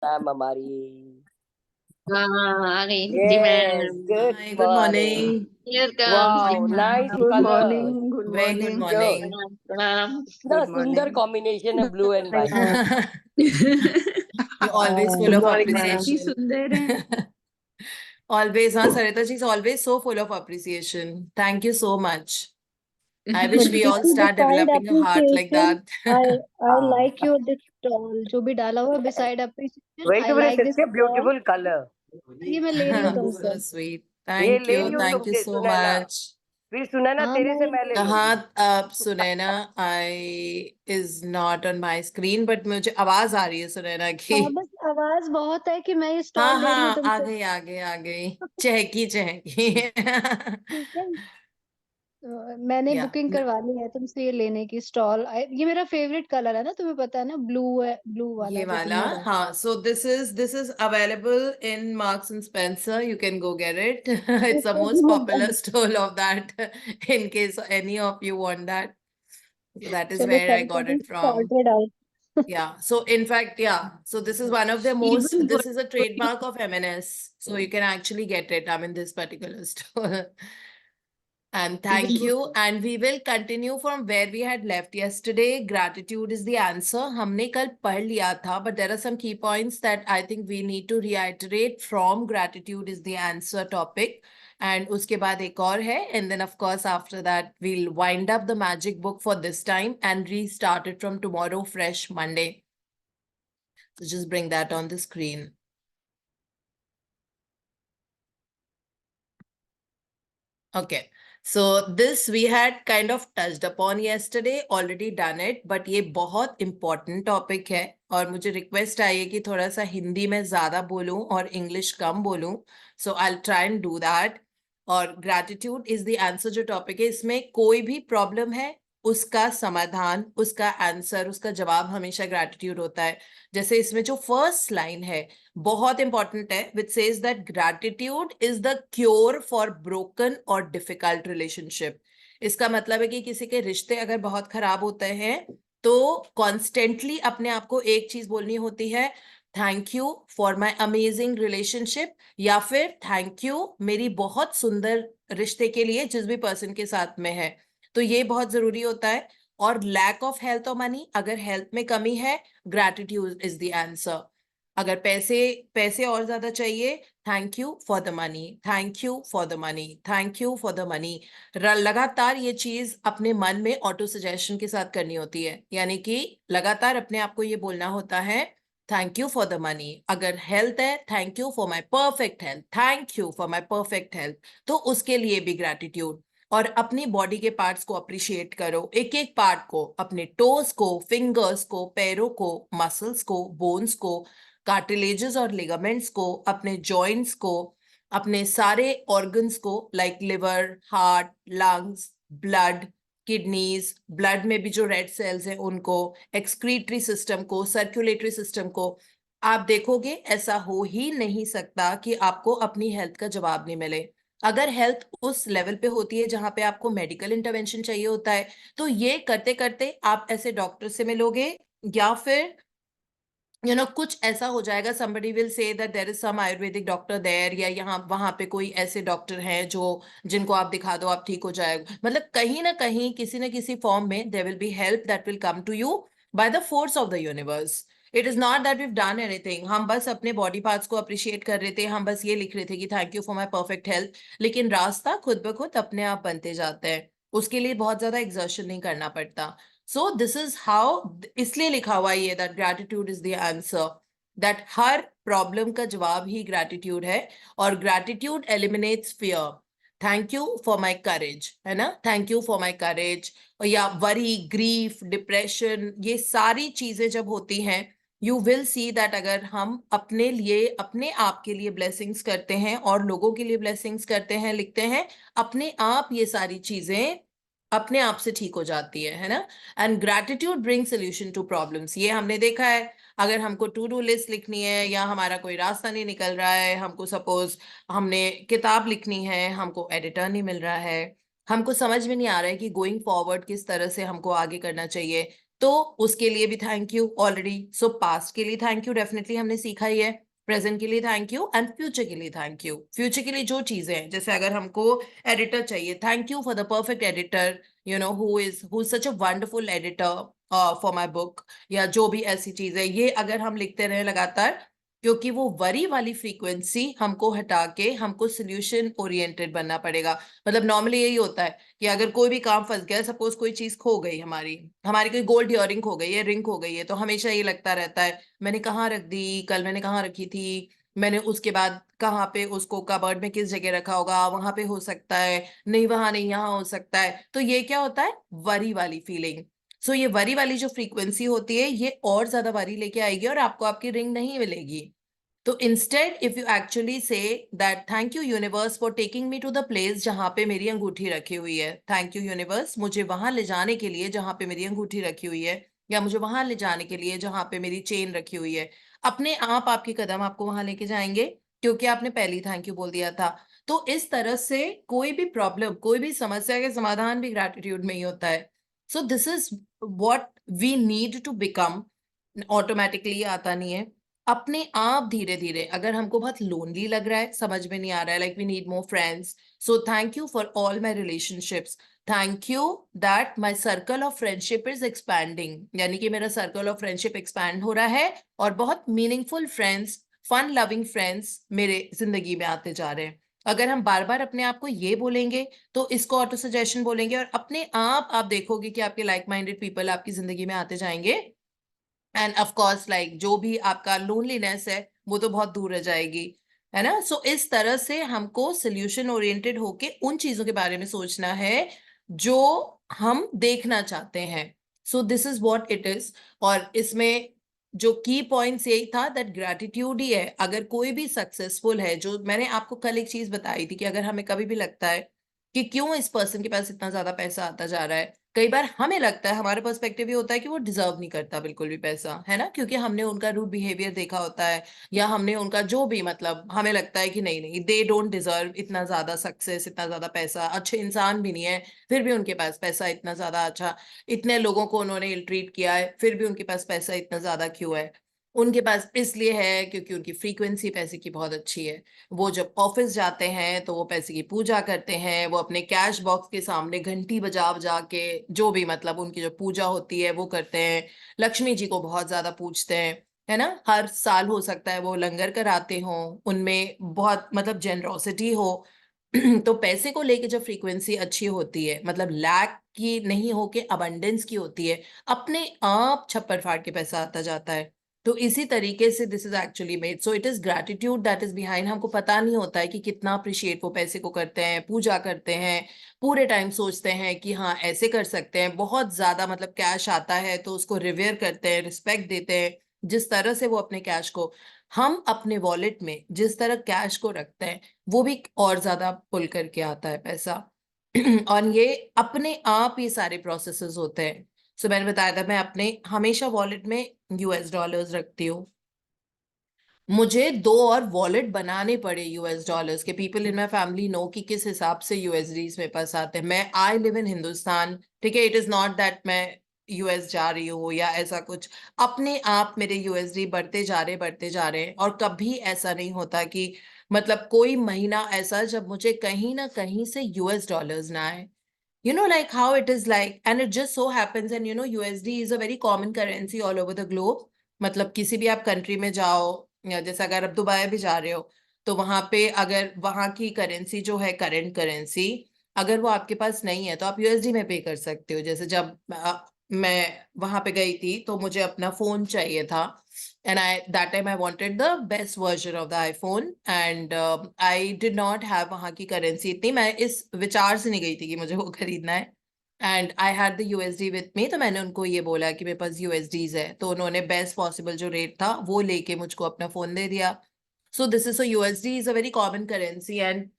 Ma'am हमारी। हाँ आ गई जी yes, ma'am. Good hi, good morning. Morning. Welcome. Wow, nice good colour. Morning, good very good morning. जो मॉर्निंग। प्रणाम प्रणाम। ना गुड सुंदर मॉर्निंग। कॉम्बिनेशन है, blue and white. You always full good of morning ma'am. ही appreciation. सुंदर है। Always, हाँ Sarita ji is always so full of appreciation. Thank you so much. I But wish we you all see, start beside developing a heart like appreciation, that. I हाँ, like your this stall जो भी डाला हुआ है beside appreciation, wait I minute, like this इसके stall। Beautiful colour. ये मैं ले रही हूँ So तुमसे। sweet. ये Thank ले you. रही हूँ Thank you तुमसे so सुनैना। much. फिर सुनैना हाँ तेरे मैं से मैं ले कहाँ लूंगी। अब Sunaina I is not on my screen, but मुझे आवाज आ रही है सुनैना की। हाँ बस आवाज बहुत है कि मैं ये हाँ स्टॉल ले रही हूँ हाँ, आ तुमसे। गई आ गई आ गई। चहकी चहकी। ठीक है। मैंने या बुकिंग करवा ली है तुमसे ये लेने की स्टॉल। ये मेरा फेवरेट कलर है ना, तुम्हें पता है ना, ब्लू है, ब्लू ये वाला जो वाला, तुमने डाला। हाँ। So this is available in Marks and Spencer. You can go get it. It's the most popular store of that. In case any of you want that, so that is चलो where I got Sarita it from. Sorted out. Yeah. So in fact, yeah. So this is one of the most. Even This is a trademark of M&S. So you can actually get it. I mean, this particular store. And thank you. And we will continue from where we had left yesterday. Gratitude is the answer. हमने कल पढ़ लिया था, but there are some key points that I think we need to reiterate from gratitude is the answer topic. And उसके बाद एक और है. And then of course after that we'll wind up the magic book for this time and restart it from tomorrow, fresh Monday. So just bring that on the screen. Okay. So this we had kind of touched upon yesterday, already done it, but ये बहुत important topic है और मुझे request आई है कि थोड़ा सा हिंदी में ज़्यादा बोलूं और English कम बोलूं. So I'll try and do that. और gratitude is the answer जो topic है, इसमें कोई भी problem है उसका समाधान, उसका आंसर, उसका जवाब हमेशा gratitude होता है. जैसे इसमें जो फर्स्ट लाइन है बहुत इंपॉर्टेंट है, which says that gratitude is the cure for broken और डिफिकल्ट रिलेशनशिप. इसका मतलब है कि किसी के रिश्ते अगर बहुत खराब होते हैं तो कॉन्स्टेंटली अपने आप को एक चीज बोलनी होती है, thank you for my amazing relationship, या फिर थैंक यू मेरी बहुत सुंदर रिश्ते के लिए जिस भी पर्सन के साथ में है. तो ये बहुत जरूरी होता है. और लैक ऑफ हेल्थ और मनी, अगर हेल्थ में कमी है, ग्रैटिट्यूड इज द आंसर. अगर पैसे पैसे और ज्यादा चाहिए, thank you for the money, thank you for the money, thank you for the money. लगातार ये चीज अपने मन में ऑटो सजेशन के साथ करनी होती है, यानी कि लगातार अपने आप को ये बोलना होता है, thank you for the money. अगर हेल्थ है, thank you for my perfect health, thank you for my perfect health. तो उसके लिए भी ग्रैटिट्यूड. और अपनी बॉडी के पार्ट्स को अप्रिशिएट करो, एक एक पार्ट को, अपने टोज को, फिंगर्स को, पैरों को, मसल्स को, बोन्स को, कार्टिलेजेस और लिगामेंट्स को, अपने जॉइंट्स को, अपने सारे ऑर्गन्स को, like liver, heart, lungs, blood, kidneys, blood में भी जो रेड सेल्स हैं उनको, एक्सक्रीटरी सिस्टम को, सर्कुलेटरी सिस्टम को. आप देखोगे ऐसा हो ही नहीं सकता कि आपको अपनी हेल्थ का जवाब नहीं मिले. अगर हेल्थ उस लेवल पे होती है जहां पे आपको मेडिकल इंटरवेंशन चाहिए होता है, तो ये करते करते आप ऐसे डॉक्टर से मिलोगे, या फिर कुछ ऐसा हो जाएगा, somebody will say that there is some Ayurvedic doctor there, या यहाँ वहां पे कोई ऐसे डॉक्टर हैं जो जिनको आप दिखा दो आप ठीक हो जाएगा. मतलब कहीं ना कहीं किसी ना किसी फॉर्म में there will be help that will come to you by the force of the universe. It is not that we've done anything. हम बस अपने बॉडी पार्ट्स को अप्रिशिएट कर रहे थे, हम बस ये लिख रहे थे कि thank you for my perfect health, लेकिन रास्ता खुद ब खुद अपने आप बनते जाते हैं. उसके लिए बहुत ज्यादा एक्सर्शन नहीं करना पड़ता. सो दिस इज हाउ, इसलिए लिखा हुआ ये that gratitude is the answer, that हर प्रॉब्लम का जवाब ही ग्रैटिट्यूड है. और gratitude eliminates fear. Thank you for my courage, है ना, thank you for my courage. या वरी, ग्रीफ, डिप्रेशन, ये सारी चीजें जब होती हैं, यू विल सी दैट अगर हम अपने लिए, अपने आप के लिए ब्लेसिंग्स करते हैं और लोगों के लिए ब्लेसिंग्स करते हैं, लिखते हैं, अपने आप ये सारी चीजें अपने आप से ठीक हो जाती है ना. And gratitude bring solution to problems, ये हमने देखा है. अगर हमको टू डू लिस्ट लिखनी है, या हमारा कोई रास्ता नहीं निकल रहा है, हमको सपोज हमने किताब लिखनी है, हमको एडिटर नहीं मिल रहा है, हमको समझ में नहीं आ रहा है कि गोइंग फॉरवर्ड किस तरह से हमको आगे करना चाहिए, तो उसके लिए भी thank you already. So past के लिए थैंक यू डेफिनेटली हमने सीखा ही है, प्रेजेंट के लिए थैंक यू एंड फ्यूचर के लिए थैंक यू। फ्यूचर के लिए जो चीजें हैं, जैसे अगर हमको एडिटर चाहिए, thank you for the perfect editor, you know who is such a wonderful editor for my book, या जो भी ऐसी चीज है, ये अगर हम लिखते रहे लगातार, क्योंकि वो वरी वाली फ्रीक्वेंसी हमको हटा के हमको सोल्यूशन ओरिएंटेड बनना पड़ेगा। मतलब नॉर्मली यही होता है कि अगर कोई भी काम फंस गया, सपोज कोई चीज खो गई, हमारी हमारी कोई गोल्ड इयररिंग खो गई है, रिंग खो गई है, तो हमेशा ये लगता रहता है मैंने कहाँ रख दी, कल मैंने कहाँ रखी थी, मैंने उसके बाद कहाँ पे उसको कबर्ड में किस जगह रखा होगा, वहां पे हो सकता है, नहीं वहां नहीं यहाँ हो सकता है। तो ये क्या होता है, वरी वाली फीलिंग। सो ये वरी वाली जो फ्रीक्वेंसी होती है, ये और ज्यादा वरी लेके आएगी और आपको आपकी रिंग नहीं मिलेगी। तो instead if you actually say that thank you universe for taking me to the place जहां पे मेरी अंगूठी रखी हुई है, थैंक यू यूनिवर्स मुझे वहां ले जाने के लिए जहां पे मेरी अंगूठी रखी हुई है, या मुझे वहां ले जाने के लिए जहां पे मेरी चेन रखी हुई है, अपने आप आपके कदम आपको वहां लेके जाएंगे, क्योंकि आपने पहले ही थैंक यू बोल दिया था। तो इस तरह से कोई भी प्रॉब्लम, कोई भी समस्या के समाधान भी ग्रैटिट्यूड में ही होता है। So this is what we need to become. Automatically आता नहीं है, अपने आप धीरे धीरे। अगर हमको बहुत लोनली लग रहा है, समझ में नहीं आ रहा है, like we need more friends, so thank you for all my relationships, thank you that my circle of friendship is expanding, यानी कि मेरा सर्कल ऑफ फ्रेंडशिप एक्सपैंड हो रहा है और बहुत meaningful friends, fun loving friends मेरे जिंदगी में आते जा रहे हैं। अगर हम बार बार अपने आप को ये बोलेंगे, तो इसको ऑटो सजेशन बोलेंगे, और अपने आप देखोगे कि आपके लाइक माइंडेड पीपल आपकी जिंदगी में आते जाएंगे। एंड ऑफ कोर्स लाइक जो भी आपका लोनलीनेस है, वो तो बहुत दूर रह जाएगी, है ना। सो इस तरह से हमको सोल्यूशन ओरिएंटेड होके उन चीजों के बारे में सोचना है जो हम देखना चाहते हैं। सो this is what it is. और इसमें जो की पॉइंट्स यही था दैट ग्रैटिट्यूड ही है। अगर कोई भी सक्सेसफुल है, जो मैंने आपको कल एक चीज बताई थी कि अगर हमें कभी भी लगता है कि क्यों इस पर्सन के पास इतना ज्यादा पैसा आता जा रहा है, कई बार हमें लगता है, हमारा पर्सपेक्टिव ये होता है कि वो डिजर्व नहीं करता बिल्कुल भी पैसा, है ना, क्योंकि हमने उनका रूड बिहेवियर देखा होता है, या हमने उनका जो भी, मतलब हमें लगता है कि नहीं नहीं, दे डोंट डिजर्व इतना ज्यादा सक्सेस, इतना ज्यादा पैसा, अच्छे इंसान भी नहीं है फिर भी उनके पास पैसा इतना ज्यादा, अच्छा इतने लोगों को उन्होंने इल ट्रीट किया है फिर भी उनके पास पैसा इतना ज्यादा क्यों है। उनके पास इसलिए है क्योंकि उनकी फ्रीक्वेंसी पैसे की बहुत अच्छी है। वो जब ऑफिस जाते हैं तो वो पैसे की पूजा करते हैं, वो अपने कैश बॉक्स के सामने घंटी बजा बजा के, जो भी मतलब उनकी जो पूजा होती है वो करते हैं। लक्ष्मी जी को बहुत ज्यादा पूजते हैं, है ना। हर साल हो सकता है वो लंगर कराते हो, उनमें बहुत मतलब जेनरोसिटी हो। तो पैसे को लेके जब फ्रीक्वेंसी अच्छी होती है, मतलब लैक की नहीं होके अबंडेंस की होती है, अपने आप छप्पर फाड़ के पैसा आता जाता है। तो इसी तरीके से this is actually made, so it is gratitude that is behind. हमको पता नहीं होता है कि कितना अप्रिशिएट वो पैसे को करते हैं, पूजा करते हैं, पूरे टाइम सोचते हैं कि हाँ ऐसे कर सकते हैं। बहुत ज्यादा मतलब कैश आता है तो उसको रिवेयर करते हैं, रिस्पेक्ट देते हैं। जिस तरह से वो अपने कैश को, हम अपने वॉलेट में जिस तरह कैश को रखते हैं, वो भी और ज्यादा पुल करके आता है पैसा। और ये अपने आप ये सारे प्रोसेसेस होते हैं। सो मैंने बताया था, मैं अपने हमेशा वॉलेट में यूएस डॉलर्स रखती हूँ। मुझे 2 और वॉलेट बनाने पड़े यूएस डॉलर्स के। People in my family know कि किस हिसाब से यूएसडीज मेरे पास आते हैं। मैं आई लिव इन हिंदुस्तान, ठीक है, इट इज नॉट दैट मैं यूएस जा रही हूँ या ऐसा कुछ। अपने आप मेरे यूएसडी बढ़ते जा रहे हैं, और कभी ऐसा नहीं होता कि मतलब कोई महीना ऐसा जब मुझे कहीं ना कहीं से यूएस डॉलर्स ना आए। Like how it is like, and it just so happens, and USD is a very common currency all over the globe. मतलब किसी भी आप कंट्री में जाओ, या जैसे अगर आप दुबई भी जा रहे हो, तो वहां पे अगर वहां की करेंसी जो है, करंट करेंसी, अगर वो आपके पास नहीं है तो आप यूएसडी में पे कर सकते हो। जैसे जब मैं वहां पे गई थी तो मुझे अपना फोन चाहिए था, and that time I wanted the best version of the iPhone, and I did not have वहाँ की करेंसी इतनी, मैं इस विचार से नहीं गई थी कि मुझे वो खरीदना है। And I had the USD with me, तो मैंने उनको ये बोला कि मेरे पास यूएसडीज है, तो उन्होंने बेस्ट पॉसिबल जो रेट था वो लेके मुझको अपना फोन दे दिया। सो this is, so USD is a very common currency, and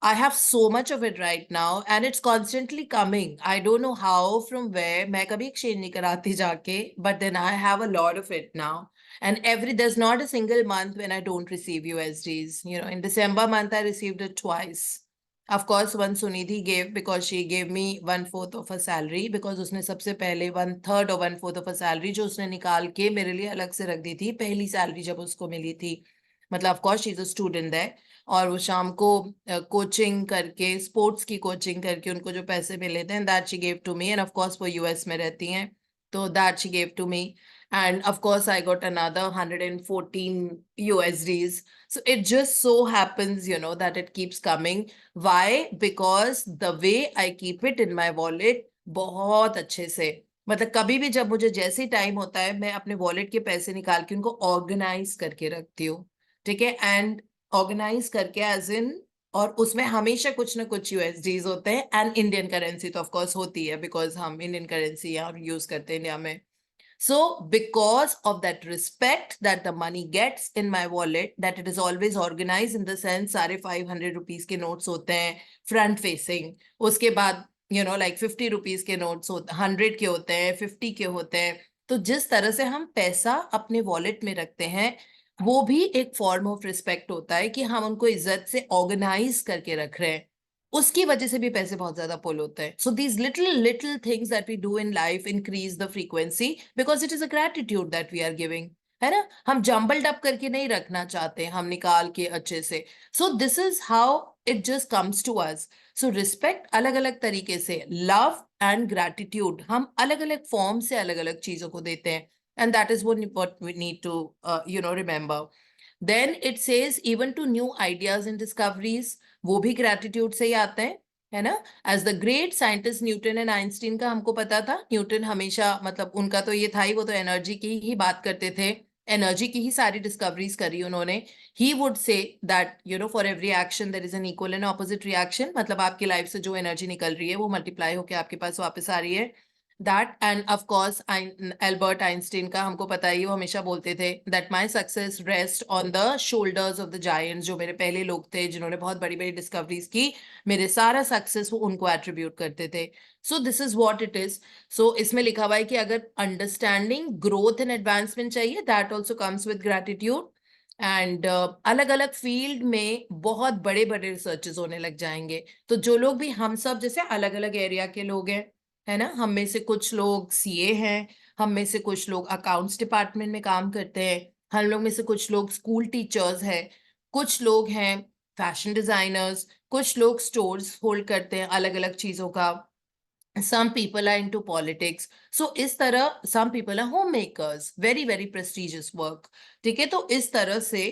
I have so much of it right now, and it's constantly coming. I don't know how, from where. मैं कभी exchange नहीं कराती जाके, but then I have a lot of it now. And there's not a single month when I don't receive USDs. In December month, I received it twice. Of course, one Sunidhi gave because she gave me 1/4 of her salary because उसने सबसे पहले 1/3 और 1/4 of her salary जो उसने निकाल के मेरे लिए अलग से रख दी थी पहली सैलरी जब उसको मिली थी. मतलब of course she is a student there और वो शाम को कोचिंग करके स्पोर्ट्स की कोचिंग करके उनको जो पैसे मिले थे that she gave to me and of course वो US में रहती हैं तो that she gave to me and of course I got another 114 USDs. So it just so happens, you know, that it keeps coming. Why? Because the way I keep it in my wallet बहुत अच्छे से मतलब कभी भी जब मुझे जैसे time होता है मैं अपने वॉलेट के पैसे निकाल के उनको ऑर्गेनाइज करके रखती हूँ. ठीक है. एंड ऑर्गेनाइज करके एज इन और उसमें हमेशा कुछ ना कुछ यूएसडीज होते हैं एंड इंडियन करेंसी तो ऑफ कोर्स होती है बिकॉज हम इंडियन करेंसी यहाँ यूज करते हैं इंडिया में. So because of that respect that the money gets in my wallet, that it is always organized in the sense सारे 500 rupees के notes होते हैं front facing. उसके बाद you know like 50 rupees के notes होते 100 के होते हैं 50 के होते हैं. तो जिस तरह से हम पैसा अपने wallet में रखते हैं वो भी एक form of respect होता है कि हम उनको इज्जत से organize करके रख रहे हैं. उसकी वजह से भी पैसे बहुत ज्यादा पुल होते हैं. So these little things that we do in life increase the frequency because it is a gratitude that we are giving. है ना. हम जंबल्ड अप करके नहीं रखना चाहते हम निकाल के अच्छे से. So this is how it just comes to us. So respect अलग अलग तरीके से लव एंड ग्रेटिट्यूड हम अलग अलग फॉर्म से अलग अलग चीजों को देते हैं and that is what we need to remember. Then it says even to new ideas and discoveries वो भी gratitude से ही आते हैं. है ना. As the great scientist Newton and Einstein का हमको पता था. न्यूटन हमेशा मतलब उनका तो ये था ही वो तो एनर्जी की ही बात करते थे. एनर्जी की ही सारी डिस्कवरीज करी उन्होंने. He would say that you know for every action there is an equal and opposite reaction. मतलब आपकी लाइफ से जो एनर्जी निकल रही है वो मल्टीप्लाई होकर आपके पास वापस आ रही है. That and of course Albert Einstein का हमको पता ही वो हमेशा बोलते थे that my success rest on the shoulders of the giants. जो मेरे पहले लोग थे जिन्होंने बहुत बड़ी बड़ी डिस्कवरीज की मेरे सारा सक्सेस वो उनको एट्रीब्यूट करते थे. So this is what it is. So इसमें लिखा हुआ है कि अगर अंडरस्टैंडिंग ग्रोथ एंड एडवांसमेंट चाहिए that also comes with gratitude. And अलग अलग फील्ड में बहुत बड़े बड़े रिसर्चेस होने लग जाएंगे. तो जो लोग भी हम सब जैसे अलग अलग एरिया के लोग हैं है ना. हम में से कुछ लोग सीए हैं. हम में से कुछ लोग अकाउंट्स डिपार्टमेंट में काम करते हैं. हम लोग में से कुछ लोग स्कूल टीचर्स हैं. कुछ लोग हैं फैशन डिजाइनर्स. कुछ लोग स्टोर्स होल्ड करते हैं अलग अलग चीजों का. some people are into politics. So इस तरह some people are homemakers, very very prestigious work. ठीक है. तो इस तरह से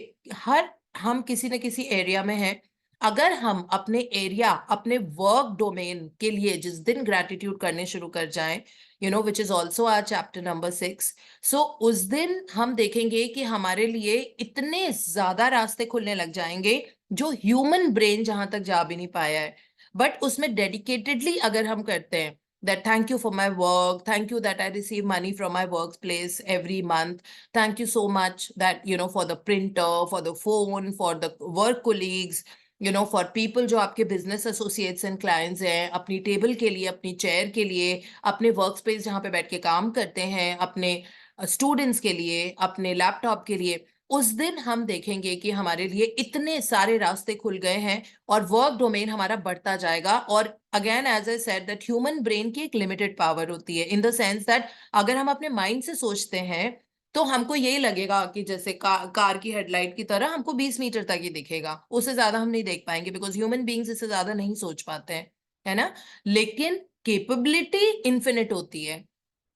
हर हम किसी न किसी एरिया में हैं. अगर हम अपने एरिया अपने वर्क डोमेन के लिए जिस दिन ग्रेटिट्यूड करने शुरू कर जाएं you know which is also our chapter number 6. So उस दिन हम देखेंगे कि हमारे लिए इतने ज्यादा रास्ते खुलने लग जाएंगे जो ह्यूमन ब्रेन जहां तक जा भी नहीं पाया है. बट उसमें डेडिकेटेडली अगर हम करते हैं that thank you for my work, thank you that I receive money from my workplace every month, thank you so much that you know for the printer, for the phone, for the work colleagues, you know for people जो आपके business associates and clients हैं अपनी table के लिए अपनी chair के लिए अपने वर्क स्पेस जहाँ पे बैठ के काम करते हैं अपने स्टूडेंट्स के लिए अपने लैपटॉप के लिए. उस दिन हम देखेंगे कि हमारे लिए इतने सारे रास्ते खुल गए हैं और वर्क डोमेन हमारा बढ़ता जाएगा. और again as I said that human brain की एक लिमिटेड पावर होती है इन द सेंस दैट अगर हम अपने माइंड से सोचते हैं तो हमको यही लगेगा कि जैसे कार की हेडलाइट की तरह हमको 20 मीटर तक ही दिखेगा. उससे ज्यादा हम नहीं देख पाएंगे बिकॉज ह्यूमन बींग्स इससे ज्यादा नहीं सोच पाते हैं. है ना. लेकिन केपेबिलिटी इन्फिनिट होती है.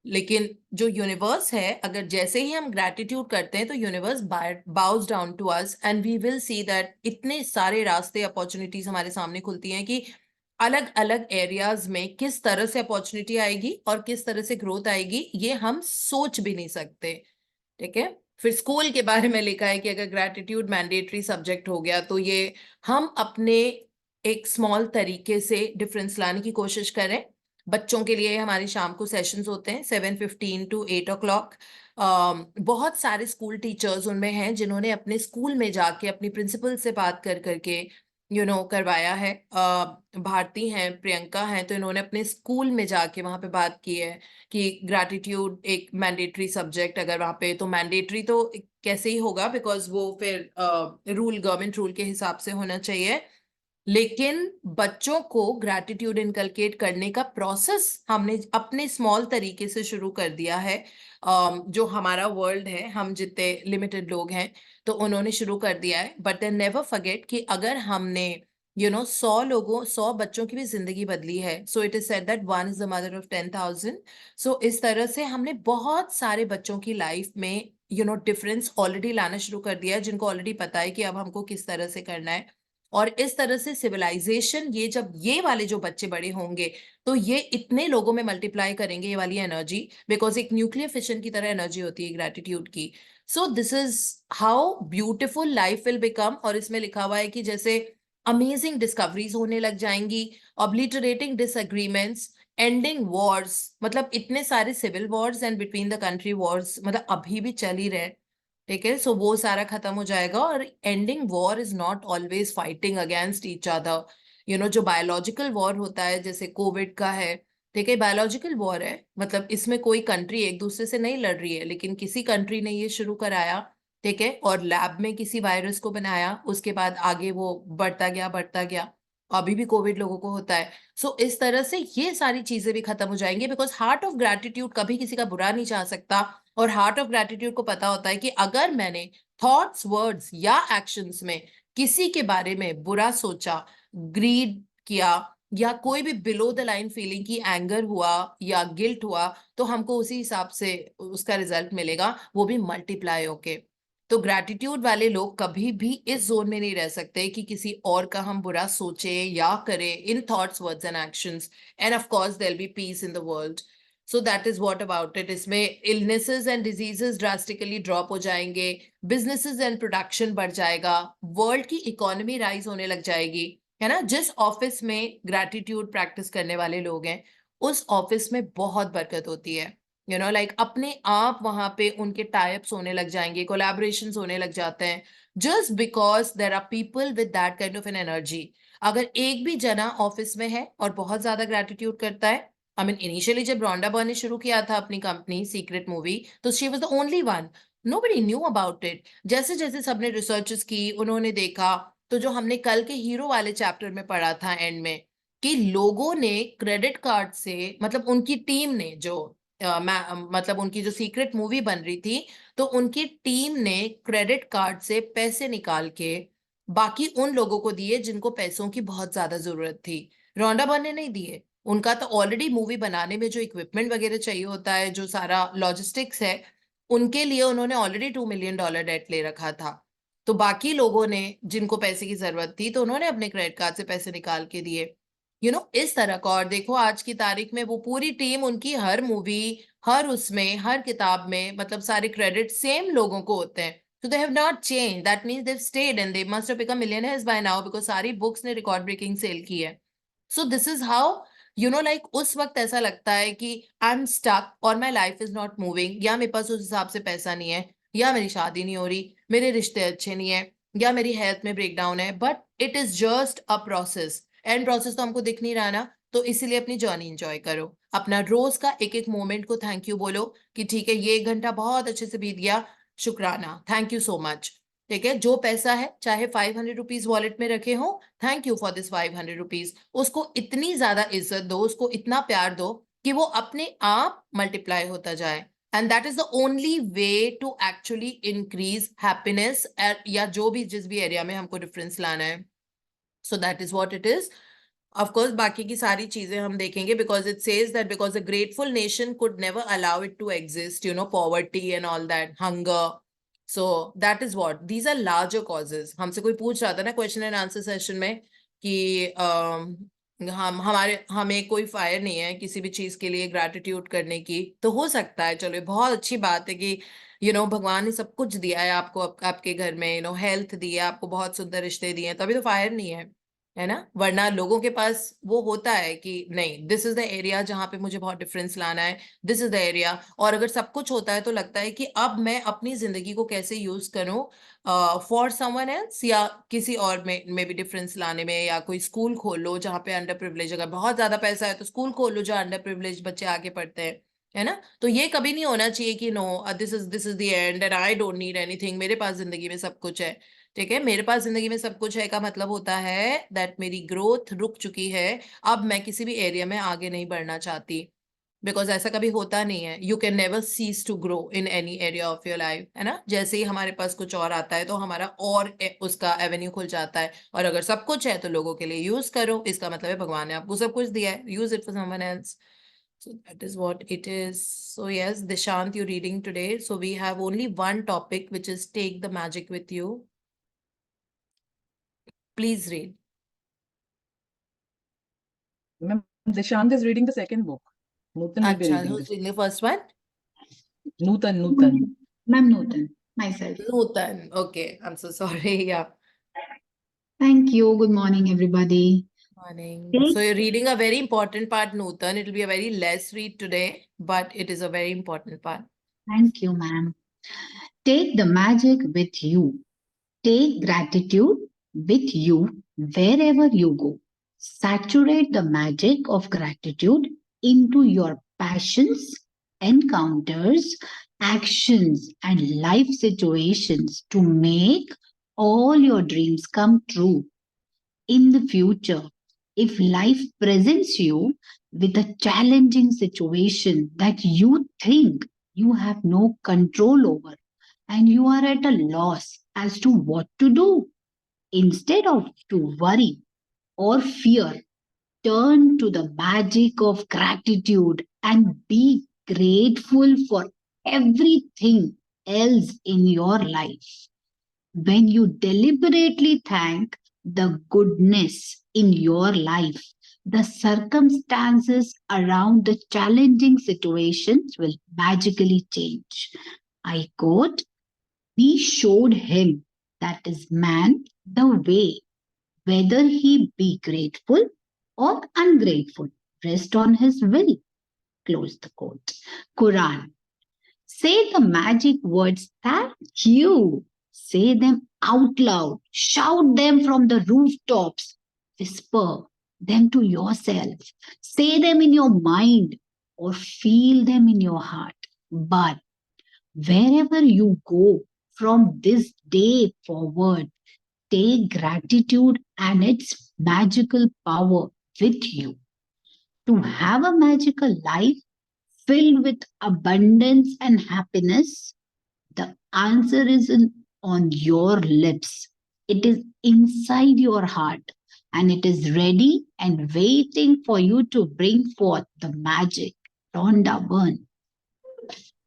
लेकिन जो यूनिवर्स है अगर जैसे ही हम ग्रेटिट्यूड करते हैं तो universe bows down to us and we will see that इतने सारे रास्ते अपॉर्चुनिटीज हमारे सामने खुलती हैं कि अलग अलग एरियाज में किस तरह से अपॉर्चुनिटी आएगी और किस तरह से ग्रोथ आएगी ये हम सोच भी नहीं सकते. ठीक है. फिर स्कूल के बारे में लिखा है कि अगर ग्रेटिट्यूड मैंडेटरी सब्जेक्ट हो गया तो ये हम अपने एक स्मॉल तरीके से डिफरेंस लाने की कोशिश करें. बच्चों के लिए हमारी शाम को सेशंस होते हैं 7:15 to 8 o'clock. बहुत सारे स्कूल टीचर्स उनमें हैं जिन्होंने अपने स्कूल में जाके अपनी प्रिंसिपल से बात कर करके करवाया है. भारती हैं प्रियंका हैं तो इन्होंने अपने स्कूल में जाके वहां पे बात की है कि ग्रेटिट्यूड एक मैंडेटरी सब्जेक्ट अगर वहां पे तो मैंडेटरी तो कैसे ही होगा बिकॉज वो फिर रूल गवर्नमेंट रूल के हिसाब से होना चाहिए. लेकिन बच्चों को ग्रैटिट्यूड इनकलकेट करने का प्रोसेस हमने अपने स्मॉल तरीके से शुरू कर दिया है। जो हमारा वर्ल्ड है, हम जितने लिमिटेड लोग हैं, तो उन्होंने शुरू कर दिया है। बट देन नेवर फॉरगेट कि अगर हमने 100 बच्चों की भी जिंदगी बदली है, सो it is said that one is the mother of 10,000। सो इस तरह से हमने बहुत सारे बच्चों की लाइफ में डिफरेंस ऑलरेडी लाना शुरू कर दिया है, जिनको ऑलरेडी पता है कि अब हमको किस तरह से करना है। और इस तरह से सिविलाइजेशन, ये जब ये वाले जो बच्चे बड़े होंगे, तो ये इतने लोगों में मल्टीप्लाई करेंगे ये वाली एनर्जी, बिकॉज एक न्यूक्लियर फिशन की तरह एनर्जी होती है ग्रैटिट्यूड की। सो this is how beautiful life will become. और इसमें लिखा हुआ है कि जैसे अमेजिंग डिस्कवरीज होने लग जाएंगी, ऑब्लिटरेटिंग डिसएग्रीमेंट्स, एंडिंग वॉर्स, मतलब इतने सारे civil wars and between the country wars, मतलब अभी भी चल ही रहे, ठीक है। सो वो सारा खत्म हो जाएगा। और ending war is not always fighting against each other. जो बायोलॉजिकल वॉर होता है, जैसे कोविड का है, ठीक है, बायोलॉजिकल वॉर है, मतलब इसमें कोई कंट्री एक दूसरे से नहीं लड़ रही है, लेकिन किसी कंट्री ने ये शुरू कराया, ठीक है, और लैब में किसी वायरस को बनाया, उसके बाद आगे वो बढ़ता गया। अभी भी कोविड लोगों को होता है। सो इस तरह से ये सारी चीजें भी खत्म हो जाएंगी, बिकॉज हार्ट ऑफ ग्रैटिट्यूड कभी किसी का बुरा नहीं चाह सकता। और हार्ट ऑफ ग्रैटिट्यूड को पता होता है कि अगर मैंने थॉट्स, वर्ड्स या एक्शंस में किसी के बारे में बुरा सोचा, ग्रीड किया, या कोई भी बिलो द लाइन फीलिंग की एंगर हुआ या गिल्ट हुआ, तो हमको उसी हिसाब से उसका रिजल्ट मिलेगा, वो भी मल्टीप्लाई होके। तो ग्रैटिट्यूड वाले लोग कभी भी इस जोन में नहीं रह सकते कि किसी और का हम बुरा सोचे या करें in thoughts, words and actions. And of course there will be peace in the world. So that is what about it. इसमें illnesses and diseases drastically drop हो जाएंगे, बिजनेसेस एंड प्रोडक्शन बढ़ जाएगा, वर्ल्ड की इकोनॉमी राइज होने लग जाएगी, है ना। जिस ऑफिस में ग्रैटिट्यूड प्रैक्टिस करने वाले लोग हैं, उस ऑफिस में बहुत बरकत होती है। लाइक अपने आप वहां पे उनके टाइप्स होने लग जाएंगे, कोलैबोरेशंस होने लग जाते हैं, just because there are people with that kind of an energy. अगर एक भी जना ऑफिस में है और बहुत ज्यादा ग्रैटिट्यूड करता है, आई मीन इनिशियली जब रोंडा बर्न ने शुरू किया था अपनी कंपनी सीक्रेट मूवी, तो she was the only one, nobody knew about it. जैसे जैसे सबने रिसर्चेस की, उन्होंने देखा, तो जो हमने कल के हीरो वाले चैप्टर में पढ़ा था एंड में, कि लोगों ने क्रेडिट कार्ड से, मतलब उनकी टीम ने जो मतलब उनकी जो सीक्रेट मूवी बन रही थी, तो उनकी टीम ने क्रेडिट कार्ड से पैसे निकाल के बाकी उन लोगों को दिए जिनको पैसों की बहुत ज्यादा जरूरत थी। रोंडा बर्न ने नहीं दिए। उनका तो ऑलरेडी मूवी बनाने में जो इक्विपमेंट वगैरह चाहिए होता है, जो सारा लॉजिस्टिक्स है, उनके लिए उन्होंने ऑलरेडी $2 मिलियन डेट ले रखा था। तो बाकी लोगों ने जिनको पैसे की जरूरत थी, तो उन्होंने अपने क्रेडिट कार्ड से पैसे निकाल के दिए, इस तरह का। और देखो आज की तारीख में वो पूरी टीम, उनकी हर मूवी, हर उसमें, हर किताब में, मतलब सारे क्रेडिट सेम लोगों को होते हैं। So they have not changed. That means they've stayed and they must have become millionaires by now because सारी बुक्स ने रिकॉर्ड ब्रेकिंग सेल की है। So this is how, like उस वक्त ऐसा लगता है कि आई एम स्टक और माई लाइफ इज नॉट मूविंग, या मेरे पास उस हिसाब से पैसा नहीं है, या मेरी शादी नहीं हो रही, मेरे रिश्ते अच्छे नहीं है, या मेरी हेल्थ में ब्रेकडाउन है। But it is just a process. And process तो हमको दिख नहीं रहा ना, तो इसीलिए अपनी जर्नी एंजॉय करो, अपना रोज का एक एक मोमेंट को थैंक यू बोलो कि ठीक है, ये 1 घंटा बहुत अच्छे से बीत गया, शुक्राना, थैंक यू सो मच। ठीक है, जो पैसा है चाहे 500 रुपीज वॉलेट में रखे हो, thank you for this 500 rupees. उसको इतनी ज्यादा इज्जत दो, उसको इतना प्यार दो कि वो अपने आप मल्टीप्लाई होता जाए। And that is the only way to actually increase happiness, या जो भी जिस भी एरिया में हमको डिफरेंस लाना है। So that is what it is. Of course बाकी की सारी चीजें हम देखेंगे, because it says that because a grateful nation could never allow it to exist, poverty and all that, hunger. So that is what, these are larger causes. हमसे कोई पूछ रहा था ना क्वेश्चन एंड आंसर सेशन में कि हमें कोई फायर नहीं है किसी भी चीज के लिए ग्रैटिट्यूड करने की। तो हो सकता है, चलो ये बहुत अच्छी बात है कि भगवान ने सब कुछ दिया है आपको, आपके घर में हेल्थ दी है आपको, बहुत सुंदर रिश्ते दिए हैं, तभी तो फायर नहीं है ना। वरना लोगों के पास वो होता है कि नहीं, दिस इज द एरिया जहां पे मुझे बहुत डिफरेंस लाना है, दिस इज द एरिया। और अगर सब कुछ होता है तो लगता है कि अब मैं अपनी जिंदगी को कैसे यूज करूं फॉर समवन एल्स, या किसी और में भी डिफरेंस लाने में। या कोई स्कूल खोल लो जहाँ पे अंडर प्रिविलेज, अगर बहुत ज्यादा पैसा है तो स्कूल खोल लो जहाँ अंडर प्रिविलेज बच्चे आगे पढ़ते हैं। है ना? तो ये कभी नहीं होना चाहिए कि no this is the end and I don't need anything, मेरे पास जिंदगी में सब कुछ है। ठीक है, मेरे पास जिंदगी में सब कुछ है का मतलब होता है दैट मेरी ग्रोथ रुक चुकी है, अब मैं किसी भी एरिया में आगे नहीं बढ़ना चाहती। बिकॉज ऐसा कभी होता नहीं है, you can never cease to grow in any area of your life, है ना? जैसे ही हमारे पास कुछ और आता है तो हमारा और उसका एवेन्यू खुल जाता है। और अगर सब कुछ है तो लोगों के लिए यूज करो, इसका मतलब है भगवान ने आपको सब कुछ दिया है, use it for someone else. So that is what it is. So yes, Dishant, you're reading today. So we have only one topic, which is take the magic with you. Please read. Ma'am, Dishant is reading the second book. Nutan will be Acha, reading who's this. reading the first one? Nutan. Ma'am Nutan, myself. Nutan. Okay, I'm so sorry. Yeah. Thank you. Good morning, everybody. Morning. Take, So you're reading a very important part, Nutan. It will be a very less read today, but it is a very important part. thank you, ma'am. Take the magic with you. Take gratitude with you wherever you go. Saturate the magic of gratitude into your passions, encounters, actions, and life situations to make all your dreams come true. In the future, if life presents you with a challenging situation that you think you have no control over and you are at a loss as to what to do, instead of to worry or fear, turn to the magic of gratitude and be grateful for everything else in your life. When you deliberately thank the goodness in your life, the circumstances around the challenging situations will magically change. I quote, we showed him, that is man, the way, whether he be grateful or ungrateful, rest on his will. Close the quote. Quran. Say the magic words, thank you. Say them out loud. Shout them from the rooftops. Whisper them to yourself. Say them in your mind or feel them in your heart. But wherever you go from this day forward, take gratitude and its magical power with you. To have a magical life filled with abundance and happiness, the answer isn't on your lips. It is inside your heart and it is ready and waiting for you to bring forth the magic. Rhonda Byrne.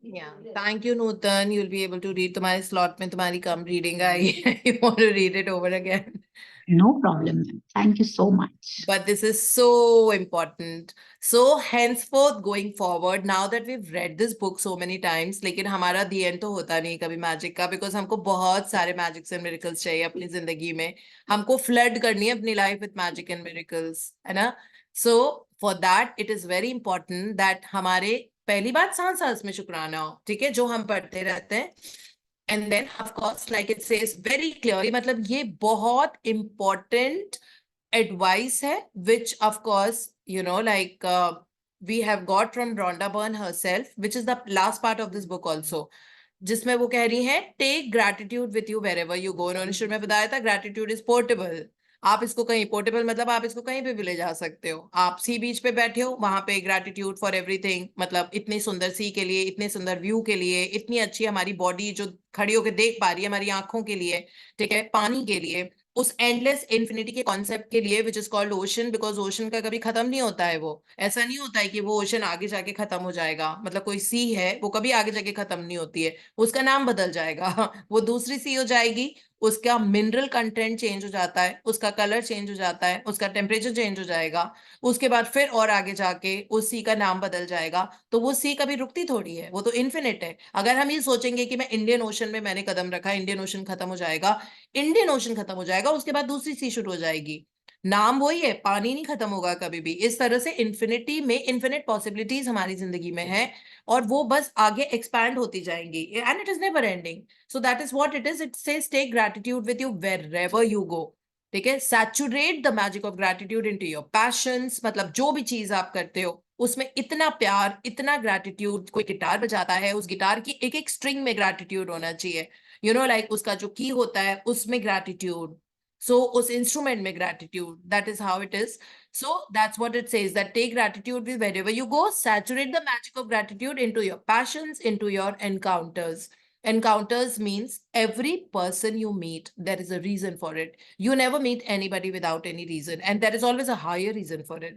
Yeah, thank you, Nutan. You'll be able to read. तुम्हारे slot में तुम्हारी कम reading आई है. You want to read it over again? No problem. Thank you so much. But this is so important. So henceforth going forward, now that we've read this book so many times, लेकिन हमारा the end तो होता नहीं कभी magic का, because हमको बहुत सारे magics and miracles चाहिए अपनी जिंदगी में. हमको flood करनी है अपनी life with magic and miracles, है ना? So for that, it is very important that हमारे पहली बात सांस सांस में शुक्राना हो, ठीक है, जो हम पढ़ते रहते हैं. And then of course, like it says very clearly, मतलब ये बहुत important advice है, which of course, you know, like we have got from Rhonda Byrne herself, which is the last part of this book also, जिसमें वो कह रही है take gratitude with you wherever you go. उन्होंने शुरू में बताया था gratitude is portable. आप इसको कहीं पोर्टेबल मतलब आप इसको कहीं पे भी ले जा सकते हो. आप सी बीच पे बैठे हो, वहां पे ग्रेटिट्यूड फॉर एवरीथिंग, मतलब इतनी सुंदर सी के लिए, इतने सुंदर व्यू के लिए, इतनी अच्छी हमारी बॉडी जो खड़ी होकर देख पा रही है हमारी आंखों के लिए, ठीक है, पानी के लिए, उस एंडलेस इन्फिनिटी के कॉन्सेप्ट के लिए, which is called ocean, because ocean का कभी खत्म नहीं होता है. वो ऐसा नहीं होता है कि वो ओशन आगे जाके खत्म हो जाएगा. मतलब कोई सी है वो कभी आगे जाके खत्म नहीं होती है, उसका नाम बदल जाएगा. वो दूसरी सी हो जाएगी, उसका मिनरल कंटेंट चेंज हो जाता है, उसका कलर चेंज हो जाता है, उसका टेम्परेचर चेंज हो जाएगा, उसके बाद फिर और आगे जाके उस सी का नाम बदल जाएगा. तो वो सी कभी रुकती थोड़ी है, वो तो इन्फिनिट है. अगर हम ये सोचेंगे कि मैं इंडियन ओशन में मैंने कदम रखा, इंडियन ओशन खत्म हो जाएगा, इंडियन ओशन खत्म हो जाएगा, उसके बाद दूसरी सी शुरू हो जाएगी. नाम वही है, पानी नहीं खत्म होगा कभी भी. इस तरह से इन्फिनिटी में इन्फिनिट पॉसिबिलिटीज हमारी जिंदगी में है, और वो बस आगे एक्सपैंड होती जाएंगी, and it is never ending. So that is what it is. It says take gratitude with you wherever you go. ठीक है, saturate the magic of gratitude into your passions, मतलब जो भी चीज आप करते हो उसमें इतना प्यार, इतना ग्रैटिट्यूड। कोई गिटार बजाता है, उस गिटार की एक एक स्ट्रिंग में ग्रैटिट्यूड होना चाहिए, यू नो लाइक उसका जो की होता है उसमें ग्रैटिट्यूड, सो उस इंस्ट्रूमेंट में gratitude, that is how it is. So that's what it says, that take gratitude with wherever you go, saturate the magic of gratitude into your passions, into your encounters. Encounters means every person you meet, there is a reason for it. You never meet anybody without any reason, and there is always a higher reason for it.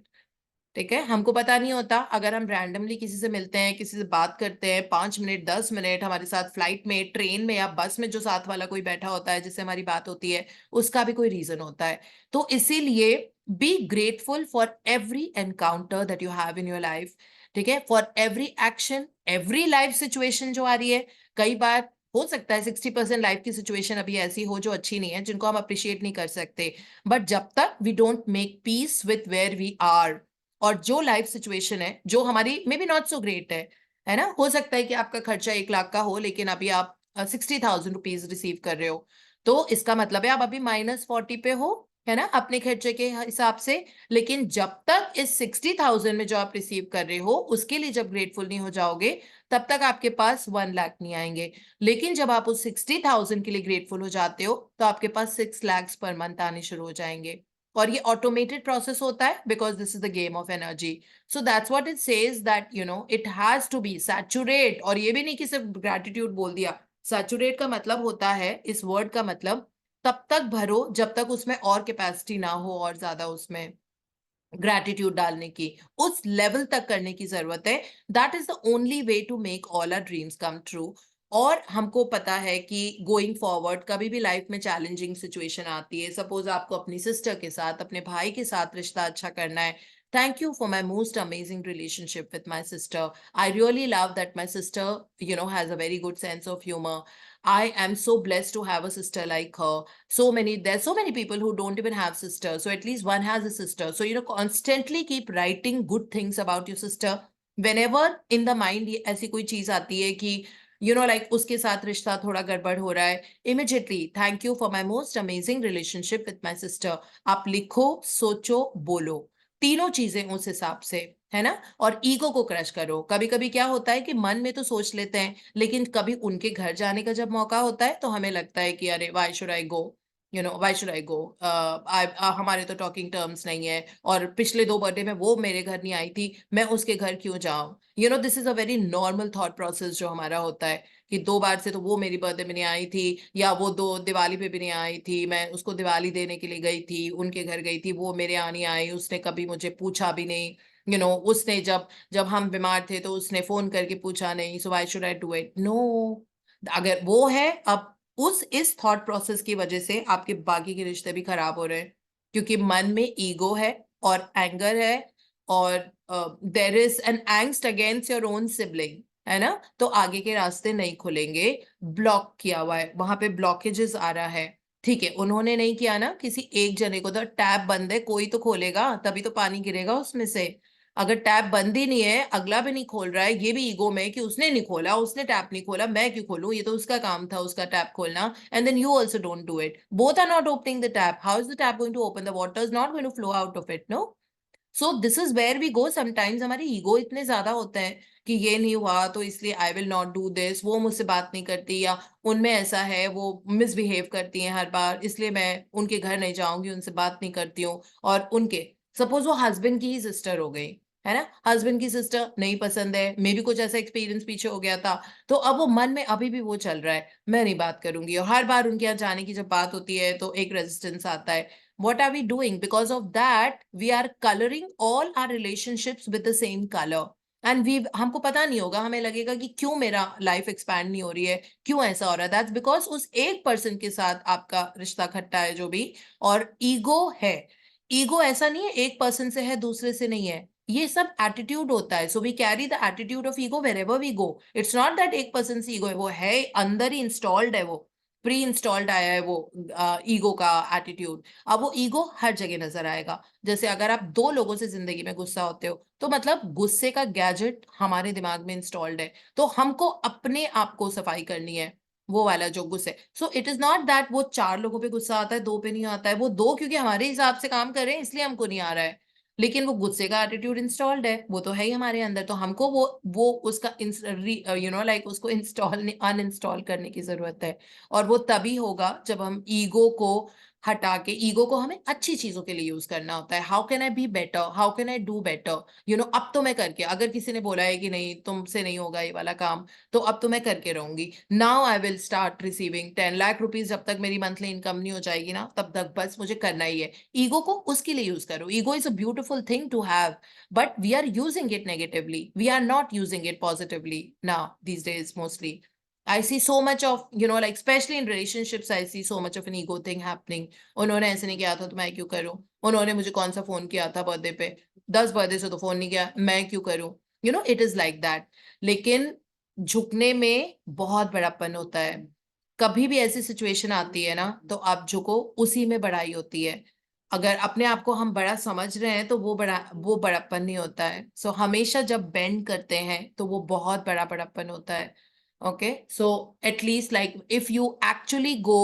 ठीक है, हमको पता नहीं होता, अगर हम randomly किसी से मिलते हैं, किसी से बात करते हैं, 5 मिनट 10 मिनट हमारे साथ फ्लाइट में, ट्रेन में या बस में जो साथ वाला कोई बैठा होता है जिससे हमारी बात होती है, उसका भी कोई रीजन होता है. तो इसीलिए be grateful for every encounter that you have in your life. ठीक है, for every action, every life situation जो आ रही है. कई बार हो सकता है 60% लाइफ की सिचुएशन अभी ऐसी हो जो अच्छी नहीं है, जिनको हम अप्रिशिएट नहीं कर सकते, बट जब तक we don't make peace with where we are, और जो लाइफ सिचुएशन है जो हमारी may be not so great है ना, हो सकता है कि आपका खर्चा 1 लाख का हो लेकिन अभी आप 60,000 रुपीज रिसीव कर रहे हो, तो इसका मतलब है आप अभी -40 पे हो, है ना, अपने खर्चे के हिसाब से. लेकिन जब तक इस 60,000 में जो आप रिसीव कर रहे हो उसके लिए जब ग्रेटफुल नहीं हो जाओगे, तब तक आपके पास 1 लाख नहीं आएंगे. लेकिन जब आप उस 60,000 के लिए ग्रेटफुल हो जाते हो तो आपके पास 6 lakhs पर मंथ आने शुरू हो जाएंगे. और ये ऑटोमेटेड प्रोसेस होता है because this is the game of energy. So that's what it says, that you know it has to be saturate. और ये भी नहीं कि सिर्फ ग्रैटिट्यूड बोल दिया. सैचुरेट का मतलब होता है, इस वर्ड का मतलब, तब तक भरो जब तक उसमें और कैपेसिटी ना हो और ज्यादा उसमें ग्रैटिट्यूड डालने की, उस लेवल तक करने की जरूरत है. That is the only way to make all our dreams come true. और हमको पता है कि गोइंग फॉरवर्ड कभी भी लाइफ में चैलेंजिंग सिचुएशन आती है. सपोज आपको अपनी सिस्टर के साथ, अपने भाई के साथ रिश्ता अच्छा करना है. Thank you for my most amazing relationship with my sister. I really love that my sister, you know, has a very good sense of humor. I am so blessed to have a sister like her. There's so many people who don't even have sisters. So at least one has a sister. So, you know, constantly keep writing good things about your sister. Whenever in the mind ऐसी कोई चीज आती है कि you know like उसके साथ रिश्ता थोड़ा गड़बड़ हो रहा है, immediately thank you for my most amazing relationship with my sister. आप लिखो, सोचो, बोलो, तीनों चीजें उस हिसाब से, है ना. और ईगो को क्रश करो. कभी कभी क्या होता है कि मन में तो सोच लेते हैं, लेकिन कभी उनके घर जाने का जब मौका होता है तो हमें लगता है कि अरे why should I go, you know why should I go, हमारे तो टॉकिंग टर्म्स नहीं है, और पिछले 2 बर्थडे में वो मेरे घर नहीं आई थी, मैं उसके घर क्यों जाऊं. You know this is a very normal thought process जो हमारा होता है कि 2 बार से तो वो मेरी बर्थडे में नहीं आई थी, या वो 2 दिवाली पे भी नहीं आई थी, मैं उसको दिवाली देने के लिए गई थी, उनके घर गई थी, वो मेरे यहाँ नहीं आई, उसने कभी मुझे पूछा भी नहीं, यू नो उसने जब जब हम बीमार थे तो उसने फोन करके पूछा नहीं, so why should I do it. No, अगर वो है, अब इस थॉट प्रोसेस की वजह से आपके बाकी के रिश्ते भी खराब हो रहे हैं, क्योंकि मन में ईगो है और एंगर है, और there is an angst against your own sibling, है ना, तो आगे के रास्ते नहीं खुलेंगे. ब्लॉक किया हुआ है, वहां पे ब्लॉकेजेस आ रहा है. ठीक है, उन्होंने नहीं किया ना, किसी एक जने को, तो टैप बंद है, कोई तो खोलेगा, तभी तो पानी गिरेगा उसमें से. अगर टैप बंद ही नहीं है, अगला भी नहीं खोल रहा है, ये भी ईगो में कि उसने नहीं खोला, उसने टैप नहीं खोला, मैं क्यों खोलूं, ये तो उसका काम था उसका टैप खोलना, and then you also don't do it. Both are not opening the tap. How is the tap going to open? The water is not going to flow out of it, no. So this is where we go. Sometimes हमारे ego इतने ज्यादा होते हैं कि ये नहीं हुआ तो इसलिए I will not do this, वो मुझसे बात नहीं करती, या उनमें ऐसा है, वो मिसबिहेव करती हैं हर बार, इसलिए मैं उनके घर नहीं जाऊंगी, उनसे बात नहीं करती हूँ. और उनके सपोज वो हस्बैंड की ही सिस्टर हो गई, है ना, हस्बैंड की सिस्टर नहीं पसंद है, मे भी कुछ ऐसा एक्सपीरियंस पीछे हो गया था, तो अब वो मन में अभी भी वो चल रहा है, मैं नहीं बात करूंगी. और हर बार उनके यहाँ जाने की जब बात होती है तो एक रेजिस्टेंस आता है. What are we doing? Because of that, we are coloring all our relationships with the same color. And हमको पता नहीं होगा, हमें लगेगा कि क्यों मेरा लाइफ एक्सपैंड नहीं हो रही है, क्यों ऐसा हो रहा है. That's because उस एक पर्सन के साथ आपका रिश्ता खट्टा है जो भी, और ईगो है. ईगो ऐसा नहीं है एक पर्सन से है दूसरे से नहीं है, ये सब एटीट्यूड होता है. So we carry the attitude of ego wherever we go. It's not that एक पर्सन से ईगो है, वो है अंदर ही इंस्टॉल्ड है, वो प्री इंस्टॉल्ड आया है वो ईगो का एटीट्यूड. अब वो ईगो हर जगह नजर आएगा. जैसे अगर आप 2 लोगों से जिंदगी में गुस्सा होते हो, तो मतलब गुस्से का गैजेट हमारे दिमाग में इंस्टॉल्ड है, तो हमको अपने आप को सफाई करनी है, वो वाला जो गुस्से. सो इट इज नॉट दैट वो 4 लोगों पे गुस्सा आता है, 2 पे नहीं आता है. वो 2 क्योंकि हमारे हिसाब से काम कर रहे हैं इसलिए हमको नहीं आ रहा है, लेकिन वो गुस्से का एटीट्यूड इंस्टॉल्ड है, वो तो है ही हमारे अंदर, तो हमको वो उसका लाइक उसको इंस्टॉल अनइंस्टॉल करने की जरूरत है। और वो तभी होगा जब हम ईगो को हटा के, ईगो को हमें अच्छी चीजों के लिए यूज करना होता है। How can I be better, how can I do better, अब तो मैं करके, अगर किसी ने बोला है कि नहीं तुमसे नहीं होगा ये वाला काम, तो अब तो मैं करके रहूंगी। Now I will start receiving 10 lakh rupees. जब तक मेरी मंथली इनकम नहीं हो जाएगी ना, तब तक बस मुझे करना ही है। ईगो को उसके लिए यूज करो। Ego is a beautiful thing to have, but we are using it negatively, we are not using it positively now these days mostly. I see so much of, like especially in relationships, I see so much of an ego thing happening. उन्होंने ऐसे नहीं किया था तो मैं क्यों करूं, उन्होंने मुझे कौन सा फोन किया था बर्थडे पे, 10 बर्थडे से तो फोन नहीं किया, मैं क्यों करूं, इट इज लाइक दैट। लेकिन झुकने में बहुत बड़ापन होता है। कभी भी ऐसी सिचुएशन आती है ना, तो आप झुको, उसी में बड़ाई होती है। अगर अपने आप को हम बड़ा समझ रहे हैं तो वो बड़ापन नहीं होता है। सो हमेशा जब बेंड करते हैं तो वो बहुत बड़ा बड़ापन होता है। Okay, so at least like if you actually go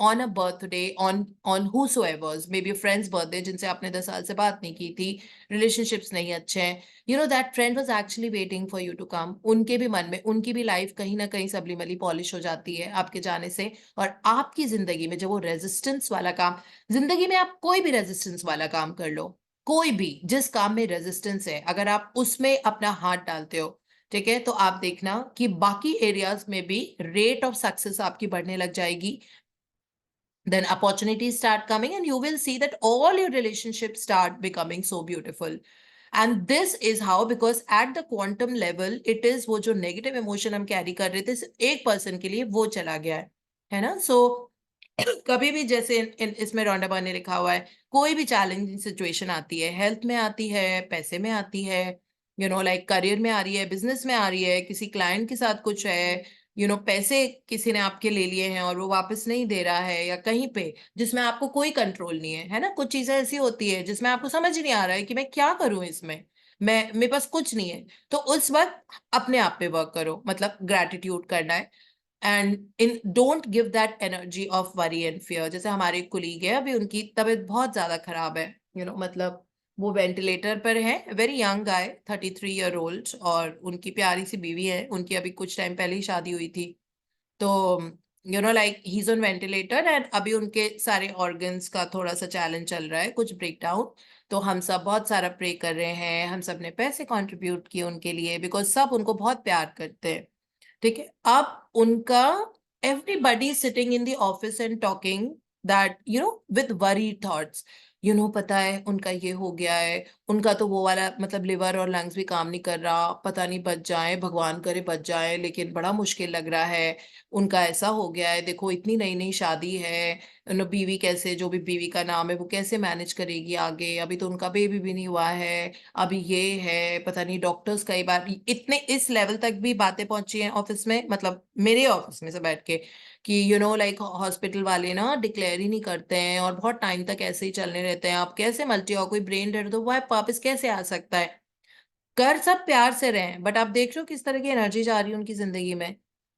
on a birthday on whosoever's, maybe a friend's birthday जिनसे आपने 10 साल से बात नहीं की थी, relationships नहीं अच्छे हैं, that friend was actually waiting for you to come. उनके भी मन में, उनकी भी लाइफ कहीं ना कहीं सबलिमली पॉलिश हो जाती है आपके जाने से। और आपकी जिंदगी में जब वो रेजिस्टेंस वाला काम, जिंदगी में आप कोई भी रेजिस्टेंस वाला काम कर लो, कोई भी जिस काम में रेजिस्टेंस है, अगर आप उसमें अपना हाथ डालते हो, ठीक है, तो आप देखना कि बाकी एरियाज में भी रेट ऑफ सक्सेस आपकी बढ़ने लग जाएगी। Then opportunities start coming and you will see that all your relationships start becoming so beautiful. And this is how, because at the quantum level it is, वो जो negative emotion हम carry कर रहे थे एक person के लिए, वो चला गया है ना। So कभी भी जैसे इसमें रॉन्डा ने लिखा हुआ है, कोई भी चैलेंजिंग सिचुएशन आती है, हेल्थ में आती है, पैसे में आती है, लाइक करियर में आ रही है, बिजनेस में आ रही है, किसी क्लाइंट के साथ कुछ है, पैसे किसी ने आपके ले लिए हैं और वो वापस नहीं दे रहा है, या कहीं पे जिसमें आपको कोई कंट्रोल नहीं है ना। कुछ चीजें ऐसी होती है जिसमें आपको समझ नहीं आ रहा है कि मैं क्या करूं इसमें, मेरे पास कुछ नहीं है, तो उस वक्त अपने आप पे वर्क करो, मतलब ग्रैटिट्यूड करना है। And don't give that energy of worry and fear. जैसे हमारे एक कुलीग है, अभी उनकी तबीयत बहुत ज्यादा खराब है, मतलब वो वेंटिलेटर पर है, very young guy, 33 year old, और उनकी प्यारी सी बीवी है, उनकी अभी कुछ टाइम पहले ही शादी हुई थी। तो like he is on ventilator and अभी उनके सारे ऑर्गन्स का थोड़ा सा चैलेंज चल रहा है, कुछ ब्रेकडाउन। तो हम सब बहुत सारा प्रे कर रहे हैं, हम सब ने पैसे कंट्रीब्यूट किए उनके लिए, बिकॉज सब उनको बहुत प्यार करते हैं, ठीक है। अब उनका everybody sitting in the office and talking that with worry thoughts, पता है उनका ये हो गया है, उनका तो वो वाला मतलब लिवर और लंग्स भी काम नहीं कर रहा, पता नहीं बच जाए, भगवान करे बच जाए, लेकिन बड़ा मुश्किल लग रहा है, उनका ऐसा हो गया है, देखो इतनी नई नई शादी है, बीवी कैसे, जो भी बीवी का नाम है, वो कैसे मैनेज करेगी आगे, अभी तो उनका बेबी भी नहीं हुआ है, अभी ये है, पता नहीं डॉक्टर्स कई बार इतने इस लेवल तक भी बातें पहुंची हैं ऑफिस में, मतलब मेरे ऑफिस में से बैठ के, कि लाइक हॉस्पिटल वाले ना डिक्लेयर ही नहीं करते हैं और बहुत टाइम तक ऐसे ही चलने रहते हैं, आप कैसे मल्टी हो, कोई ब्रेन डेड तो वापस कैसे आ सकता है। कर सब प्यार से रहे, बट आप देख रहे हो किस तरह की एनर्जी जा रही है उनकी जिंदगी में।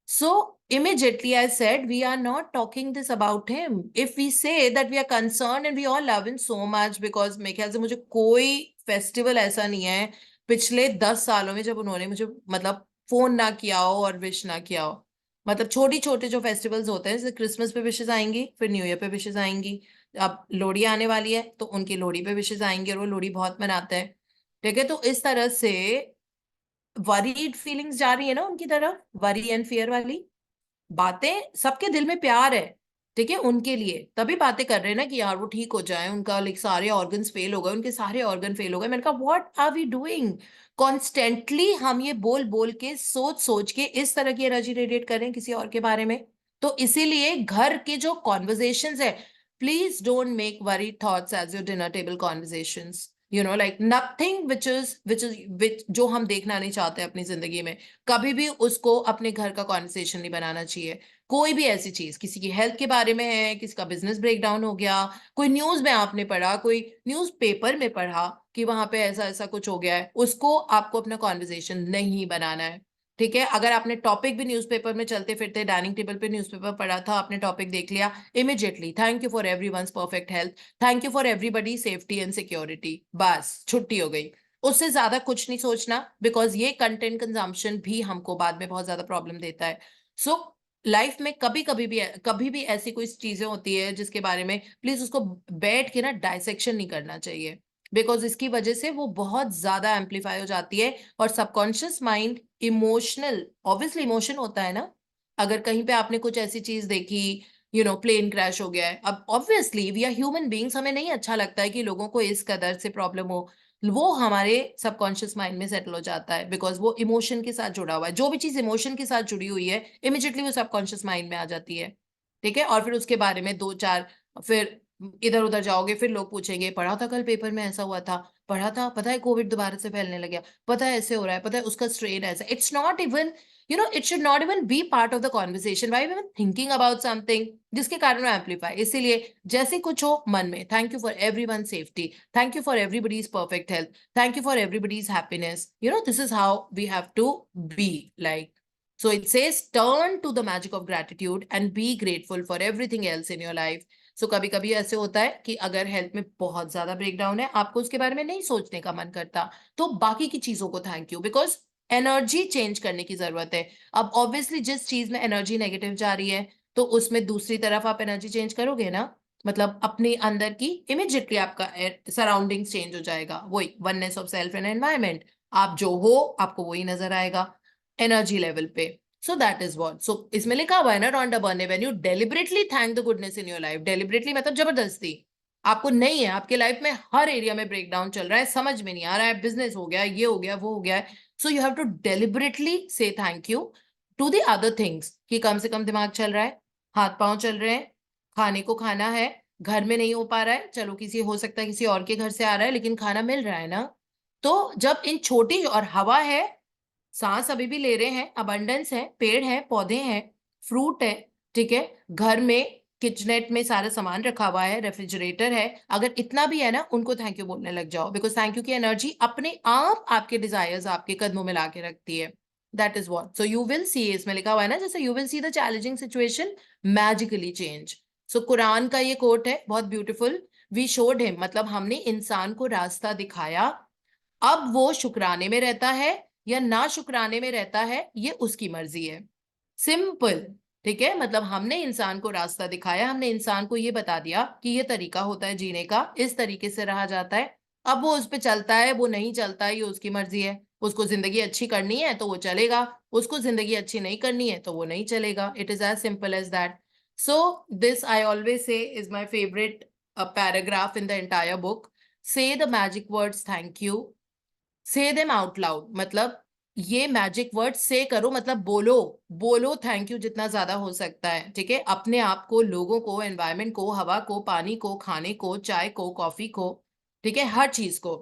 So immediately I said, we are not talking this about him. If we say that we are concerned and we all love him so much, because मेरे ख्याल से मुझे कोई फेस्टिवल ऐसा नहीं है पिछले 10 सालों में जब उन्होंने मुझे मतलब फोन ना किया हो और विश ना किया हो। मतलब छोटी छोटे जो फेस्टिवल्स होते हैं, जैसे क्रिसमस पे विशेस आएंगी, फिर न्यू ईयर पे विशेस आएंगी, अब लोहड़ी आने वाली है तो उनकी लोहड़ी पे विशेस आएंगे, और वो लोहड़ी बहुत मनाते हैं, ठीक है। तो इस तरह से वरीड फीलिंग्स जा रही है ना उनकी तरफ, वरी एंड फियर वाली बातें, सबके दिल में प्यार है, ठीक है, उनके लिए तभी बातें कर रहे हैं ना कि यार वो ठीक हो जाए, उनका लाइक सारे ऑर्गन्स फेल हो गए, उनके सारे ऑर्गन फेल हो गए। मैंने कहा what are we doing, constantly हम ये बोल बोल के, सोच सोच के इस तरह की एनर्जी रेडिएट करें किसी और के बारे में। तो इसीलिए घर के जो कॉन्वर्जेशंस है, please don't make worry thoughts as your dinner table conversations, like nothing which जो हम देखना नहीं चाहते अपनी जिंदगी में, कभी भी उसको अपने घर का कॉन्वर्सेशन नहीं बनाना चाहिए। कोई भी ऐसी चीज, किसी की हेल्थ के बारे में है, किसी का बिजनेस ब्रेकडाउन हो गया, कोई न्यूज में आपने पढ़ा, कोई न्यूज पेपर में पढ़ा कि वहां पे ऐसा ऐसा कुछ हो गया है, उसको आपको अपना कॉन्वर्सेशन नहीं बनाना है। ठीक है, अगर आपने टॉपिक भी न्यूज़पेपर में चलते फिरते डाइनिंग टेबल पे न्यूज़पेपर पढ़ा था, आपने टॉपिक देख लिया, immediately thank you for everyone's perfect health, thank you for everybody safety and security, बस छुट्टी हो गई। उससे ज्यादा कुछ नहीं सोचना, बिकॉज ये कंटेंट कंजम्पशन भी हमको बाद में बहुत ज्यादा प्रॉब्लम देता है। सो लाइफ में कभी भी ऐसी कोई चीजें होती है जिसके बारे में प्लीज उसको बैठ के ना डाइसेक्शन नहीं करना चाहिए, बिकॉज इसकी वजह से वो बहुत ज्यादा एम्पलीफाई हो जाती है। और subconscious mind emotional, obviously emotion होता है ना, अगर कहीं पे आपने कुछ ऐसी चीज देखी, प्लेन क्रैश हो गया है, अब obviously we are human beings, हमें नहीं अच्छा लगता है कि लोगों को इस कदर से प्रॉब्लम हो, वो हमारे सबकॉन्शियस माइंड में सेटल हो जाता है, बिकॉज वो इमोशन के साथ जुड़ा हुआ है। जो भी चीज इमोशन के साथ जुड़ी हुई है इमिजिएटली वो सबकॉन्शियस माइंड में आ जाती है, ठीक है। और फिर उसके बारे में दो चार, फिर इधर उधर जाओगे, फिर लोग पूछेंगे पढ़ा था कल पेपर में, ऐसा हुआ था, पढ़ा था, पता है कोविड दोबारा से फैलने लग गया, पता है ऐसे हो रहा है, पता है उसका स्ट्रेन ऐसा। It's not even, it should not even be part of the conversation. Why even thinking about something जिसके कारण वो amplify? इसीलिए जैसे कुछ हो मन में, thank you for everyone's safety, thank you for everybody's perfect health, thank you for everybody's happiness. This is how we have to be like. So it says turn to the magic of gratitude and be grateful for everything else in your life. So कभी कभी ऐसे होता है कि अगर health में बहुत ज्यादा ब्रेकडाउन है, आपको उसके बारे में नहीं सोचने का मन करता, तो बाकी की चीजों को thank you, because energy change करने की जरूरत है। अब ऑब्वियसली जिस चीज में एनर्जी नेगेटिव जा रही है, तो उसमें दूसरी तरफ आप एनर्जी चेंज करोगे ना, मतलब अपने अंदर की इमीडिएटली आपका सराउंडिंग्स चेंज हो जाएगा, वही oneness of self and environment, आप जो हो आपको वही नजर आएगा एनर्जी लेवल पे। सो दैट इज व्हाट, सो इसमें लिखा हुआ है ना, Rhonda Berne, when you deliberately thank the goodness in your life, deliberately मतलब जबरदस्ती, आपको नहीं है, आपके लाइफ में हर एरिया में ब्रेकडाउन चल रहा है, समझ में नहीं आ रहा है, बिजनेस हो गया, ये हो गया, वो हो गया है, so you have to deliberately say thank you to the other things, कि कम से कम दिमाग चल रहा है, हाथ पांव चल रहे हैं, खाने को खाना है, घर में नहीं हो पा रहा है, चलो किसी हो सकता है किसी और के घर से आ रहा है, लेकिन खाना मिल रहा है ना। तो जब इन छोटी, और हवा है, सांस अभी भी ले रहे हैं, अबंडेंस है, पेड़ है, पौधे हैं, फ्रूट है, ठीक है, घर में किचनेट में सारा सामान रखा हुआ है, रेफ्रिजरेटर है, अगर इतना भी है ना, उनको थैंक यू बोलने लग जाओ, बिकॉज थैंक यू की एनर्जी अपने आप आपके डिजायर्स आपके कदमों में ला के रखती है। That is what, so you will see, इसमें लिखा हुआ है ना, जैसे you will see the challenging situation magically change. So Quran का ये कोट है, बहुत ब्यूटीफुल, वी शोड हिम, मतलब हमने इंसान को रास्ता दिखाया, अब वो शुक्राने में रहता है या ना शुक्राने में रहता है, ये उसकी मर्जी है, सिंपल, ठीक है। मतलब हमने इंसान को रास्ता दिखाया, हमने इंसान को ये बता दिया कि ये तरीका होता है जीने का, इस तरीके से रहा जाता है, अब वो उस पे चलता है, वो नहीं चलता है, ये उसकी मर्जी है, उसको जिंदगी अच्छी करनी है तो वो चलेगा, उसको जिंदगी अच्छी नहीं करनी है तो वो नहीं चलेगा, it is as simple as that. So this I always say is my favourite paragraph in the entire book, say the magic words thank you, say them out loud, मतलब ये मैजिक वर्ड से करो, मतलब बोलो, बोलो thank you जितना ज्यादा हो सकता है, ठीक है, अपने आप को, लोगों को, एनवायरमेंट को, हवा को, पानी को, खाने को, चाय को, कॉफी को, ठीक है, हर चीज को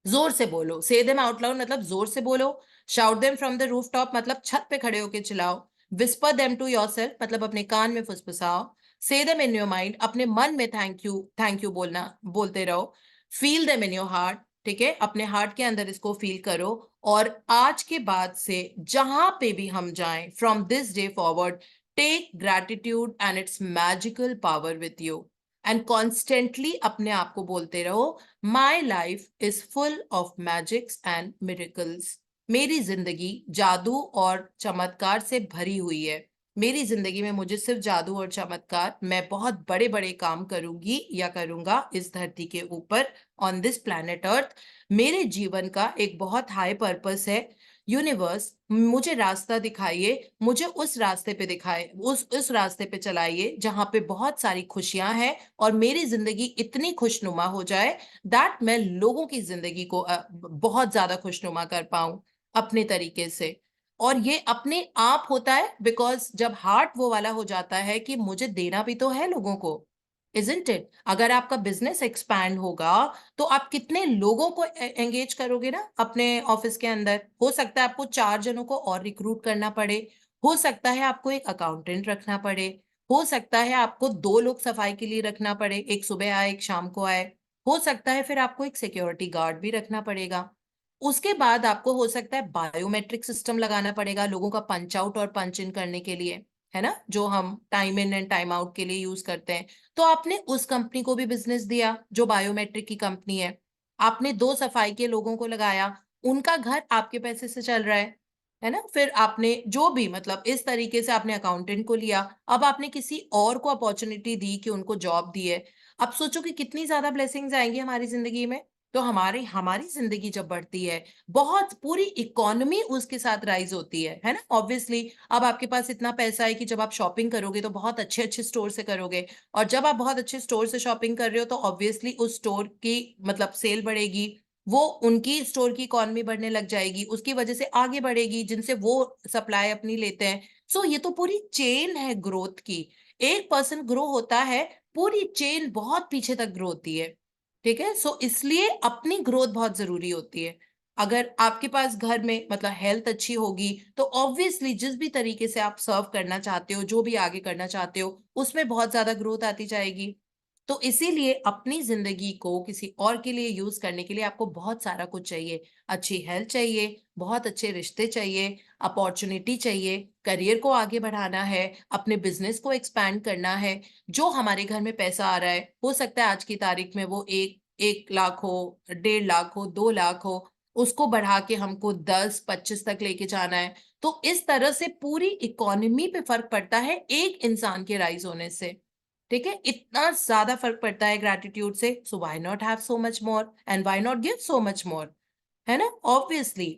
जोर से बोलो। से देम आउट लाउड मतलब जोर से बोलो, shout them from the roof top मतलब छत पे खड़े होके चिल्लाओ, विस्पर देम टू योरसेल्फ मतलब अपने कान में फुसफुसाओ, से देम इन योर माइंड अपने मन में थैंक यू बोलते रहो, feel them in your heart, ठीक है, अपने हार्ट के अंदर इसको फील करो, और आज के बाद से जहां पे भी हम जाएं, from this day forward, take gratitude and its magical power with you, and constantly अपने आप को बोलते रहो, my life is full of magics and miracles, मेरी जिंदगी जादू और चमत्कार से भरी हुई है, मेरी जिंदगी में मुझे सिर्फ जादू और चमत्कार, मैं बहुत बड़े बड़े काम करूंगी या करूंगा इस धरती के ऊपर, ऑन दिस प्लैनेट अर्थ, मेरे जीवन का एक बहुत हाई पर्पस है, यूनिवर्स मुझे रास्ता दिखाइए, मुझे उस रास्ते पे दिखाए, उस रास्ते पे चलाइए जहां पे बहुत सारी खुशियां हैं, और मेरी जिंदगी इतनी खुशनुमा हो जाए दैट मैं लोगों की जिंदगी को बहुत ज्यादा खुशनुमा कर पाऊं अपने तरीके से। और ये अपने आप होता है, बिकॉज जब हार्ट वो वाला हो जाता है कि मुझे देना भी तो है लोगों को, इजंट इट, अगर आपका बिजनेस एक्सपैंड होगा तो आप कितने लोगों को एंगेज करोगे ना अपने ऑफिस के अंदर, हो सकता है आपको 4 जनों को और रिक्रूट करना पड़े, हो सकता है आपको एक अकाउंटेंट रखना पड़े, हो सकता है आपको 2 लोग सफाई के लिए रखना पड़े, एक सुबह आए एक शाम को आए, हो सकता है फिर आपको एक सिक्योरिटी गार्ड भी रखना पड़ेगा, उसके बाद आपको हो सकता है बायोमेट्रिक सिस्टम लगाना पड़ेगा लोगों का पंच आउट और पंच इन करने के लिए, है ना, जो हम time in and time out के लिए यूज करते हैं। तो आपने उस कंपनी को भी बिजनेस दिया जो बायोमेट्रिक की कंपनी है। आपने 2 सफाई के लोगों को लगाया, उनका घर आपके पैसे से चल रहा है ना। फिर आपने जो भी मतलब इस तरीके से आपने अकाउंटेंट को लिया, अब आपने किसी और को अपॉर्चुनिटी दी कि उनको जॉब दी है। अब सोचो कि कितनी ज्यादा ब्लेसिंग्स आएंगी हमारी जिंदगी में। तो हमारी हमारी जिंदगी जब बढ़ती है, बहुत पूरी इकोनॉमी उसके साथ राइज होती है ना। ऑब्वियसली अब आपके पास इतना पैसा है कि जब आप शॉपिंग करोगे तो बहुत अच्छे अच्छे स्टोर से करोगे, और जब आप बहुत अच्छे स्टोर से शॉपिंग कर रहे हो तो ऑब्वियसली उस स्टोर की मतलब सेल बढ़ेगी, वो उनकी स्टोर की इकोनॉमी बढ़ने लग जाएगी, उसकी वजह से आगे बढ़ेगी जिनसे वो सप्लाई अपनी लेते हैं। सो ये तो पूरी चेन है ग्रोथ की। एक पर्सन ग्रो होता है, पूरी चेन बहुत पीछे तक ग्रो होती है, ठीक है। सो इसलिए अपनी ग्रोथ बहुत जरूरी होती है। अगर आपके पास घर में मतलब हेल्थ अच्छी होगी तो ऑब्वियसली जिस भी तरीके से आप सर्व करना चाहते हो, जो भी आगे करना चाहते हो, उसमें बहुत ज्यादा ग्रोथ आती जाएगी। तो इसीलिए अपनी जिंदगी को किसी और के लिए यूज करने के लिए आपको बहुत सारा कुछ चाहिए। अच्छी हेल्थ चाहिए, बहुत अच्छे रिश्ते चाहिए, अपॉर्चुनिटी चाहिए, करियर को आगे बढ़ाना है, अपने बिजनेस को एक्सपैंड करना है। जो हमारे घर में पैसा आ रहा है, हो सकता है आज की तारीख में वो 1 लाख हो, 1.5 लाख हो, 2 लाख हो, उसको बढ़ा के हमको 10-25 तक लेके जाना है। तो इस तरह से पूरी इकोनॉमी पे फर्क पड़ता है एक इंसान के राइज होने से, ठीक है। इतना ज्यादा फर्क पड़ता है ग्रैटिट्यूड से। So why not have so much more and why not give so much more, है ना। ऑब्वियसली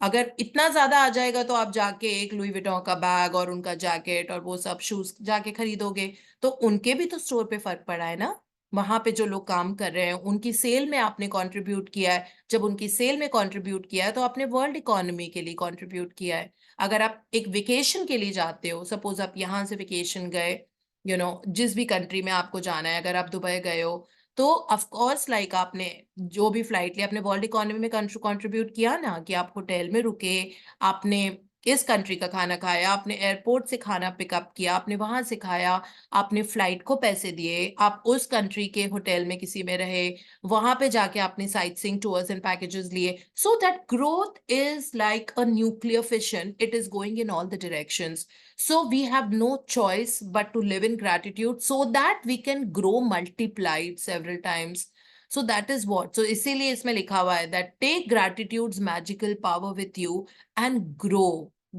अगर इतना ज्यादा आ जाएगा तो आप जाके एक लुई विटॉन का बैग और उनका जैकेट और वो सब शूज जाके खरीदोगे, तो उनके भी तो स्टोर पे फर्क पड़ा है ना। वहां पे जो लोग काम कर रहे हैं उनकी सेल में आपने कंट्रीब्यूट किया है। जब उनकी सेल में कंट्रीब्यूट किया है तो आपने वर्ल्ड इकोनॉमी के लिए कंट्रीब्यूट किया है। अगर आप एक वेकेशन के लिए जाते हो, सपोज आप यहाँ से वेकेशन गए, जिस भी कंट्री में आपको जाना है, अगर आप दुबई गए हो तो ऑफ कोर्स लाइक आपने जो भी फ्लाइट लिया आपने वर्ल्ड इकोनॉमी में कंट्रीब्यूट किया ना, कि आप होटल में रुके, आपने इस कंट्री का खाना खाया, आपने एयरपोर्ट से खाना पिकअप किया, आपने वहां से खाया, आपने फ्लाइट को पैसे दिए, आप उस कंट्री के होटल में किसी में रहे, वहां पे जाके आपने sightseeing tours and packages लिए। So that growth is like a nuclear fission, it is going in all the directions. So we have no choice but to live in gratitude so that we can grow multiplied several times. So that is what. So इसीलिए इसमें लिखा हुआ है that take gratitude's magical power with you and grow.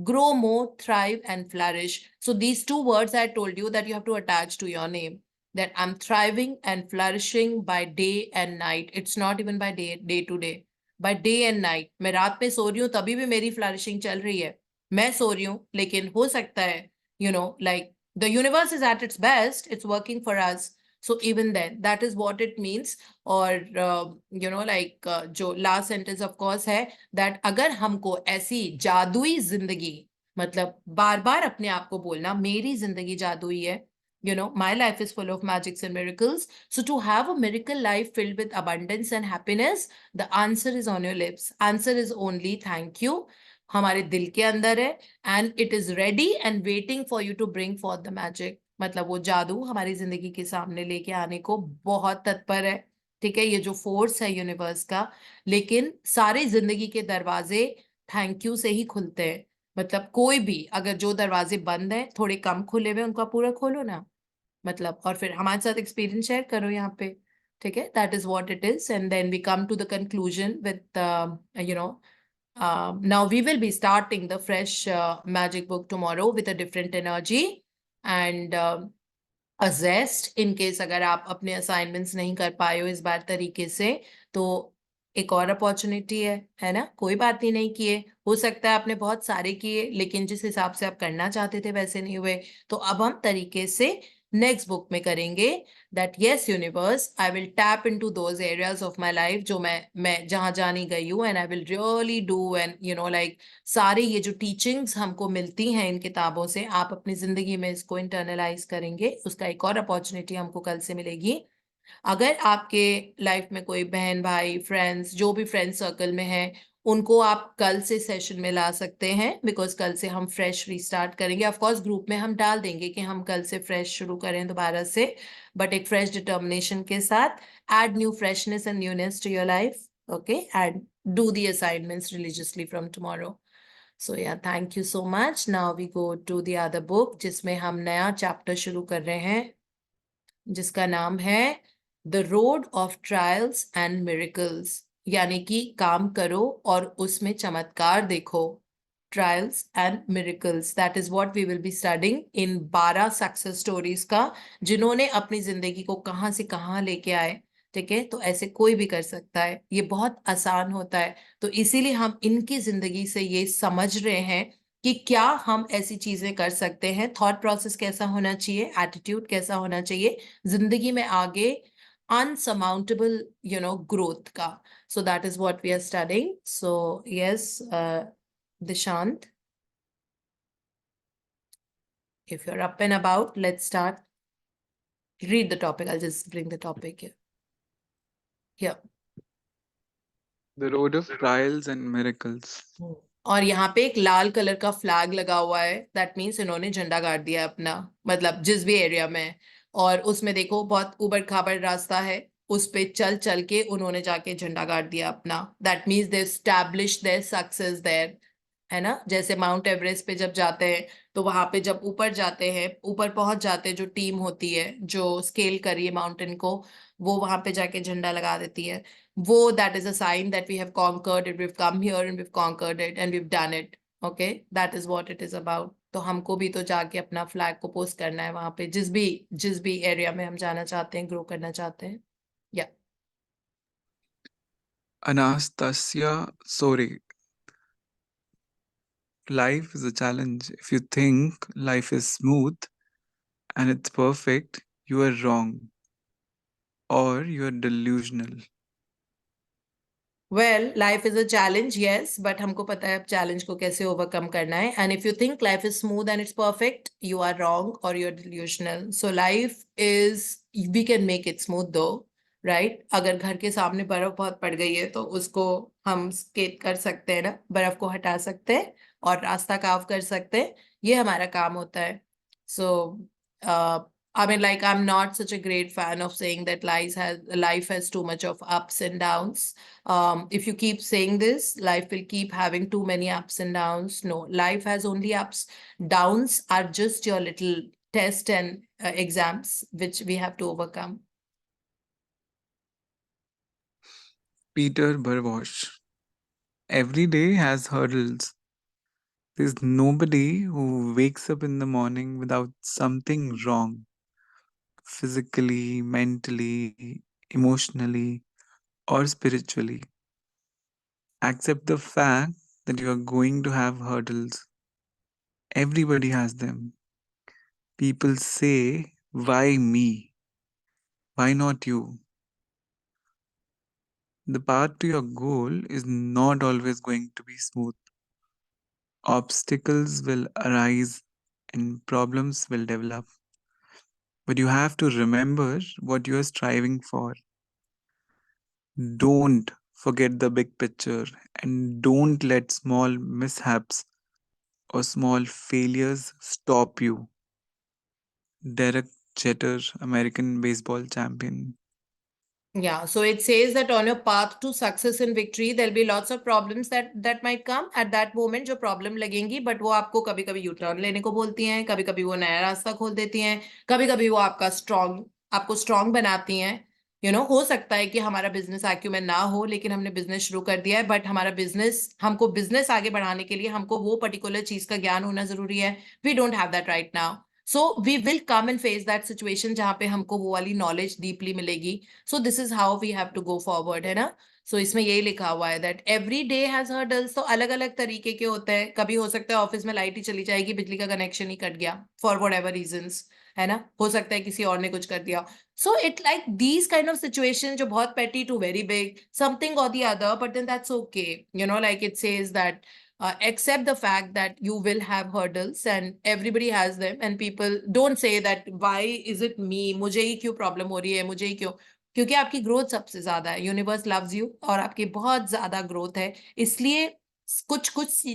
Grow more, thrive and flourish. So these 2 words I told you that you have to attach to your name. That I'm thriving and flourishing by day and night. It's not even by day to day. By day and night. मैं रात में सो रही हूँ तभी भी मेरी flourishing चल रही है। मैं सो रही हूँ लेकिन हो सकता है like the universe is at its best, it's working for us. So even then that is what it means. और लाइक जो लास्ट सेंटेंस ऑफ कोर्स है दैट अगर हमको ऐसी जादुई जिंदगी, मतलब बार बार अपने आप को बोलना मेरी जिंदगी जादुई है, my life is full of magics and miracles. So to have a miracle life filled with abundance and happiness, the answer is on your lips. Answer is only thank you. हमारे दिल के अंदर है and it is ready and waiting for you to bring for the magic. मतलब वो जादू हमारी जिंदगी के सामने लेके आने को बहुत तत्पर है, ठीक है। ये जो फोर्स है यूनिवर्स का, लेकिन सारे जिंदगी के दरवाजे थैंक यू से ही खुलते हैं। मतलब कोई भी अगर जो दरवाजे बंद है, थोड़े कम खुले हुए, उनका पूरा खोलो ना, मतलब, और फिर हमारे साथ एक्सपीरियंस शेयर करो यहाँ पे, ठीक है। That is what it is and then we come to the conclusion with now we will be starting the fresh magic book tomorrow with a different energy and a zest in case अगर आप अपने assignments नहीं कर पाए हो इस बार तरीके से, तो एक और अपॉर्चुनिटी है ना। कोई बात ही नहीं किए, हो सकता है आपने बहुत सारे किए लेकिन जिस हिसाब से आप करना चाहते थे वैसे नहीं हुए। तो अब हम तरीके से नेक्स्ट बुक में करेंगे that yes universe I will tap into those areas of my life जो मैं जहां जानी गई हूँ, and I will really do and like सारे ये जो टीचिंग्स हमको मिलती हैं इन किताबों से, आप अपनी जिंदगी में इसको इंटरनलाइज करेंगे। उसका एक और अपॉर्चुनिटी हमको कल से मिलेगी। अगर आपके लाइफ में कोई बहन भाई फ्रेंड्स, जो भी फ्रेंड सर्कल में है, उनको आप कल से सेशन में ला सकते हैं, बिकॉज कल से हम फ्रेश रीस्टार्ट करेंगे। ऑफ कोर्स ग्रुप में हम डाल देंगे कि हम कल से फ्रेश शुरू करें दोबारा से, बट एक फ्रेश डिटर्मिनेशन के साथ, add new freshness and newness to your life, okay. And do the assignments religiously from tomorrow. So yeah, thank you so much. Now we go to the other book जिसमें हम नया chapter शुरू कर रहे हैं जिसका नाम है The Road of Trials and Miracles, यानी कि काम करो और उसमें चमत्कार देखो. Trials and Miracles, that is what we will be studying in 12 success stories का, जिन्होंने अपनी जिंदगी को कहाँ से कहाँ लेके आए. ठीक है, तो ऐसे कोई भी कर सकता है, ये बहुत आसान होता है. तो इसीलिए हम इनकी जिंदगी से ये समझ रहे हैं कि क्या हम ऐसी चीजें कर सकते हैं, थॉट प्रोसेस कैसा होना चाहिए, एटीट्यूड कैसा होना चाहिए जिंदगी में आगे अनसमाउंटेबल ग्रोथ का. So that is what we are studying. So yes Dishant, if you're up and about, let's start. Read the topic. I'll just bring the topic here. Here. The road of trials and miracles. और यहाँ पे एक लाल colour का flag लगा हुआ है. That means इन्होंने झंडा गाड़ दिया अपना, मतलब जिस भी एरिया में. और उसमें देखो बहुत उबड़ खाबड़ रास्ता है, उस पे चल चल के उन्होंने जाके झंडा गाड़ दिया अपना. That means they establish their success there, है ना. जैसे माउंट एवरेस्ट पे जब जाते हैं तो वहां पे जब ऊपर जाते हैं, ऊपर पहुंच जाते हैं, जो टीम होती है जो स्केल करी है माउंटेन को, वो वहां पे जाके झंडा लगा देती है. वो that is a sign that we have conquered it, we have come here and we have conquered it and we have done it. Okay, that is what it is about. तो हमको भी तो जाके अपना फ्लैग को post करना है वहां पे, जिस भी एरिया में हम जाना चाहते हैं, ग्रो करना चाहते हैं. या Anastasia Sori. Life is a challenge. If you think life is smooth and it's perfect, you are wrong. Or you are delusional. Well, life is a challenge, yes, but हमको पता है अब challenge को कैसे overcome करना है. And if you think life is smooth and it's perfect, you are wrong or you're delusional. So life is, we can make it smooth though, right? अगर घर के सामने बर्फ बहुत पड़ गई है तो उसको हम स्केट कर सकते हैं ना, बर्फ को हटा सकते हैं और रास्ता कार्व कर सकते हैं. ये हमारा काम होता है. So I mean, like, I'm not such a great fan of saying that life has too much of ups and downs. If you keep saying this, life will keep having too many ups and downs. No, life has only ups. Downs are just your little test and exams which we have to overcome. Peter Barbosh. Every day has hurdles. There's nobody who wakes up in the morning without something wrong. Physically, mentally, emotionally, or spiritually. Accept the fact that you are going to have hurdles. Everybody has them. People say, why me? Why not you? The path to your goal is not always going to be smooth. Obstacles will arise and problems will develop. But you have to remember what you are striving for. Don't forget the big picture and don't let small mishaps or small failures stop you. Derek Jeter, American baseball champion. Yeah, so it says that on your path to success and victory, there'll be lots of problems that might come at that moment. जो problem लगेंगी, but वो आपको कभी कभी U-turn लेने को बोलती हैं, कभी कभी वो नया रास्ता खोल देती हैं, कभी कभी वो आपको strong बनाती हैं. हो सकता है कि हमारा बिजनेस acumen ना हो, लेकिन हमने बिजनेस शुरू कर दिया है, बट हमको बिजनेस आगे बढ़ाने के लिए हमको वो पर्टिकुलर चीज का ज्ञान होना जरूरी है. We don't have that right now. So we will come and face that situation जहाँ पे हमको वो वाली knowledge deeply मिलेगी. So this is how we have to go forward, है ना. So इसमें यही लिखा हुआ है that every day has hurdles. तो अलग अलग तरीके के होते हैं. कभी हो सकता है ऑफिस में लाइट ही चली जाएगी, बिजली का कनेक्शन ही कट गया for whatever reasons, है ना. हो सकता है किसी और ने कुछ कर दिया. So it like these kind of situations जो बहुत petty to very big, something or the other, but then that's okay. Like it says that accept the fact that you will have hurdles and everybody has them, and people don't say that why is it me, मुझे ही क्यों problem हो रही है, मुझे ही क्यों. क्योंकि आपकी growth सबसे ज्यादा है. यूनिवर्स लव्स यू और आपकी बहुत ज्यादा ग्रोथ है, इसलिए कुछ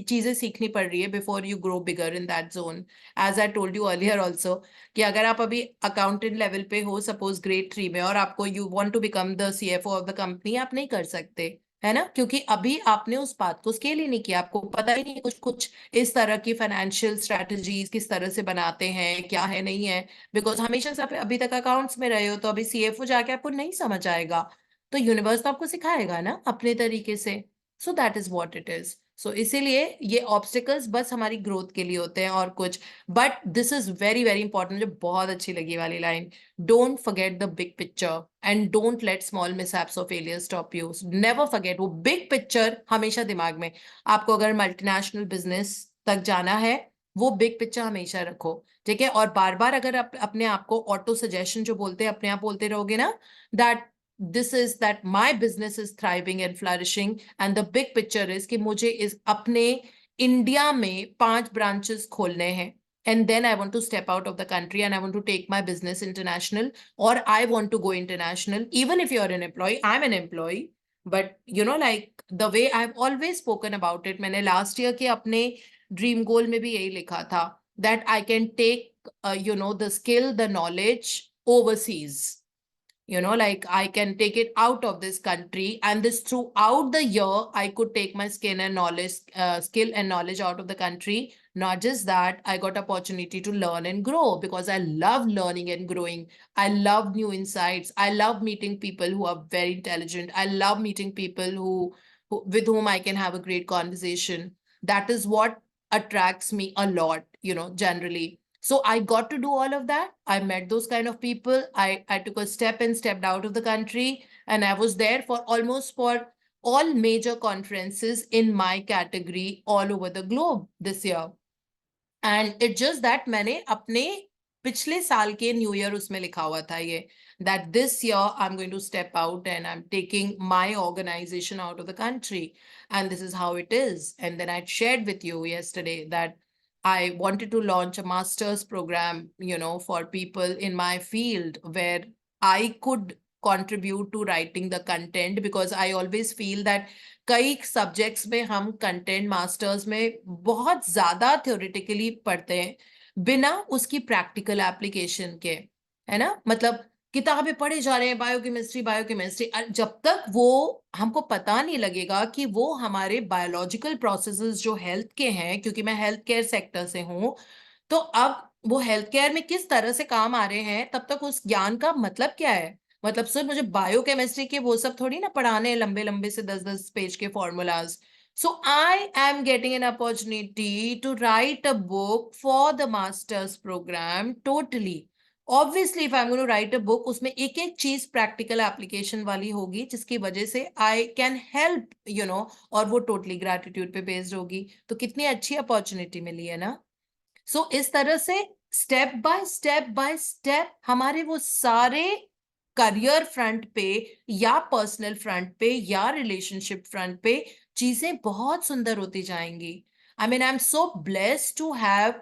चीजें सीखनी पड़ रही है before you grow bigger in that zone. As I told you earlier also कि अगर आप अभी अकाउंटेंट लेवल पे हो, सपोज ग्रेड 3 में, और आपको you want to become the CFO of the company, आप नहीं कर सकते, है ना, क्योंकि अभी आपने उस बात को स्केल ही नहीं किया, आपको पता ही नहीं कुछ कुछ इस तरह की फाइनेंशियल स्ट्रेटजीज किस तरह से बनाते हैं, क्या है नहीं है, बिकॉज हमेशा से आप अभी तक अकाउंट्स में रहे हो, तो अभी सीएफओ जाके आपको नहीं समझ आएगा, तो यूनिवर्स तो आपको सिखाएगा ना अपने तरीके से। So that is what it is. So इसीलिए ये ऑब्स्टिकल्स बस हमारी ग्रोथ के लिए होते हैं और कुछ, but this is very very important, मुझे बहुत अच्छी लगी वाली line, don't forget the big picture and don't let small mishaps और failures stop you. Never forget, वो बिग पिक्चर हमेशा दिमाग में, आपको अगर मल्टीनेशनल बिजनेस तक जाना है वो बिग पिक्चर हमेशा रखो, ठीक है। और बार बार अगर आप अपने आप को ऑटो सजेशन जो बोलते हैं अपने आप बोलते रहोगे ना, that this is that my business is thriving and flourishing and the big picture is कि मुझे इस अपने इंडिया में 5 ब्रांचेस खोलने हैं and then I want to step out of the country and I want to take my business international, or I want to go international. Even if you're an employee, I'm an employee, but you know like the way I've always spoken about it, मैंने last year के अपने dream goal में भी यही लिखा था that I can take you know the skill, the knowledge overseas. You know, like I can take it out of this country, and this throughout the year I could take my skill and knowledge out of the country. Not just that, I got opportunity to learn and grow because I love learning and growing. I love new insights. I love meeting people who are very intelligent. I love meeting people who with whom I can have a great conversation. That is what attracts me a lot, you know, generally. So I got to do all of that. I met those kind of people. I took a step and stepped out of the country, and I was there for almost for all major conferences in my category all over the globe this year. And it's just that मैंने अपने पिछले साल के new year उसमें लिखा हुआ था ये, that this year I'm going to step out and I'm taking my organization out of the country, and this is how it is. And then I shared with you yesterday that I wanted to launch a master's program, you know, for people in my field where I could contribute to writing the content, because I always feel that कई subjects में हम content masters में बहुत ज्यादा theoretically पढ़ते हैं बिना उसकी प्रैक्टिकल एप्लीकेशन के, है ना। मतलब किताबें पढ़े जा रहे हैं, बायोकेमिस्ट्री, जब तक वो हमको पता नहीं लगेगा कि वो हमारे बायोलॉजिकल प्रोसेसेस जो हेल्थ के हैं, क्योंकि मैं हेल्थ केयर सेक्टर से हूँ, तो अब वो हेल्थ केयर में किस तरह से काम आ रहे हैं, तब तक उस ज्ञान का मतलब क्या है। मतलब सिर्फ मुझे बायोकेमिस्ट्री के वो सब थोड़ी ना पढ़ाने लंबे लंबे से 10-10 पेज के formulas. So I am getting an opportunity to write a book for the master's program totally. Obviously, if I'm going to write a book, उसमें एक एक चीज प्रैक्टिकल एप्लीकेशन वाली होगी, जिसकी वजह से I can help, you know, और वो टोटली ग्रैटिट्यूड पे बेस्ड होगी। तो कितनी अच्छी अपॉर्चुनिटी मिली है ना। सो इस तरह से स्टेप बाय स्टेप हमारे वो सारे करियर फ्रंट पे या पर्सनल फ्रंट पे या रिलेशनशिप फ्रंट पे चीजें बहुत सुंदर होती जाएंगी। I mean I am so blessed to have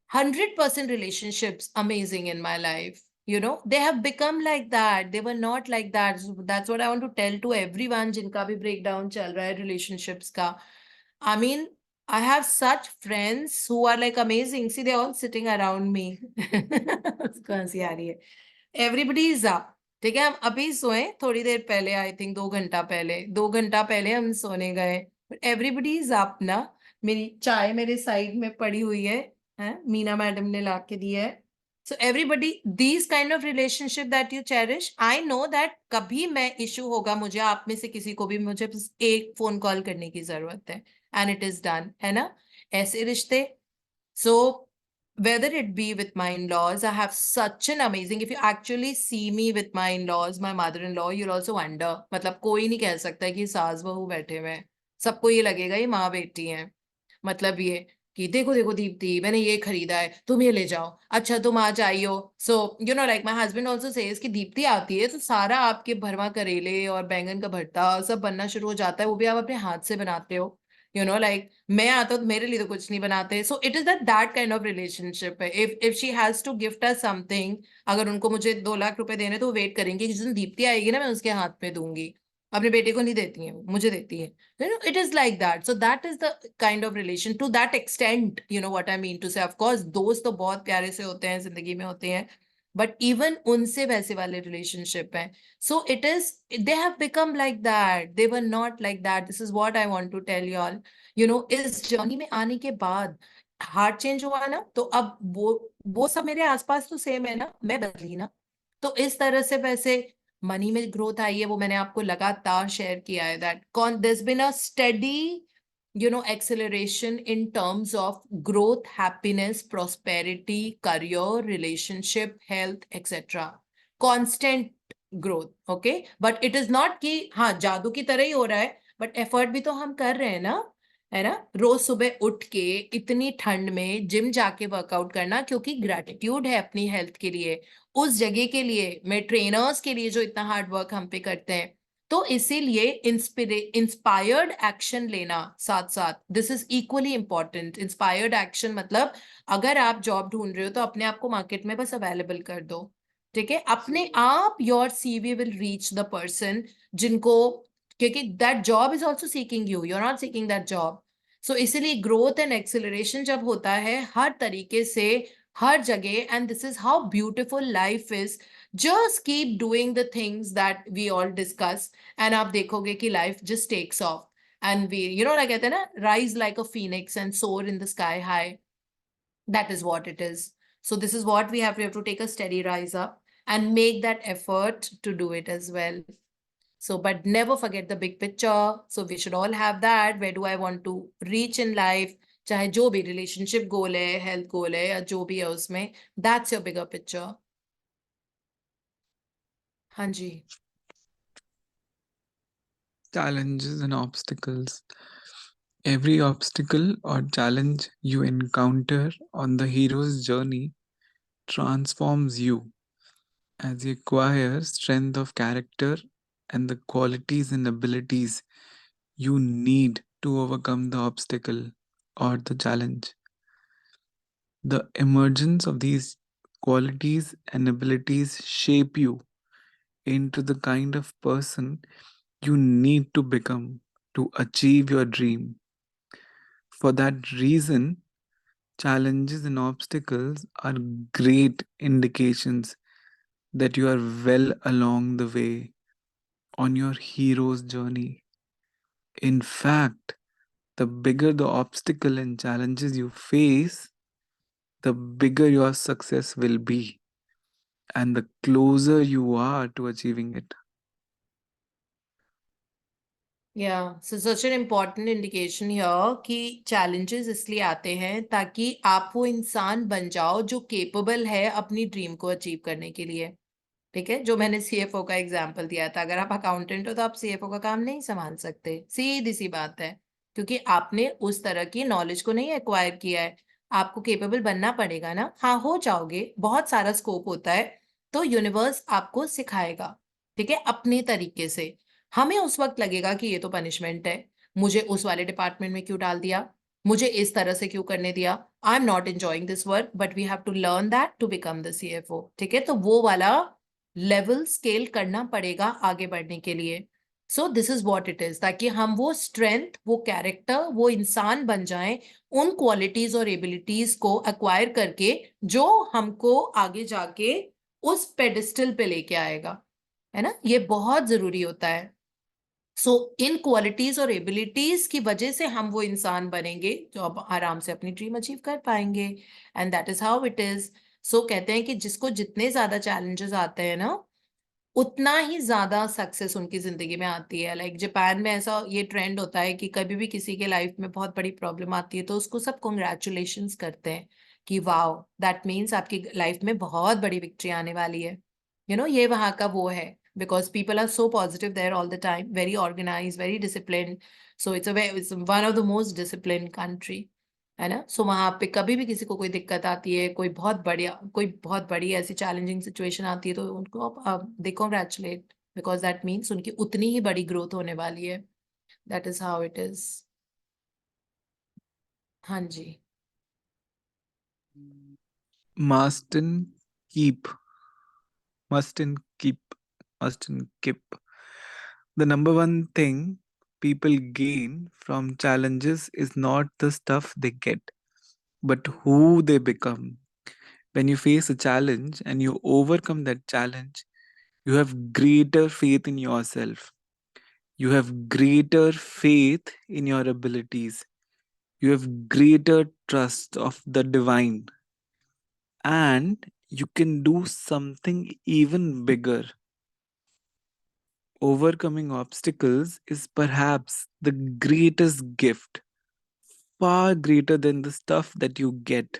100% relationships amazing in my life. You know, they have become like that. They were not like that. So that's what I want to tell to everyone जिनका भी breakdown चल रहा है relationships का. I mean, I have such friends who are like amazing. See, they're all sitting around me. उसको हंसी आ रही है। Everybody is up. ठीक है, हम अभी सोए थोड़ी देर पहले, आई थिंक 2 घंटा पहले हम सोने गए, बट एवरीबडी इज अप ना। मेरी चाय मेरे साइड में पड़ी हुई है, मीना मैडम ने ला के दी है। So everybody, these kind of relationship that you cherish, I know that कभी मैं इशू होगा मुझे, आप में से किसी को भी मुझे बस एक फोन कॉल करने की जरूरत है, एंड इट इज डन, है ना, ऐसे रिश्ते। सो whether it be with my in-laws, I have such an amazing, if you actually see me with my in-laws, my mother-in-law, you'll also wonder, मतलब कोई नहीं कह सकता है कि सास बहू बैठे हुए हैं, सबको ये लगेगा ये माँ बेटी हैं। मतलब ये कि देखो देखो दीप्ति, मैंने ये खरीदा है, तुम ये ले जाओ, अच्छा तुम आज आई हो। So you know like my husband also says कि दीप्ति आती है तो सारा आपके भरवा करेले और बैंगन का भरता सब बनना शुरू हो जाता है, वो भी आप अपने हाथ से बनाते हो। You know, like मैं आता हूँ तो मेरे लिए तो कुछ नहीं बनाते। So it is that kind of relationship है। If she has to gift us something, अगर उनको मुझे 2 लाख रुपए देने तो वेट करेंगे जिस दिन दीप्ति आएगी ना मैं उसके हाथ में दूंगी। अपने बेटे को नहीं देती है, मुझे देती है। You know, it is like that. So that is the kind of relation to that extent, you know what I mean to say. Of course, दोस्त तो बहुत प्यारे से होते हैं, जिंदगी में होते हैं, बट इवन उनसे वैसे वाले रिलेशनशिप हैं. So it is, they have become like that, they were not like that. This is what I want to tell you all. इस जर्नी में आने के बाद हार्ट चेंज हुआ ना, तो अब वो सब मेरे आसपास तो सेम है ना, मैं बदली ना. तो इस तरह से वैसे मनी में ग्रोथ आई है, वो मैंने आपको लगातार शेयर किया है. That there's been a steady acceleration in terms of growth, happiness, prosperity, career, relationship, health, etc. Constant growth. Okay, but it is not कि हाँ जादू की तरह ही हो रहा है, बट एफर्ट भी तो हम कर रहे हैं ना, है ना. रोज सुबह उठ के इतनी ठंड में जिम जाके वर्कआउट करना, क्योंकि ग्रेटिट्यूड है अपनी हेल्थ के लिए, उस जगह के लिए, मैं ट्रेनर्स के लिए जो इतना हार्ड वर्क हम पे करते हैं. तो इसीलिए इंस्पायर्ड एक्शन लेना साथ साथ, this is equally important. Inspired action मतलब अगर आप जॉब ढूंढ रहे हो तो अपने आप को मार्केट में बस अवेलेबल कर दो. ठीक है, अपने आप your CV will reach the person जिनको, क्योंकि that job is also seeking you, you are not seeking that job. So इसीलिए ग्रोथ एंड एक्सेलरेशन जब होता है हर तरीके से, हर जगह, and this is how beautiful life is. Just keep doing the things that we all discuss, and आप देखोगे कि life just takes off. And we, like कहते हैं ना, rise like a phoenix and soar in the sky high. That is what it is. So this is what we have to take a steady rise up and make that effort to do it as well. So, but never forget the big picture. So we should all have that. Where do I want to reach in life? चाहे जो भी relationship goal है, health गोल है, या जो भी है उसमें, दैट्स योर बिगर पिक्चर. हाँ जी. Challenges and obstacles. Every obstacle or challenge you encounter on the hero's journey transforms you as you acquire strength of character and the qualities and abilities you need to overcome the obstacle or the challenge. The emergence of these qualities and abilities shape you into the kind of person you need to become to achieve your dream. For that reason, challenges and obstacles are great indications that you are well along the way on your hero's journey. In fact, the bigger the obstacle and challenges you face, the bigger your success will be, and the closer you are to achieving it. Yeah, so such an important indication here कि challenges इसलिए आते हैं ताकि आप वो इंसान बन जाओ जो capable है अपनी ड्रीम को अचीव करने के लिए. ठीक है, जो मैंने सीएफओ का एग्जाम्पल दिया था, अगर आप अकाउंटेंट हो तो आप सीएफओ का काम नहीं संभाल सकते, सीधी सी बात है, क्योंकि आपने उस तरह की नॉलेज को नहीं एक्वायर किया है. आपको केपेबल बनना पड़ेगा ना. हाँ, हो जाओगे, बहुत सारा स्कोप होता है, तो यूनिवर्स आपको सिखाएगा. ठीक है, अपने तरीके से. हमें उस वक्त लगेगा कि ये तो पनिशमेंट है, मुझे उस वाले डिपार्टमेंट में क्यों डाल दिया, मुझे इस तरह से क्यों करने दिया, I am not enjoying this work, but we have to learn that to become the CFO. ठीक है, तो वो वाला लेवल स्केल करना पड़ेगा आगे बढ़ने के लिए. सो this is what it is, ताकि हम वो स्ट्रेंथ, वो कैरेक्टर, वो इंसान बन जाएं, उन क्वालिटीज और एबिलिटीज को एक्वायर करके जो हमको आगे जाके उस पेडिस्टल पे लेके आएगा, है ना. ये बहुत जरूरी होता है. सो इन क्वालिटीज और एबिलिटीज की वजह से हम वो इंसान बनेंगे जो अब आराम से अपनी ड्रीम अचीव कर पाएंगे. And that is how it is. So कहते हैं कि जिसको जितने ज्यादा चैलेंजेस आते हैं ना, उतना ही ज्यादा सक्सेस उनकी जिंदगी में आती है. लाइक जापान में ऐसा ये ट्रेंड होता है कि कभी भी किसी के लाइफ में बहुत बड़ी प्रॉब्लम आती है तो उसको सब कॉन्ग्रेचुलेशंस करते हैं कि वाओ, दैट मीन्स आपकी लाइफ में बहुत बड़ी विक्ट्री आने वाली है. ये वहाँ का वो है, because people are so positive there all the time, very organized, very disciplined. So it's one of the most disciplined country, है ना. सो वहाँ पे कभी भी किसी को कोई दिक्कत आती है, कोई बहुत बड़ी ऐसी चैलेंजिंग सिचुएशन आती है, तो उनको दे कॉन्ग्रेचुलेट, बिकॉज दैट मीन्स उनकी उतनी ही बड़ी ग्रोथ होने वाली है. That is how it is. हाँ जी. Mustn't keep, mustn't keep, mustn't keep. The number one thing people gain from challenges is not the stuff they get, but who they become When you face a challenge and you overcome that challenge, you have greater faith in yourself. You have greater faith in your abilities. You have greater trust of the divine. And you can do something even bigger. Overcoming obstacles is perhaps the greatest gift, far greater than the stuff that you get,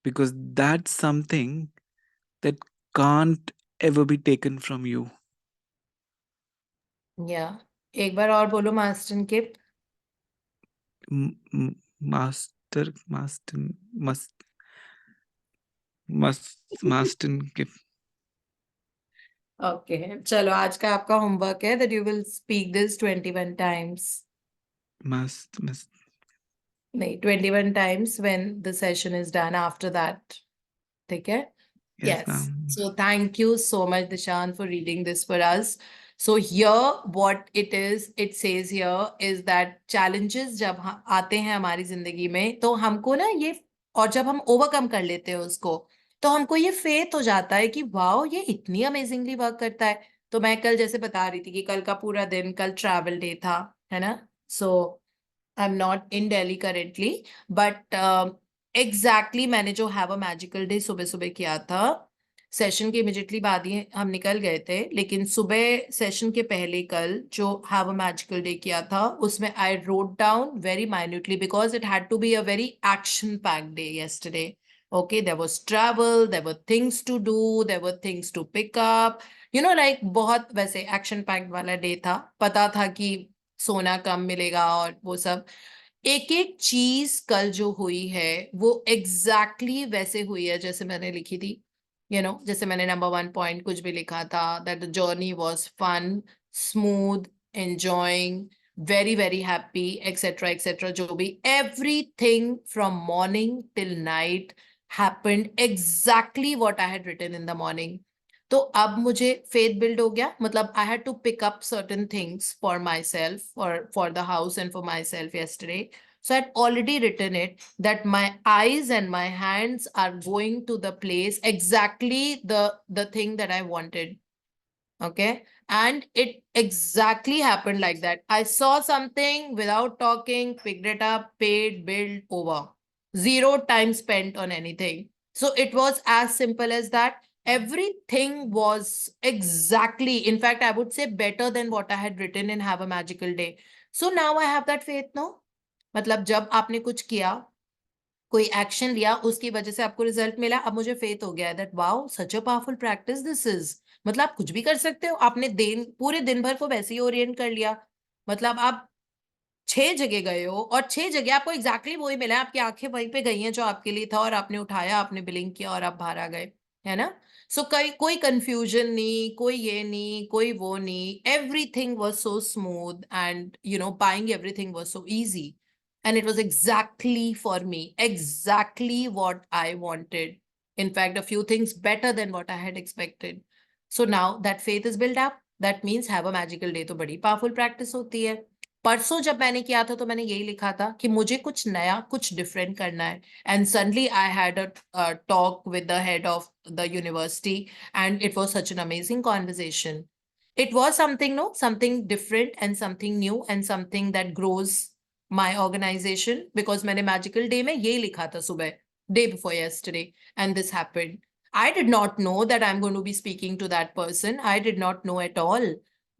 because that's something that can't ever be taken from you. Yeah. एक बार और बोलो master किप. Master, Okay. चलो आज का आपका homework है that you will speak this 21 times. नहीं, 21 times when the session is done after that. ठीक है? Yes, Yes. ma'am. So thank you so much, Dishan, for reading this for us. So here, what it is, it says here is that challenges जब आते हैं हमारी जिंदगी में, तो हमको ना ये, और जब हम ओवरकम कर लेते हैं उसको, तो हमको ये फेथ हो जाता है कि वाओ, ये इतनी अमेजिंगली वर्क करता है. तो मैं कल जैसे बता रही थी कि कल का पूरा दिन, कल ट्रैवल डे था, है ना? So I'm not in Delhi currently, but exactly मैंने जो हैव अ मैजिकल डे सुबह सुबह किया था, सेशन के इमिडिएटली बाद ही हम निकल गए थे, लेकिन सुबह सेशन के पहले कल जो हैव अ मैजिकल डे किया था, उसमें I wrote down very minutely because it had to be a very action packed day yesterday. Okay, there was travel, there were things to do, there were things to pick up, like बहुत वैसे action packed वाला day था. पता था कि सोना कम मिलेगा और वो सब. एक एक चीज कल जो हुई है वो एग्जैक्टली वैसे हुई है जैसे मैंने लिखी थी. जैसे मैंने नंबर 1 पॉइंट कुछ भी लिखा था, that the journey was fun, smooth, enjoying, very very happy, etc. जो भी, everything from morning till night happened exactly what I had written in the morning. तो अब मुझे faith build हो गया, मतलब I had to pick up certain things for myself or for the house and for myself yesterday. So I had already written it that my eyes and my hands are going to the place exactly the thing that I wanted. Okay. And it exactly happened like that. I saw something without talking, picked it up, paid, billed, over. 0 time spent on anything. So it was as simple as that. Everything was exactly, in fact, I would say better than what I had written in Have a Magical Day. So now I have that faith, no? मतलब जब आपने कुछ किया, कोई action लिया, उसकी वजह से आपको रिजल्ट मिला, अब मुझे फेथ हो गया that wow, such a powerful practice this is. मतलब आप कुछ भी कर सकते हो. आपने पूरे दिन भर को वैसे ही ओरिएंट कर लिया. मतलब आप 6 जगह गए हो और 6 जगह आपको एग्जैक्टली वही मिला है. आपकी आंखें वहीं पे गई हैं जो आपके लिए था, और आपने उठाया, आपने बिलिंग किया और आप बाहर आ गए, है ना? सो कोई कंफ्यूजन नहीं, कोई ये नहीं, कोई वो नहीं. Everything was so smooth and buying everything was so easy. And it was exactly for me, exactly what I wanted. In fact, a few things better than what I had expected. So now that faith is built up, that means have a magical day. तो बड़ी powerful practice होती है. परसों जब मैंने किया था तो मैंने यही लिखा था कि मुझे कुछ नया, कुछ डिफरेंट करना है. And suddenly I had a talk with the head of the university, and it was such an amazing conversation. It was something different and something new and something that grows my organization, because मैंने magical day में यही लिखा था सुबह, day before yesterday, and this happened. I did not know that I'm going to be speaking to that person. I did not know at all.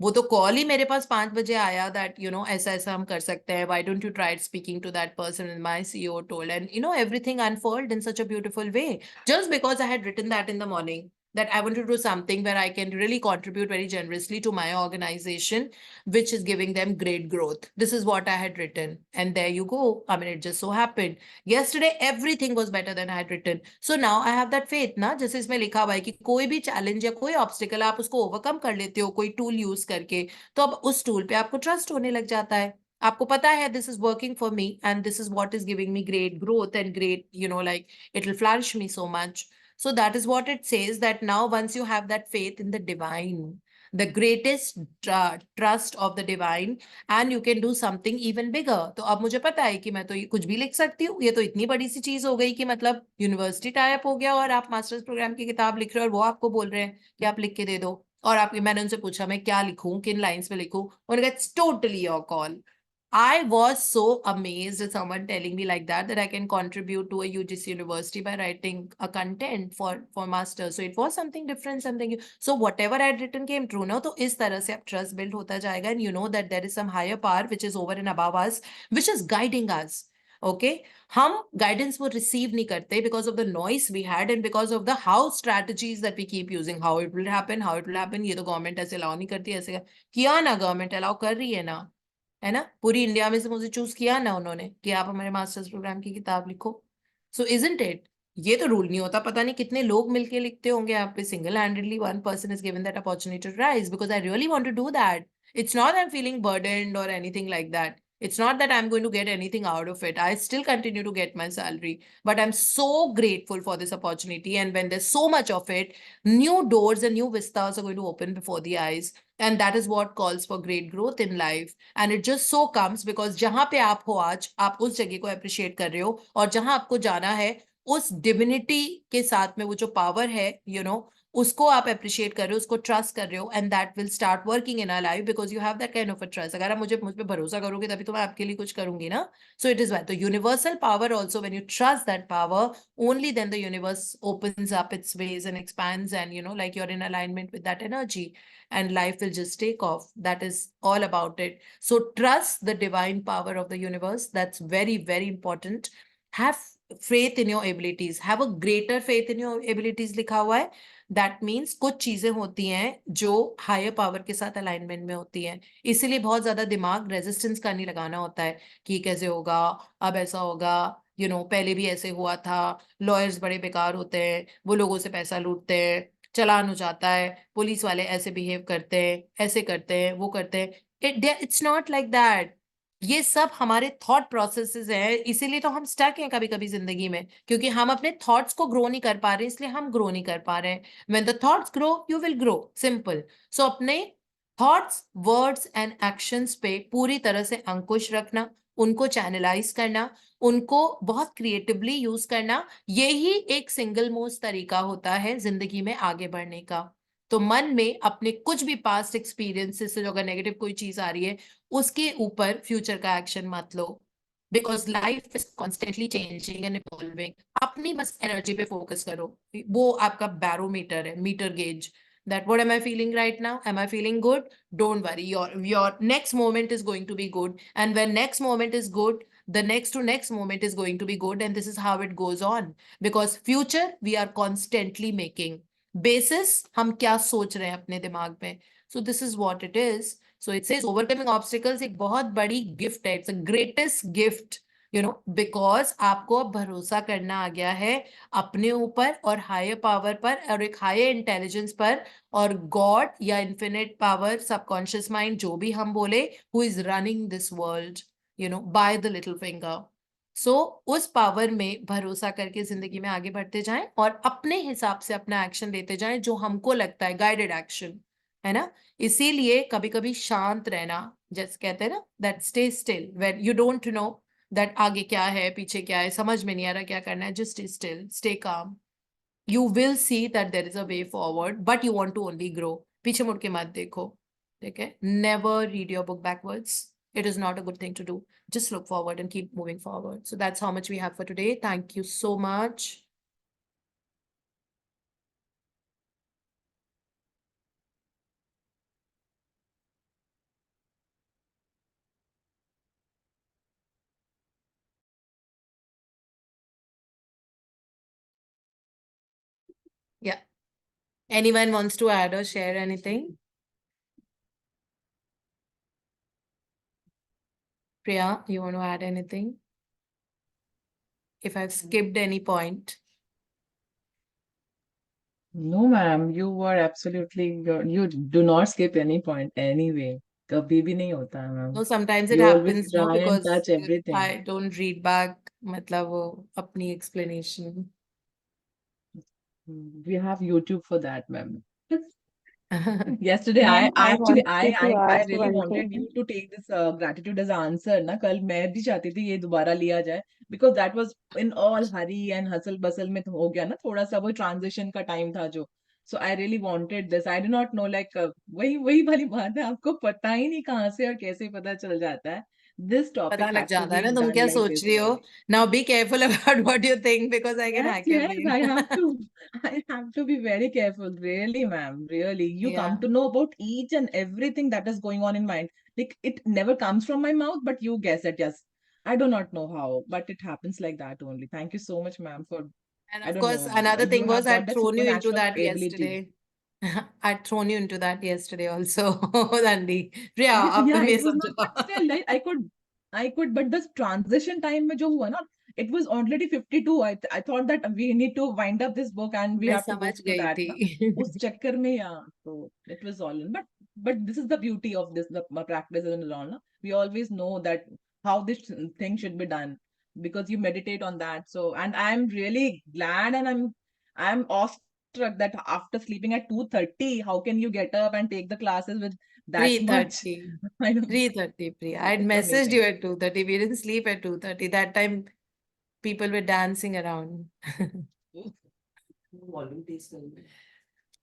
वो तो call ही मेरे पास 5 बजे आया that ऐसा ऐसा हम कर सकते हैं, why don't you try speaking to that person, and my CEO told, and everything unfolded in such a beautiful way just because I had written that in the morning, that I want to do something where I can really contribute very generously to my organization, which is giving them great growth. This is what I had written. And there you go. I mean, it just so happened. Yesterday, everything was better than I had written. So now I have that faith, ना, जैसे इसमें लिखा हुआ है कि कोई भी challenge या कोई ऑब्स्टिकल आप उसको ओवरकम कर लेते हो कोई टूल यूज करके, तो अब उस टूल पे आपको ट्रस्ट होने लग जाता है. आपको पता है this is working for me and this is what is giving me great growth and great, like it will flourish me so much. So that is what it says, that now once you have that faith in the divine, the greatest trust of the divine, and you can do something even bigger. तो अब मुझे पता है कि मैं तो ये कुछ भी लिख सकती हूँ, ये तो इतनी बड़ी सी चीज हो गई कि मतलब यूनिवर्सिटी टाइप हो गया और आप मास्टर्स प्रोग्राम की किताब लिख रहे हो और वो आपको बोल रहे हैं कि आप लिख के दे दो। और आप, मैंने उनसे पूछा मैं क्या लिखूं, किन लाइंस में लिखूं, उन्होंने कहा it's totally your call. I was so amazed at someone telling me like that I can contribute to a UGC university by writing a content for masters. So it was something different, something. So whatever I had written came true. No, तो इस तरह से अब trust build होता जाएगा, and you know that there is some higher power which is over and above us, which is guiding us. Okay, हम guidance वो receive नहीं करते because of the noise we had and because of the how strategies that we keep using. How it will happen, how it will happen. ये तो government ऐसे allow नहीं करती, ऐसे किया ना, government allow कर रही है ना, है ना, पूरी इंडिया में से मुझे चूज किया ना उन्होंने कि आप हमारे मास्टर्स प्रोग्राम की किताब लिखो। सो इजंट इट, ये तो रूल नहीं होता, पता नहीं कितने लोग मिलके लिखते होंगे आप पे, single handedly one person is given that opportunity to rise because I really want to do that. It's not I am feeling burdened or anything like that. It's not that I'm going to get anything out of it. I still continue to get my salary, but I'm so grateful for this opportunity. And when there's so much of it, new doors and new vistas are going to open before the eyes. And that is what calls for great growth in life. And it just so comes because जहां पे आप हो आज, आप उस जगह को appreciate कर रहे हो, और जहां आपको जाना है उस divinity के साथ में वो जो power है, उसको आप अप्रिशिएट कर रहे हो, उसको ट्रस्ट कर रहे हो, and that will start working in our life because you have that kind of a trust. अगर आप मुझ पे भरोसा करोगे तभी तो मैं आपके लिए कुछ करूंगी ना. So it is why. तो universal power also, when you trust that power, only then the universe opens up its ways and expands, and like you are in alignment with that energy, and life will just take off. That is all about it. So trust the divine power of the universe. That's very, very important. Have faith in your abilities. Have a greater faith in your abilities. लिखा हुआ है. That means कुछ चीजें होती हैं जो higher power के साथ अलाइनमेंट में होती हैं, इसीलिए बहुत ज्यादा दिमाग रेजिस्टेंस का नहीं लगाना होता है कि कैसे होगा, अब ऐसा होगा, पहले भी ऐसे हुआ था, लॉयर्स बड़े बेकार होते हैं, वो लोगों से पैसा लूटते हैं, चालान हो जाता है, पुलिस वाले ऐसे बिहेव करते हैं, ऐसे करते हैं, वो करते हैं. It's not like that. ये सब हमारे थॉट प्रोसेसेस हैं, इसीलिए तो हम स्टक हैं कभी कभी जिंदगी में, क्योंकि हम अपने थॉट्स को ग्रो नहीं कर पा रहे, इसलिए हम ग्रो नहीं कर पा रहे हैं. When the thoughts grow you will grow, simple. So अपने थॉट्स, वर्ड्स एंड एक्शंस पे पूरी तरह से अंकुश रखना, उनको चैनलाइज करना, उनको बहुत क्रिएटिवली यूज करना, यही एक सिंगल मोस्ट तरीका होता है जिंदगी में आगे बढ़ने का. तो मन में अपने कुछ भी पास्ट एक्सपीरियंसेस से जो अगर नेगेटिव कोई चीज आ रही है उसके ऊपर फ्यूचर का एक्शन मत लो, because life is constantly changing and evolving. अपनी बस एनर्जी पे फोकस करो, वो आपका बैरोमीटर है, meter gauge. That what am I feeling right now? Am I feeling good? Don't worry. Your next moment is going to be good. And when next moment is good, the next to next moment is going to be good. And this is how it goes on. Because future we are constantly making. Basis हम क्या सोच रहे हैं अपने दिमाग में. So this is what it is. So it says overcoming obstacles एक बहुत बड़ी gift है. It's the greatest gift. Because आपको अब भरोसा करना आ गया है अपने ऊपर और हायर पावर पर और एक हायर इंटेलिजेंस पर, और गॉड या इन्फिनिट पावर, सबकॉन्शियस माइंड, जो भी हम बोले, who is running this world by the little finger. So उस पावर में भरोसा करके जिंदगी में आगे बढ़ते जाएं और अपने हिसाब से अपना एक्शन लेते जाएं जो हमको लगता है गाइडेड एक्शन है ना. इसीलिए कभी कभी शांत रहना, जैसे कहते हैं ना, that stay still when you don't know that आगे क्या है, पीछे क्या है, समझ में नहीं आ रहा क्या करना है, just stay still, stay calm. You will see that there is a way forward, but you want to only grow. पीछे मुड़ के मत देखो, ठीक है. Never read your book backwards. It is not a good thing to do. Just look forward and keep moving forward. So that's how much we have for today. Thank you so much. Yeah. Anyone wants to add or share anything? Priya, you want to add anything? If I've skipped any point. No, ma'am, you were absolutely good. You do not skip any point anyway. कभी भी नहीं होता है, ma'am. No, sometimes it You always happens, no, try and because touch everything. I don't read back, मतलब वो अपनी explanation. We have YouTube for that, ma'am. Yesterday, Ma'am, I I actually, wanted to I ask really one wanted you thing. to take this gratitude as answer. ना कल मैं भी चाहती थी ये दोबारा लिया जाए, because that was in all hurry and hustle bustle में हो गया ना, थोड़ा सा वो transition का time था जो. So I really wanted this. I do not know, like वही वही वाली बात है, आपको पता ही नहीं कहाँ से और कैसे पता चल जाता है. This पता topic लग had to जाता है be ना तुम done क्या like सोच this रही हो. only. Now be careful about what you think because I can Yes, hack your yes, brain. I have to. I have to be very careful, really, ma'am. Really, you Yeah. come to know about each and everything that is going on in mind. Like it never comes from my mouth, but you guess it. Yes, I do not know how, but it happens like that only. Thank you so much, ma'am, for And I of don't course, know. another You thing was have got I'd that thrown you into supernatural that ability. yesterday. I'd thrown you into that yesterday also, Dandy. Priya, Yeah, अब yeah, तुम ये it was not, but समझो. still, like, I could, but the transition time में जो हुआ ना, it was already 52. I thought that we need to wind up this book and we मैं have to go समझ to गई that ना. थी. उस चक्कर में yeah, so it was all in. But this is the beauty of this, the practice and all ना. We always know that how this thing should be done because you meditate on that. So, and I'm really glad and I'm awestruck that after sleeping at 2:30, how can you get up and take the classes with that much? 3:30. I know. 3:30, Priya. I'd It's messaged you amazing. at 2:30. We didn't sleep at 2:30. That time, people were dancing around.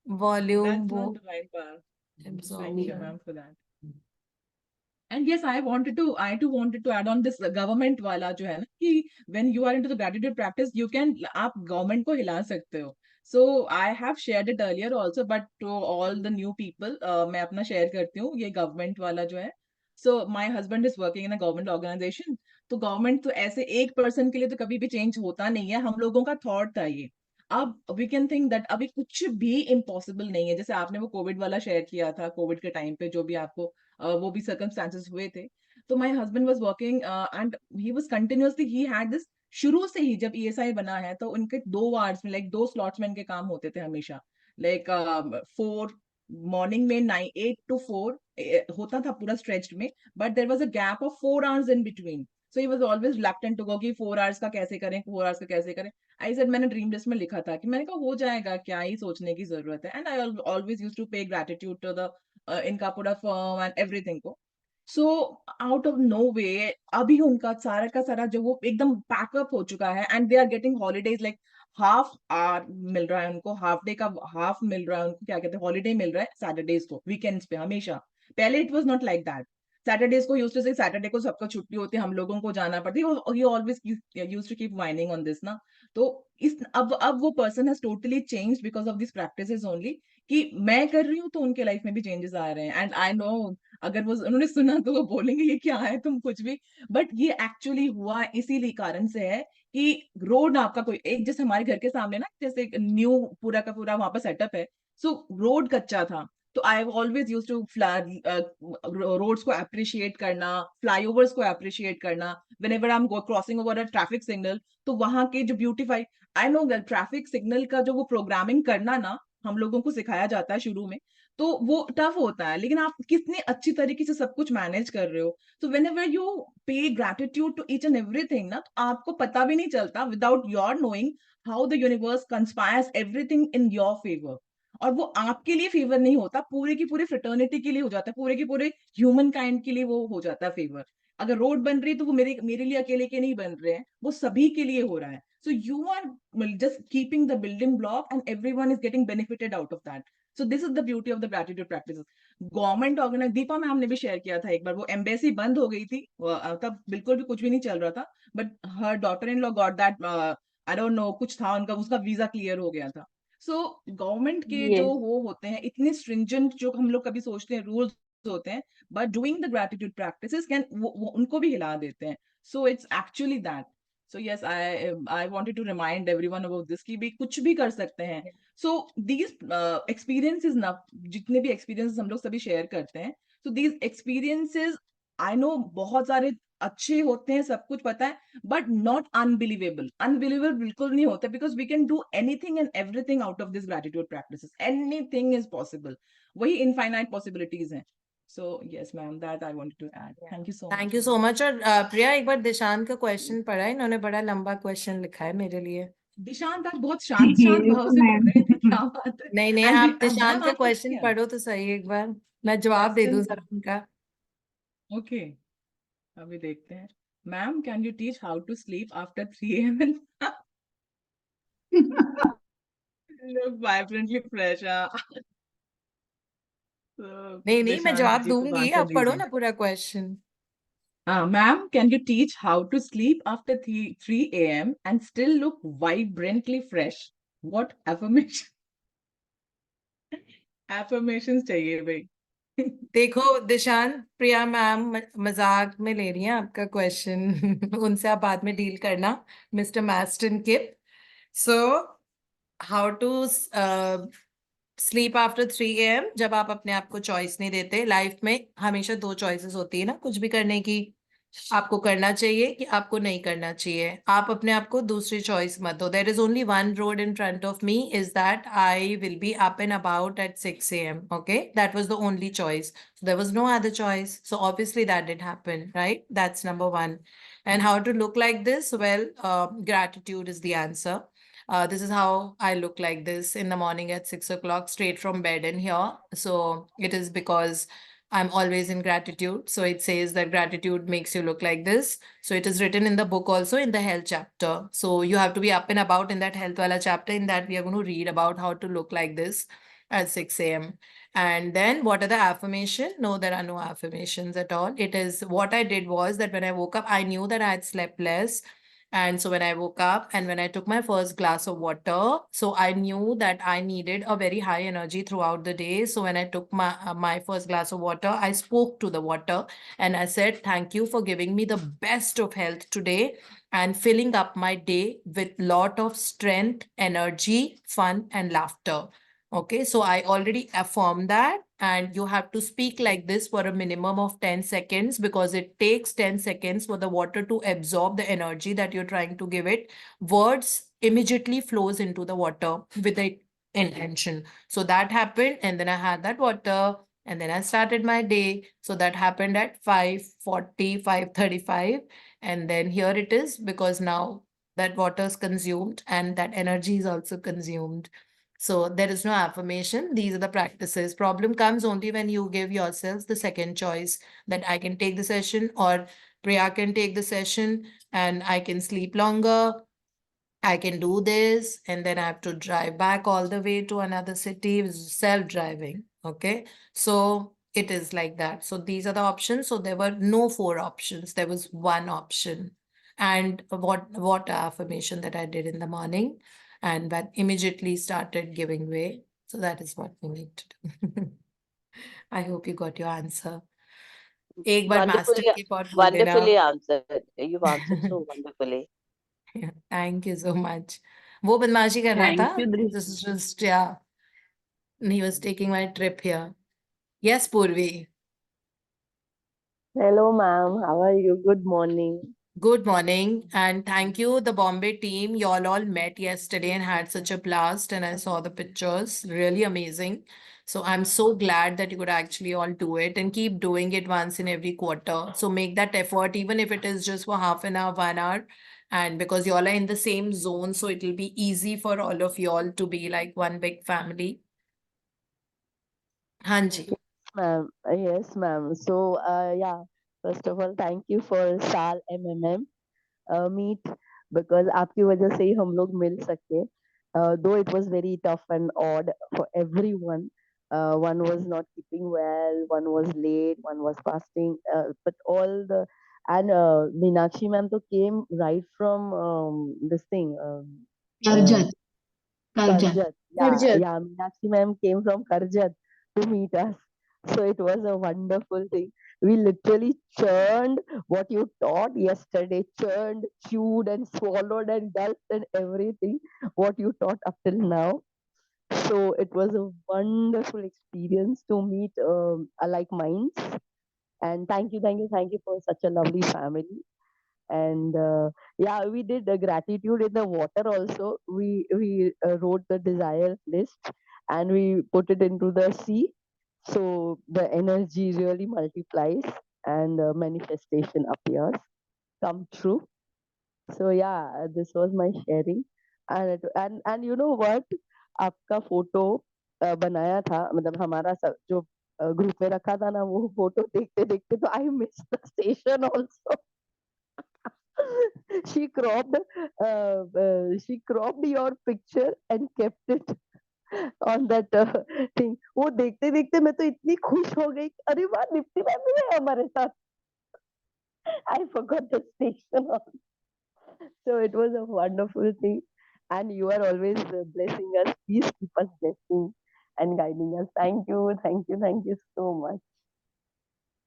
Volume, That's not the right part. Thank you, absorption. ma'am, for that. And yes, I too wanted to add on this government वाला जो है ना कि when you are into the gratitude practice, you can आप government को हिला सकते हो. So I have shared it earlier also, but to all the new people, मैं अपना share करती हूँ ये government वाला जो है. So my husband is working in a government organization. तो government तो ऐसे एक person के लिए तो कभी भी change होता नहीं है. हम लोगों का thought था ये. अब we can think that अभी कुछ भी impossible नहीं है. जैसे आपने वो COVID वाला share किया था, COVID के time पे जो भी आपको वो भी circumstances हुए थे. तो my husband was working and he was continuously he had this शुरू से ही जब ESI बना है तो उनके 2 वार्ड्स में लाइक 2 स्लॉट्स में इनके काम होते थे हमेशा. लाइक 4 मॉर्निंग में 8 to 4 होता था पूरा स्ट्रेच्ड में, but there was a gap of 4 hours in between. So he was always reluctant to go कि 4 आवर्स का कैसे करें, 4 आवर्स का कैसे करें. आई सेड मैंने ड्रीम लिस्ट में लिखा था कि मैंने कहा हो जाएगा, क्या ही सोचने की जरूरत है. And I always used to pay gratitude to the इनका पूरा फर्म एंड एवरीथिंग को. So out of no way अभी उनका सारा का सारा जो वो एकदम पैकअप हो चुका है and they are getting holidays like half hour मिल रहा है उनको, हाफ डे का हाफ मिल रहा है उनको, क्या कहते हैं हॉलीडे मिल रहा है सैटरडेज को, वीकेंड्स पे हमेशा. पहले it was not like that. Saturdays को यूज्ड टू से सैटरडे को सबका छुट्टी होती है, हम लोगों को जाना पड़ती है. He always used to keep whining on this ना. तो इस अब वो person has totally changed because of this practices only कि मैं कर रही हूँ तो उनके लाइफ में भी चेंजेस आ रहे हैं. एंड आई नो अगर वो उन्होंने सुना तो वो बोलेंगे ये क्या है तुम कुछ भी, बट ये एक्चुअली हुआ इसीलिए कारण से है कि रोड आपका कोई एक जैसे हमारे घर के सामने ना जैसे न्यू पूरा का पूरा वहां पर सेटअप है. सो रोड कच्चा था तो I always use to roads को अप्रिशिएट करना, फ्लाईओवर्स को अप्रिशिएट करना whenever I am crossing over a traffic signal. तो वहां के जो beautify I know traffic signal का जो वो प्रोग्रामिंग करना ना हम लोगों को सिखाया जाता है शुरू में, तो वो टफ होता है, लेकिन आप कितनी अच्छी तरीके से सब कुछ मैनेज कर रहे हो. So whenever you pay gratitude to each and everything ना, तो आपको पता भी नहीं चलता without your knowing how the universe conspires everything in your favour. और वो आपके लिए फेवर नहीं होता, पूरे की पूरी फ्रेटर्निटी के लिए हो जाता है, पूरे के पूरे ह्यूमन काइंड के लिए वो हो जाता है फेवर. अगर रोड बन रही है तो वो मेरे लिए अकेले के नहीं बन रहे हैं, वो सभी के लिए हो रहा है. So you are just keeping the building block and everyone is getting benefited out of that. So this is the beauty of the gratitude practices. Government organise Deepa ma'am ने भी शेयर किया था एक बार, वो एम्बेसी बंद हो गई थी तब बिल्कुल भी कुछ भी नहीं चल रहा था, but her daughter in law got that I don't know कुछ था उनका, उसका वीजा क्लियर हो गया था. सो गवर्नमेंट के जो Yes. वो होते हैं इतने स्ट्रिंजेंट जो हम लोग कभी सोचते हैं रूल्स होते हैं, but doing the gratitude practices can वो उनको भी हिला देते हैं. So it's actually that. So yes, I wanted to remind everyone about this कि भी कुछ भी कर सकते हैं. So these experiences ना, जितने भी experiences हम लोग सभी share करते हैं, so these experiences I know बहुत सारे अच्छे होते हैं, सब कुछ पता है, but not unbelievable. Unbelievable बिल्कुल नहीं होता because we can do anything and everything out of this gratitude practices. Anything is possible. वही infinite possibilities हैं. So yes, ma'am, that I wanted to add. Thank you so much. Thank you so much. और प्रिया एक बार दिशांत का question पढ़ा है, इन्होंने बड़ा लंबा क्वेश्चन लिखा है मेरे लिए. दिशांत आप बहुत शांत शांत भाव से पढ़ रहे थे, क्या बात है? नहीं नहीं, And आप we- निशांत ma'am, का आपने क्वेश्चन किया? पढ़ो तो सही एक बार, मैं जवाब दे दूं Question- जरा उनका। ओके, अभी देखते हैं। Ma'am, can you teach how to sleep after 3 a.m. Look vibrantly fresh. So, नहीं नहीं, मैं निशांत जवाब जी को दूंगी, बात कर आप पढ़ो दीजिए। ना पूरा question. Ma'am, can you teach how to sleep after 3 a.m. and still look vibrantly fresh? What affirmation? Affirmations चाहिए भाई। देखो दिशांत, प्रिया मैम मजाक में ले रही हैं आपका क्वेश्चन उनसे आप बाद में डील करना, मिस्टर मैस्टन किप। So how to sleep after 3 a.m. जब आप अपने आप को चॉइस नहीं देते। लाइफ में हमेशा दो चॉइसेस होती है ना कुछ भी करने की, आपको करना चाहिए कि आपको नहीं करना चाहिए। आप अपने आप को दूसरी चॉइस मत दो। There is only one road in front of me, is that I will be up and about at 6 a.m. Okay, that was the only choice. So there was no other choice. So obviously that did happen, right? That's number one. And how to look like this? Well, gratitude is the answer. This is how I look like this in the morning at 6 o'clock, straight from bed in here. So it is because I'm always in gratitude. So it says that gratitude makes you look like this. So it is written in the book also in the health chapter. So you have to be up and about in that health wala chapter. In that we are going to read about how to look like this at 6 a.m. And then what are the affirmation? No, there are no affirmations at all. It is what I did was that when I woke up, I knew that I had slept less. And so when I woke up and when I took my first glass of water, so I knew that I needed a very high energy throughout the day. So when I took my first glass of water, I spoke to the water and I said, "Thank you for giving me the best of health today and filling up my day with lot of strength, energy, fun, and laughter." Okay, so I already affirmed that, and you have to speak like this for a minimum of 10 seconds because it takes 10 seconds for the water to absorb the energy that you're trying to give it. Words immediately flows into the water with the intention. So that happened, and then I had that water, and then I started my day. So that happened at 5:40, 5:35, and then here it is because now that water is consumed and that energy is also consumed. So there is no affirmation. These are the practices. Problem comes only when you give yourselves the second choice that I can take the session or Priya can take the session and I can sleep longer. I can do this and then I have to drive back all the way to another city, self-driving. Okay. So it is like that. So these are the options. So there were no four options. There was one option. And what affirmation that I did in the morning and that immediately started giving way. So that is what we need to do. I hope you got your answer. एक बार master Wonderfully, की और बोल देना। wonderfully answered. You've answered so wonderfully. Thank you so much. वो बदमाशी कर रहा था. Thank you, Drish. This is just, yeah. He was taking my trip here. Yes, Purvi. Hello, ma'am. How are you? Good morning. Good morning and thank you, the Bombay team. You all met yesterday and had such a blast, and I saw the pictures. Really amazing. So I'm so glad that you could actually all do it and keep doing it once in every quarter. So make that effort, even if it is just for half an hour, 1 hour. And because you all are in the same zone, so it will be easy for all of you all to be like one big family. Hanji. Ma'am, yes, ma'am. So, yeah, first of all, thank you for साल MMM meet because आपकी वजह से ही हम लोग मिल सके. Though it was very tough and odd for everyone. One was not keeping well, one was late, one was fasting, but all the and Meenakshi ma'am to came right from this thing. Karjat. Karjat. Karjat. Karjat. Yeah, Meenakshi ma'am came from Karjat to meet us. So it was a wonderful thing. We literally churned what you taught yesterday, churned, chewed, and swallowed and gulped and everything what you taught up till now. So it was a wonderful experience to meet alike minds. And thank you for such a lovely family. And yeah, we did the gratitude in the water also. We wrote the desire list and we put it into the sea. So the energy really multiplies and manifestation appears, come true. So yeah, this was my sharing. and you know what, आपका photo बनाया था, मतलब हमारा सब जो group में रखा था ना, वो फोटो देखते देखते तो I miss the station also. she cropped she cropped your picture and kept it on that thing. वो देखते देखते मैं तो इतनी खुश हो गई, अरे वाह दीप्ति मैम भी है हमारे साथ. I forgot the station. So it was a wonderful thing, and you are always blessing us. Please keep us blessing and guiding us. Thank you, thank you, thank you so much.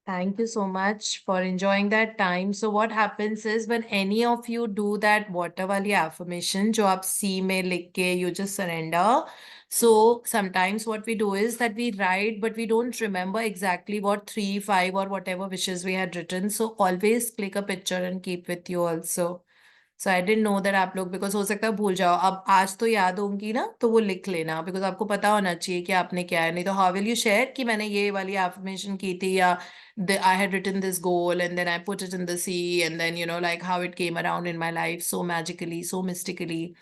Thank you so much for enjoying that time. So what happens is when any of you do that water wali affirmation, जो आप C में लिख के you just surrender. So sometimes what we do is that we write, but we don't remember exactly what 3, 5 or whatever wishes we had written. So always click a picture and keep with you also. So I didn't know that आप लोग, because हो सकता है भूल जाओ. अब आज तो याद होंगी ना, तो वो लिख लेना, because आपको पता होना चाहिए कि आपने क्या है. नहीं तो how will you share कि मैंने ये वाली affirmation की थी, या I had written this goal and then I put it in the sea, and then like how it came around in my life so magically, so mystically.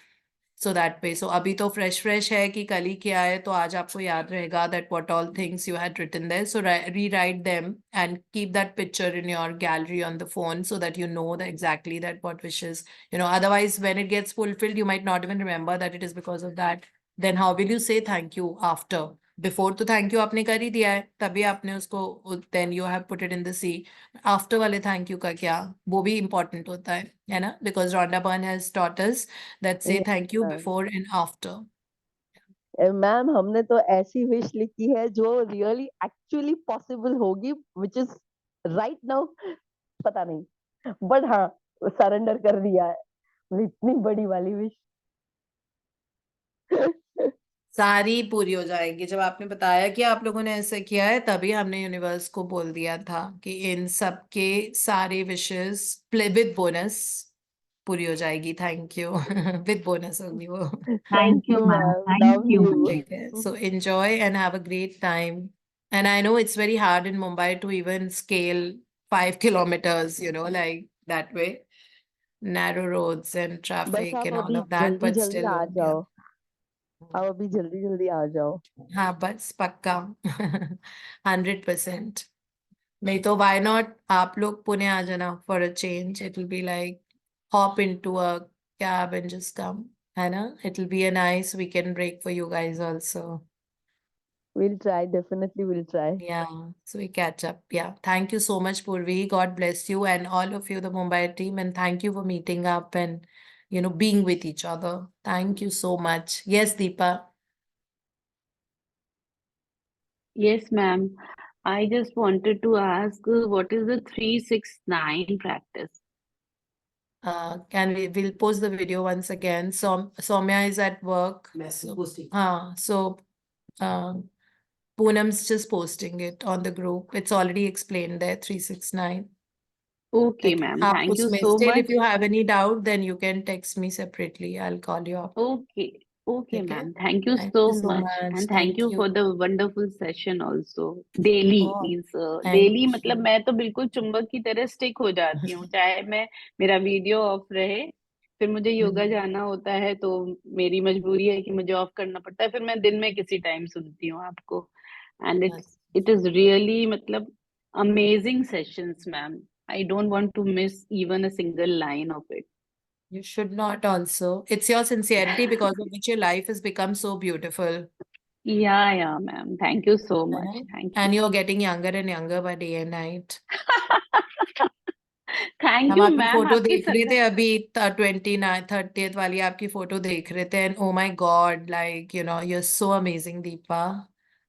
So that way. So अभी तो fresh है कि कल ही किया है, तो आज आपको याद रहेगा that what all things you had written there. So rewrite them and keep that picture in your gallery on the phone so that you know exactly that what wishes, otherwise when it gets fulfilled, you might not even remember that it is because of that. Then how will you say thank you after? Before तो thank you आपने कर ही दिया है, तभी आपने उसको then you have put it in the sea. After वाले thank you का क्या, वो भी important होता है ना? Because Rhonda Byrne has taught us that say Yes, thank you ma'am. before and after. Ma'am हमने तो ऐसी विश लिखी है जो रियली एक्चुअली पॉसिबल होगी, विच इज राइट नाउ पता नहीं, बट हाँ सरेंडर कर दिया है. मतलब इतनी बड़ी वाली विश. सारी पूरी हो जाएंगी. जब आपने बताया कि आप लोगों ने ऐसे किया है, तभी हमने यूनिवर्स को बोल दिया था कि इन सब के सारे विशेस विद बोनस पूरी हो जाएगी. Thank you. विद बोनस होगी वो. Thank you, ma'am. ma'am. Thank Love you, you. ma'am. ठीक है. So enjoy and have a great time. And I know it's very hard in Mumbai to even scale 5 kilometers, like that way. Narrow roads and बस traffic आप and all अभी of that, जल्दी but जल्दी still, आ yeah. जाओ, आप अभी जल्दी जल्दी आ जाओ. हाँ बस पक्का. 100%. नहीं तो why not आप लोग पुणे आ जाना for a change. It will be like hop into a cab and just come, है ना? It will be a nice weekend break for you guys also. We'll try, definitely we'll try. Yeah, so we catch up. Yeah, thank you so much, Purvi. God bless you and all of you, the Mumbai team, and thank you for meeting up and being with each other. Thank you so much. Yes, Deepa. Yes, ma'am. I just wanted to ask what is the 369 practice? We'll post the video once again. So Soumya is at work. So Poonam's just posting it on the group. It's already explained there, 369. Okay, Okay. ma'am. आप Thank you उसमें so still, much. if you have any doubt, then you can text me separately. I'll call you up. Okay. Okay, Okay. ma'am. Thank you Thank so you so much. much. And thank Thank you you. for the wonderful session also. Daily Oh, means thank daily मतलब you. मैं तो बिल्कुल चुंबक की तरह stick हो जाती हूँ, चाहे मैं मेरा वीडियो ऑफ रहे, फिर मुझे योगा जाना होता है तो मेरी मजबूरी है कि मुझे ऑफ करना पड़ता है, फिर मैं दिन में किसी टाइम सुनती हूँ आपको. एंड it is really मतलब amazing sessions, ma'am. I don't want to miss even a single line of it. You should not also. It's your sincerity because of which your life has become so beautiful. Yeah, ma'am. Thank you so है much. ना? Thank And you. you're getting younger and younger by day and night. Thank हम you आपकी ma'am, photo आपकी देख रहे थे अभी 29 30th वाली आपकी फोटो देख रहे थे, and oh my God, like you're so amazing, Deepa.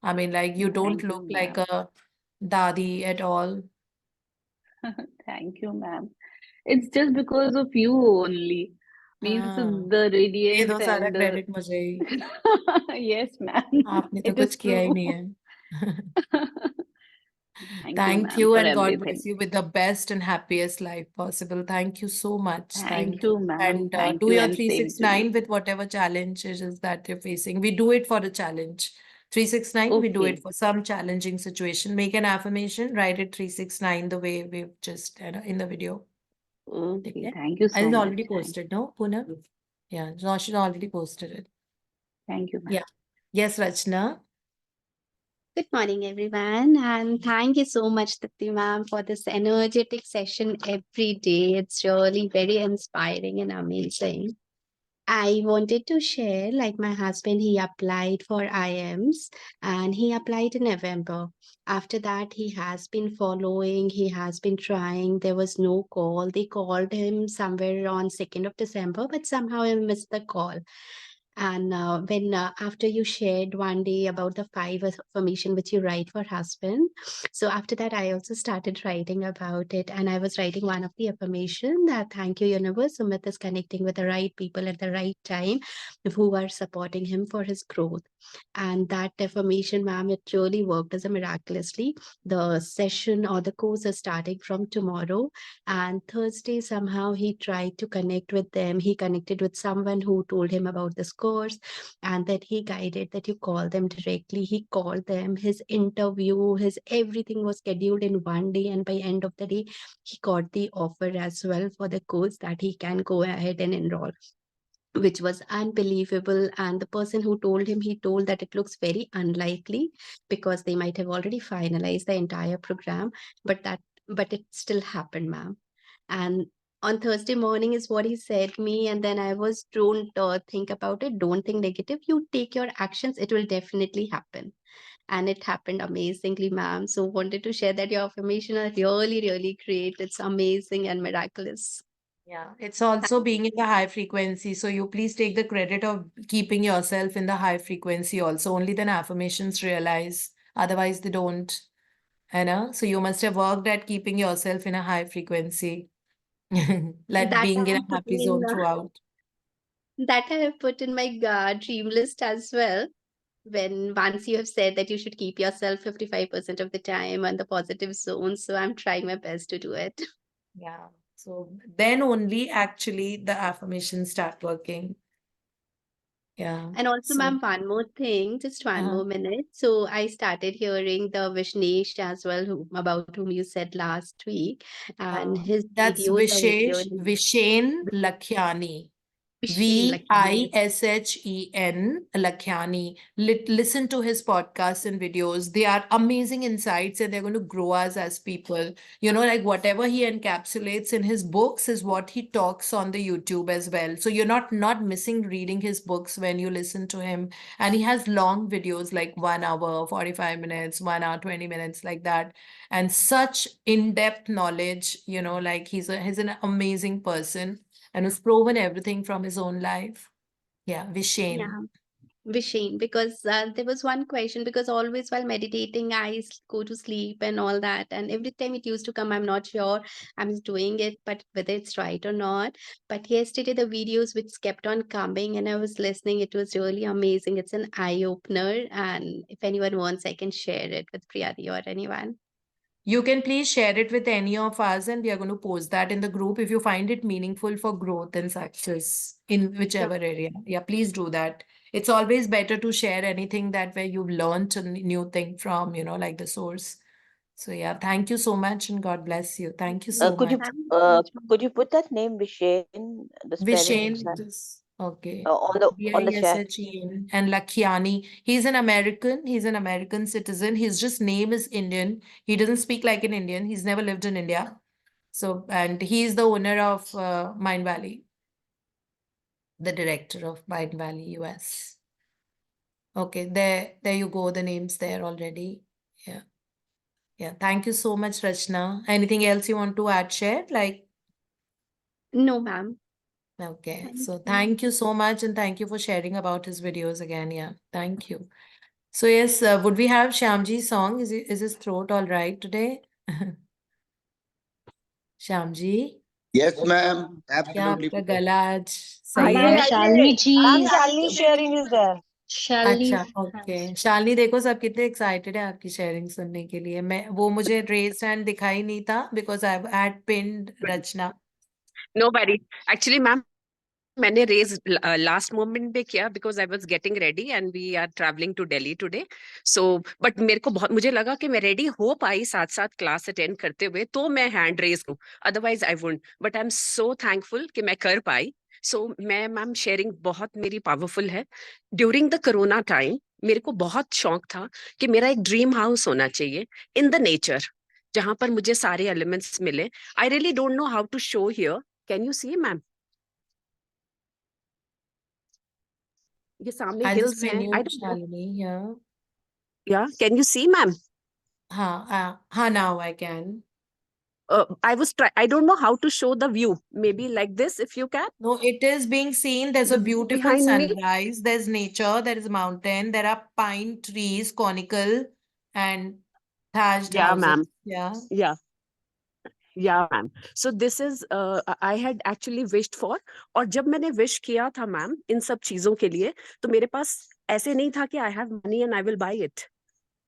I mean, like you don't thank you look like ma'am. a dadi at all. Thank you ma'am. It's just because of you only. Means हाँ, the दे दो radiance सारा and credit मुझे ही. yes, ma'am. आपने तो It is कुछ किया ही true. नहीं है. Thank you, Thank ma'am, you for and God everything. bless you with the best and happiest life possible. Thank you so much. Thank Thank you. you, ma'am. And Thank do you, your and same to you. 369 with whatever challenges that you're facing. We do it for a challenge. 369, we do it Okay. for some challenging situation. Make an affirmation, write it 369 the way we've just in the video. Okay. Okay. Thank you so It's much. already Thank posted, no, Poonam? Yeah, Roshan already posted it. Thank you, ma'am. Yeah. Yes, Rachna. Good morning, everyone, and thank you so much, Tapti ma'am, for this energetic session every day. It's really very inspiring and amazing. I wanted to share, like my husband, he applied for IMs and he applied in November. After that, he has been following, he has been trying. There was no call. They called him somewhere on 2nd of December, but somehow he missed the call. And when after you shared one day about the 5 affirmation which you write for husband, so after that I also started writing about it, and I was writing one of the affirmation that thank you universe, Sumit is connecting with the right people at the right time who are supporting him for his growth. And that affirmation, ma'am, it really worked as a miraculously. The session or the course is starting from tomorrow, and Thursday somehow he tried to connect with them. He connected with someone who told him about this course, and that he guided that you call them directly. He called them, his interview, his everything was scheduled in one day, and by end of the day he got the offer as well for the course that he can go ahead and enroll, which was unbelievable. And the person who told him, he told that it looks very unlikely because they might have already finalized the entire program, but it still happened, ma'am. And on Thursday morning is what he said me, and then I was, don't think about it, don't think negative, you take your actions, it will definitely happen. And it happened amazingly, ma'am. So wanted to share that your affirmation are really, really great. It's amazing and miraculous. Yeah, it's also being in the high frequency. So you please take the credit of keeping yourself in the high frequency also. Only then affirmations realize. Otherwise, they don't. You know? So you must have worked at keeping yourself in a high frequency. Like That being I in am a happy putting in zone throughout. that I have put in my dream list as well. When once you have said that you should keep yourself 55% of the time on the positive zone, so I'm trying my best to do it. Yeah. So then only actually the affirmations start working. Yeah. And also, So ma'am, one more thing, just one more minute. So I started hearing the Vishnesh as well, about whom you said last week, and his that's videos are Vishesh really Vishen Lakhiani. Vishen, like Vishen Lakhiani. Listen to his podcasts and videos. They are amazing insights and they're going to grow us as people. You know, like whatever he encapsulates in his books is what he talks on the YouTube as well. So you're not missing reading his books when you listen to him. And he has long videos like 1 hour, 45 minutes, 1 hour, 20 minutes, like that. And such in-depth knowledge, you know, like he's an amazing person and who's proven everything from his own life. Yeah, Vishen. yeah. Wishing, because there was one question, because always while meditating I go to sleep and all that, and every time it used to come, I'm not sure I'm doing it but whether it's right or not. But yesterday the videos which kept on coming and I was listening, it was really amazing. It's an eye opener, and if anyone wants I can share it with Priyati or anyone. You can please share it with any of us and we are going to post that in the group if you find it meaningful for growth and success in whichever area. Yeah, please do that. It's always better to share anything that where you've learned a new thing from, you know, like the source. So yeah, thank you so much and God bless you. Thank you so Thank much. Could you put that name Vishen, the spelling Vishen, okay. on the chat? Vishen and Lakhiani. He's an American. He's an American citizen. His just name is Indian. He doesn't speak like an Indian. He's never lived in India. So, and he's the owner of Mind Valley, the director of Mind Valley, US. Okay, there you go. The name's there already. Yeah. Yeah. Thank you so much, Rachna. Anything else you want to add, share? Like, No, ma'am. okay. Thank So you. thank you so much. And thank you for sharing about his videos again. Yeah. Thank you. So yes, would we have Shyamji's song? Is his throat all right today? Shyamji? Yes, ma'am. क्या Absolutely. आपका गला आज सही Ma'am, है? Shalini ji. Ma'am, Shalini sharing is there. Shalini. अच्छा, okay. Shalini देखो सब कितने एक्साइटेड है आपकी शेयरिंग सुनने के लिए। मैं वो मुझे रेज हैंड दिखाई नहीं था because I had pinned Rachna. No worry. Actually, ma'am, मैंने रेज लास्ट मोमेंट पे किया because I was getting ready and we are travelling to Delhi today. So but मेरे को बहुत मुझे लगा कि मैं रेडी हो पाई साथ साथ क्लास अटेंड करते हुए तो मैं हैंड रेज करूं, otherwise I wouldn't. But I am so thankful कि मैं कर पाई। सो मैं मैम शेयरिंग बहुत मेरी पावरफुल है. ड्यूरिंग द कोरोना टाइम मेरे को बहुत शौक था कि मेरा एक ड्रीम हाउस होना चाहिए इन द नेचर, जहां पर मुझे सारे एलिमेंट्स मिले. I really don't know how to show here. Can you see ma'am? ये सामने I'll just हिल्स हैं. I mute don't know. Shalini here. या कैन यू सी मैम? हाँ, now I can. I don't know how to show the view. Maybe like this, if you can. No, it is being seen. There's a The view beautiful behind me. sunrise. There's nature. There is a mountain. There are pine trees, conical and thatched Yeah, houses. ma'am. Yeah. Yeah. Yeah, ma'am. So this is I had actually wished for. और जब मैंने wish किया था ma'am इन सब चीजों के लिए, तो मेरे पास ऐसे नहीं था कि I have money and I will buy it.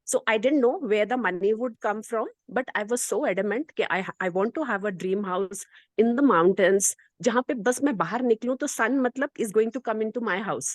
So I didn't know where the money would come from, but I was so adamant कि I want to have a dream house in the mountains, जहाँ पे बस मैं बाहर निकलूं तो sun मतलब is going to come into my house.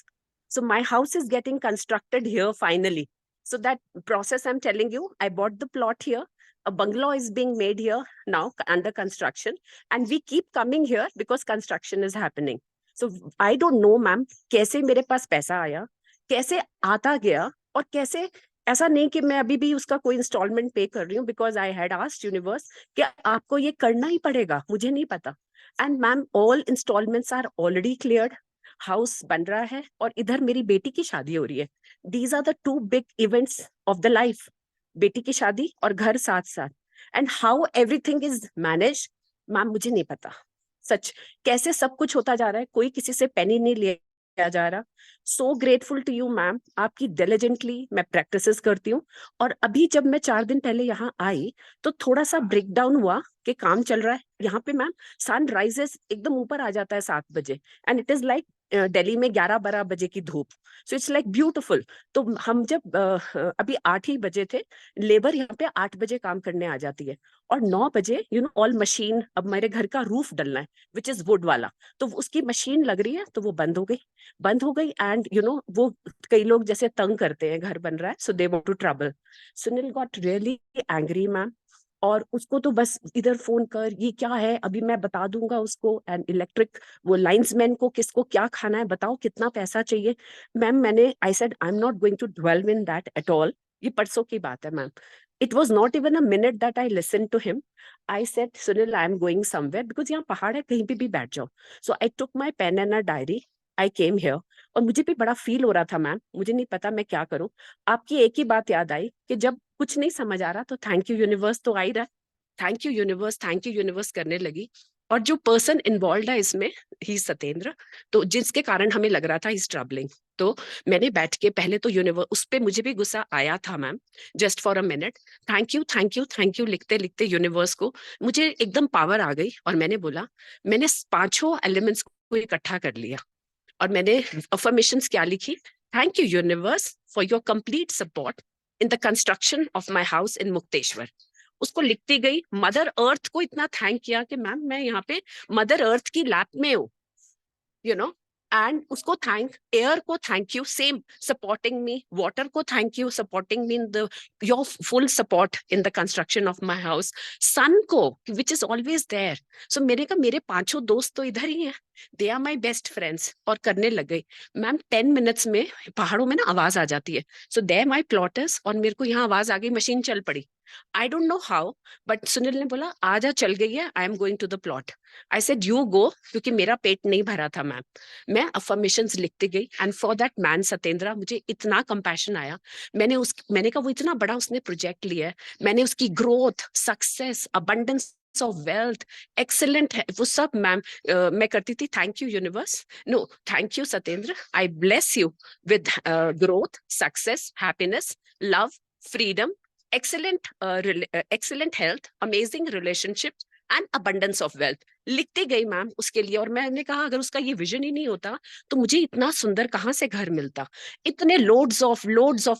So my house is getting constructed here finally. So that process I'm telling you, I bought the plot here. A bungalow is being made here now under construction, and we keep coming here because construction is happening. So I don't know, ma'am, कैसे मेरे पास पैसा आया, कैसे आता गया, और कैसे ऐसा नहीं कि मैं अभी भी उसका कोई इंस्टॉलमेंट पे कर रही हूँ, because I had asked universe कि आपको ये करना ही पड़ेगा, मुझे नहीं पता. And ma'am all instalments are already cleared. House बन रहा है और इधर मेरी बेटी की शादी हो रही है. These are the two big events of the life. बेटी की शादी और घर साथ साथ. And how everything is manage, ma'am मुझे नहीं पता. सच कैसे सब कुछ होता जा रहा है, कोई किसी से पेनी नहीं लिया जा रहा. So grateful to you ma'am. आपकी डिलिजेंटली मैं प्रैक्टिसेस करती हूँ. और अभी जब मैं 4 दिन पहले यहाँ आई तो थोड़ा सा ब्रेक डाउन हुआ कि काम चल रहा है यहाँ पे मैम. सन राइजेस एकदम ऊपर आ जाता है 7 बजे, and it is like Delhi में 11-12 बजे की धूप. So it's like beautiful. तो हम जब अभी 8 ही बजे थे, लेबर यहाँ पे 8 बजे काम करने आ जाती है, और 9 बजे यू नो ऑल मशीन, अब मेरे घर का रूफ डलना है विच इज वुड वाला, तो उसकी मशीन लग रही है, तो वो बंद हो गई. एंड यू नो वो कई लोग जैसे तंग करते हैं, घर बन रहा है, so they want to trouble. Sunil got really angry ma'am, और उसको तो बस इधर फोन कर, ये क्या है अभी मैं बता दूंगा उसको. एंड इलेक्ट्रिक वो लाइंसमैन को किसको क्या खाना है बताओ, कितना पैसा चाहिए. मैम मैंने I said I am not going to dwell in that at all. ये परसों की बात है ma'am. It was not even a minute that I listened to him. I said, Sunil, I am going somewhere because यहाँ पहाड़ है, कहीं पे भी बैठ जाओ. So I took my pen and a diary. I came here. और मुझे भी बड़ा फील हो रहा था मैम, मुझे नहीं पता मैं क्या करूं. आपकी एक ही बात याद आई कि जब कुछ नहीं समझ आ रहा तो थैंक यू यूनिवर्स तो आ ही रहा. थैंक यू यूनिवर्स करने लगी. और जो पर्सन इन्वॉल्व है इसमें, ही सतेंद्र, तो जिसके कारण हमें लग रहा था इज ट्रबलिंग. तो मैंने बैठ के पहले तो यूनिवर्स, उस पर मुझे भी गुस्सा आया था ma'am, just for a minute. Thank you लिखते लिखते यूनिवर्स को मुझे एकदम पावर आ गई, और मैंने बोला, मैंने 5 एलिमेंट्स को इकट्ठा कर लिया, और मैंने अफर्मेशंस क्या लिखी. Thank you universe for your complete support in the construction of my house in Mukteshwar. उसको लिखती गई. मदर अर्थ को इतना थैंक किया कि मैम मैं यहाँ पे मदर अर्थ की लैप में हूँ, यू नो. एंड उसको थैंक, एयर को thank you, same supporting me. Water को thank you, supporting me in the your full support in the construction of my house. Sun को which is always there. So मेरे 5 दोस्त तो इधर ही हैं, they are my best friends. और करने लग गई मैम. 10 मिनट्स में पहाड़ों में ना आवाज आ जाती है. सो देयर माई प्लॉटर्स, और मेरे को यहाँ आवाज आ गई, मशीन चल पड़ी. I don't know how, but Sunil ने बोला आजा, चल गई है, I am going to the plot. I said you go, क्योंकि मेरा पेट नहीं भरा था मैम. मैं अफर्मेशंस लिखती गई, and for that man Satendra, मुझे इतना कंपैशन आया. मैंने कहा वो इतना बड़ा उसने प्रोजेक्ट लिया है, मैंने उसकी growth, success, abundance of wealth, excellent है वो सब मैम मैं करती थी. Thank you universe, no thank you Satendra, I bless you with growth, success, happiness, love, freedom, excellent health, amazing relationships and abundance of wealth. लिखती गई मैम उसके लिए. और मैंने कहा अगर उसका ये विजन ही नहीं होता तो मुझे इतना सुंदर कहाँ से घर मिलता. इतने लोड्स ऑफ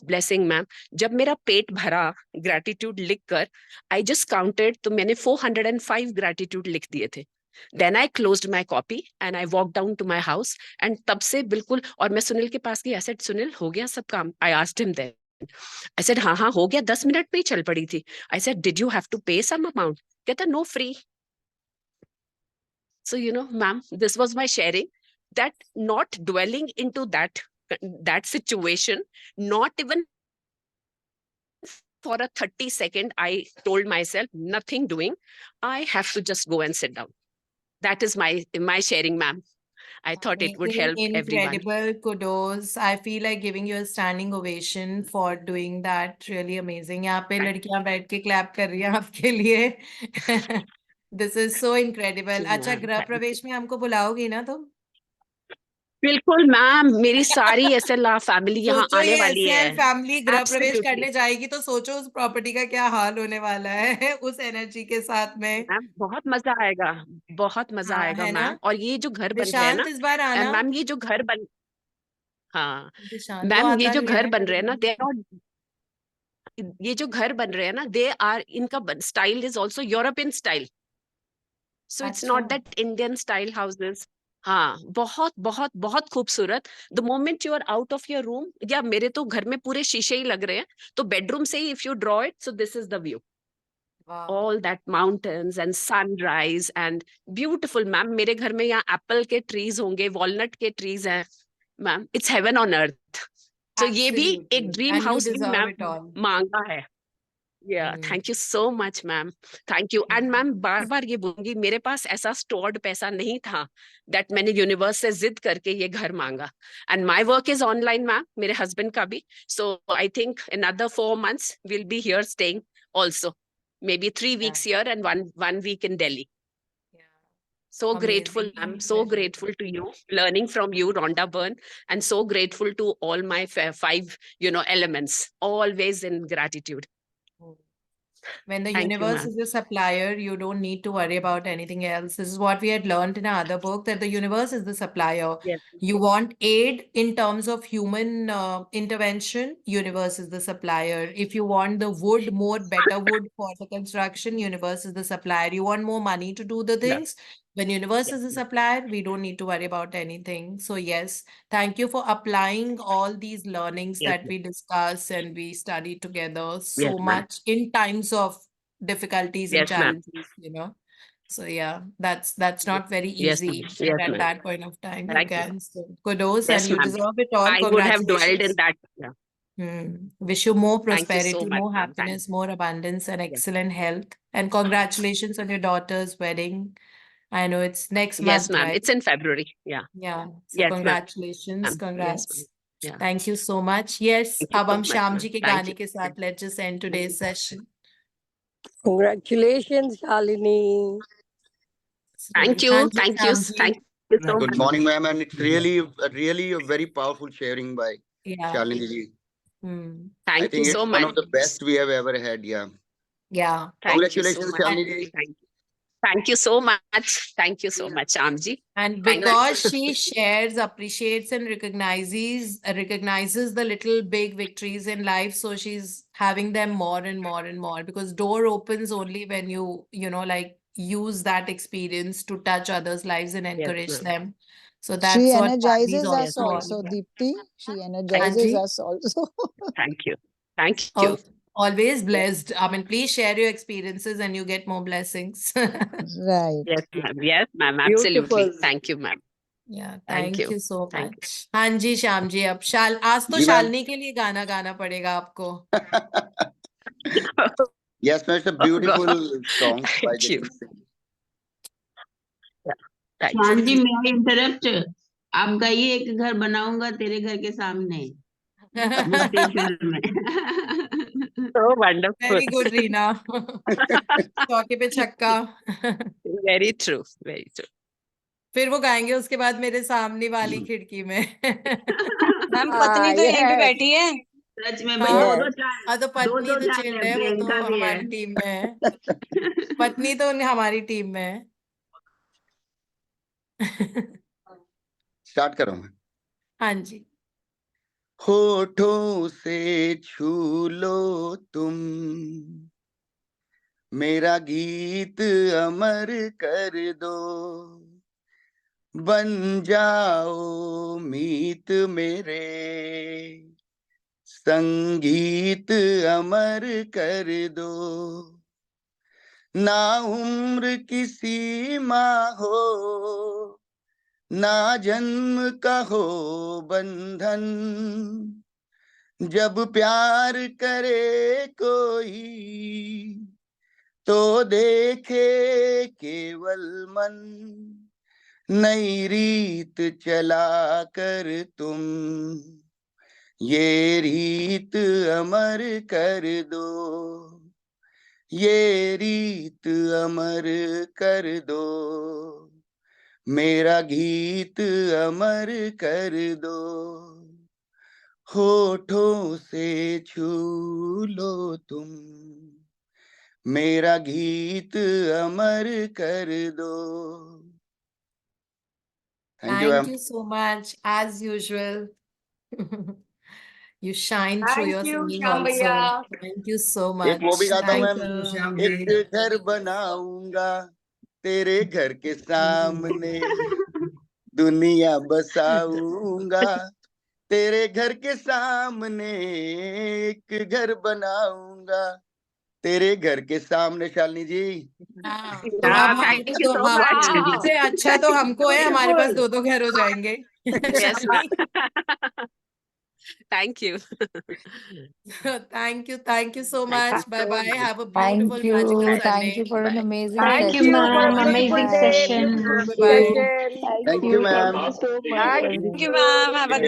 ब्लेसिंग मैम. जब मेरा पेट भरा ग्रेटिट्यूड लिखकर, आई जस्ट काउंटेड, तो मैंने 405 ग्रेटिट्यूड लिख दिए थे. Then I closed my copy and I walked down to my house. And तब से बिल्कुल, और मैं सुनील के पास गई. I said, सुनील हो गया सब काम? I asked him then. I said, हाँ हो गया, 10 मिनट में ही चल पड़ी थी. I said, did you have to pay some amount? कहता no, free. So you know ma'am, this was my sharing. that not dwelling into that situation, not even for a 30-second, I told myself nothing doing. I have to just go and sit down. That is my sharing, ma'am. I thought it would help everyone. Incredible. Kudos. I feel like giving you a standing ovation for doing that. Really amazing. यहाँ पे लड़कियां बैठ के clap कर रही हैं आपके लिए. This is so incredible. जी, अच्छा, ma'am, गृह thank you. प्रवेश में हमको बुलाओगी ना तुम? बिल्कुल मैम, मेरी सारी SLR फैमिली यहाँ सोचो आने ये वाली है. SL फैमिली गृह प्रवेश Absolutely. करने जाएगी तो सोचो उस प्रॉपर्टी का क्या हाल होने वाला है उस एनर्जी के साथ में. मैम बहुत मजा आएगा, बहुत मजा हाँ, आएगा है ना? मैम. और ये जो घर बन रहे हैं ना दिशांत इस बार आना. मैम, ये जो घर बन हाँ दिशांत वो मैम, ये आता जो नहीं घर है बन रहे हैं ना, कभी. दे आर ये जो घर बन रहे हैं ना, दे आर इनका style is also European style. So it's अच्छा. Not that Indian style houses. हाँ, बहुत बहुत बहुत खूबसूरत. The moment you are out of your room, या मेरे तो घर में पूरे शीशे ही लग रहे हैं, तो बेडरूम से ही if you draw it, so this is the view. वाह. All that mountains and sunrise and beautiful, ma'am. मेरे घर में यहाँ एप्पल के ट्रीज होंगे, वॉलनट के ट्रीज हैं ma'am. It's heaven on earth. तो ये भी एक Absolutely. Dream And you house भी deserve मैम it all. मांगा है. Yeah, Hmm. thank you so much, ma'am. Thank you. And ma'am बार बार ये बोलूंगी, मेरे पास ऐसा स्टोर्ड पैसा नहीं था दैट मैंने यूनिवर्स से जिद करके ये घर मांगा. And my work is online ma'am, मेरे हस्बैंड का भी. सो I think another 4 months we'll be here staying also. Maybe 3 weeks here and one week in Delhi. Yeah. So grateful, Amazing. ma'am. So grateful to you, learning from you, Rhonda Byrne, and so grateful to all my 5, elements. Always in gratitude. When the Thank you, universe ma'am. is a supplier, you don't need to worry about anything else. This is what we had learned in our other book, that the universe is the supplier. Yes. You want aid in terms of human intervention, universe is the supplier. If you want the wood, better wood for the construction, universe is the supplier. You want more money to do the Yeah. things, when universe Yes, is the ma'am. supplier, we don't need to worry about anything. So yes, thank you for applying all these learnings Yes, that we discuss and we study together so Yes, ma'am. much in times of difficulties and Yes, ma'am. challenges. So yeah, that's not very Yes, easy, ma'am. but Yes, at ma'am. that point of time you Thank you. can. So kudos, Yes, and you ma'am. deserve it all. I would have dwelled in Congratulations. that. Yeah. Wish you more Thank you so prosperity, much, more ma'am. Thank happiness, more abundance, and Yes. excellent health. And congratulations on your daughter's wedding. I know it's next Yes, month, ma'am. right? It's in February. Yeah. Yeah. So Yes, ma'am. congratulations, Yes, congrats. ma'am. Yeah. Thank you so much. Yes, Thank you अब so हम much, Shyam ma'am. जी के Thank गाने you. के साथ let's just end today's session. Congratulations, Shalini. Thank you. हाँ जी, Thank you. Shyam ji. Thank you so Good much. morning, ma'am, and it's really a very powerful sharing by Yeah. Shalini ji. Hmm. I Thank you think so it's one much. of the best we have ever had. Yeah. Yeah. Thank you so Congratulations, much. Shalini ji. Thank you so much. Thank you so much, Shyamji. And Thank you. because she shares, appreciates, and recognizes the little big victories in life, so she's having them more and more and more. Because door opens only when you like use that experience to touch others' lives and Yes, encourage ma'am. them. So She that's what Shalini is energizes also us Yes, ma'am. also, all about. Deepti. She Thank energizes Anji? us also. Thank you. Thank Oh, you. always blessed. I mean, please share your experiences and you get more blessings. Right. Yes, ma'am. Yes, ma'am. Absolutely. Beautiful. Thank you, ma'am. Yeah, Thank thank you. you so Thank you. much. हाँ जी श्याम जी, अब आज तो जी, ma'am. Shalini के लिए गाना गाना पड़ेगा आपको. Yes, ma'am. It's a Oh, beautiful God. song by Thank you. Jatin Singh. Thank Shyam you. जी, मैं इंटरप्ट, आप गाइए, एक घर बनाऊंगा तेरे घर के सामने मुक्तेश्वर में. So wonderful. Very good, Reena. चौके पे छक्का. Very true. Very true. फिर वो गाएंगे उसके बाद मेरे सामने वाली खिड़की में. मैम पत्नी तो यहीं पे Yes. बैठी है. सच में भाई, हाँ, दो चाय, हाँ तो पत्नी दो तो चाय चिल्ड है, है, वो तो प्रियंका भी है. हमारी टीम में है. पत्नी तो हमारी टीम में है. Start करो मैं. हाँ जी. होठों से छू लो तुम, मेरा गीत अमर कर दो, बन जाओ मीत मेरे, संगीत अमर कर दो, ना उम्र की सीमा हो, ना जन्म का हो बंधन, जब प्यार करे कोई तो देखे केवल मन, नई रीत चला कर तुम, ये रीत अमर कर दो, ये रीत अमर कर दो, मेरा गीत अमर कर दो, होठों से छू लो तुम, मेरा गीत अमर कर दो। Thank you Thank ma'am. you so much, as usual. You shine through your Thank you, singing Shyam also. Bhaiya. Thank you so एक वो भी much. गाता हूँ Thank ma'am, you. Shyam ji. एक घर बनाऊंगा तेरे घर के सामने, दुनिया बसाऊंगा तेरे घर के सामने, एक घर बनाऊंगा तेरे घर के सामने। शालिनी जी हाँ, तो अब हाँ, हम thank you so हम much. इससे अच्छा तो हमको है, हमारे पास Beautiful. 2 घर हो जाएंगे। Yes, Shalini, thank you. thank you so Thank much. you. Bye bye. Have a Thank beautiful magical you. Thank Sunday. you for an Bye. amazing Thank session. you, ma'am. Bye Amazing bye. session. Bye Beautiful bye. session. Thank Thank you. you Thank ma'am. you so much, Thank everyone. you, ma'am. Have a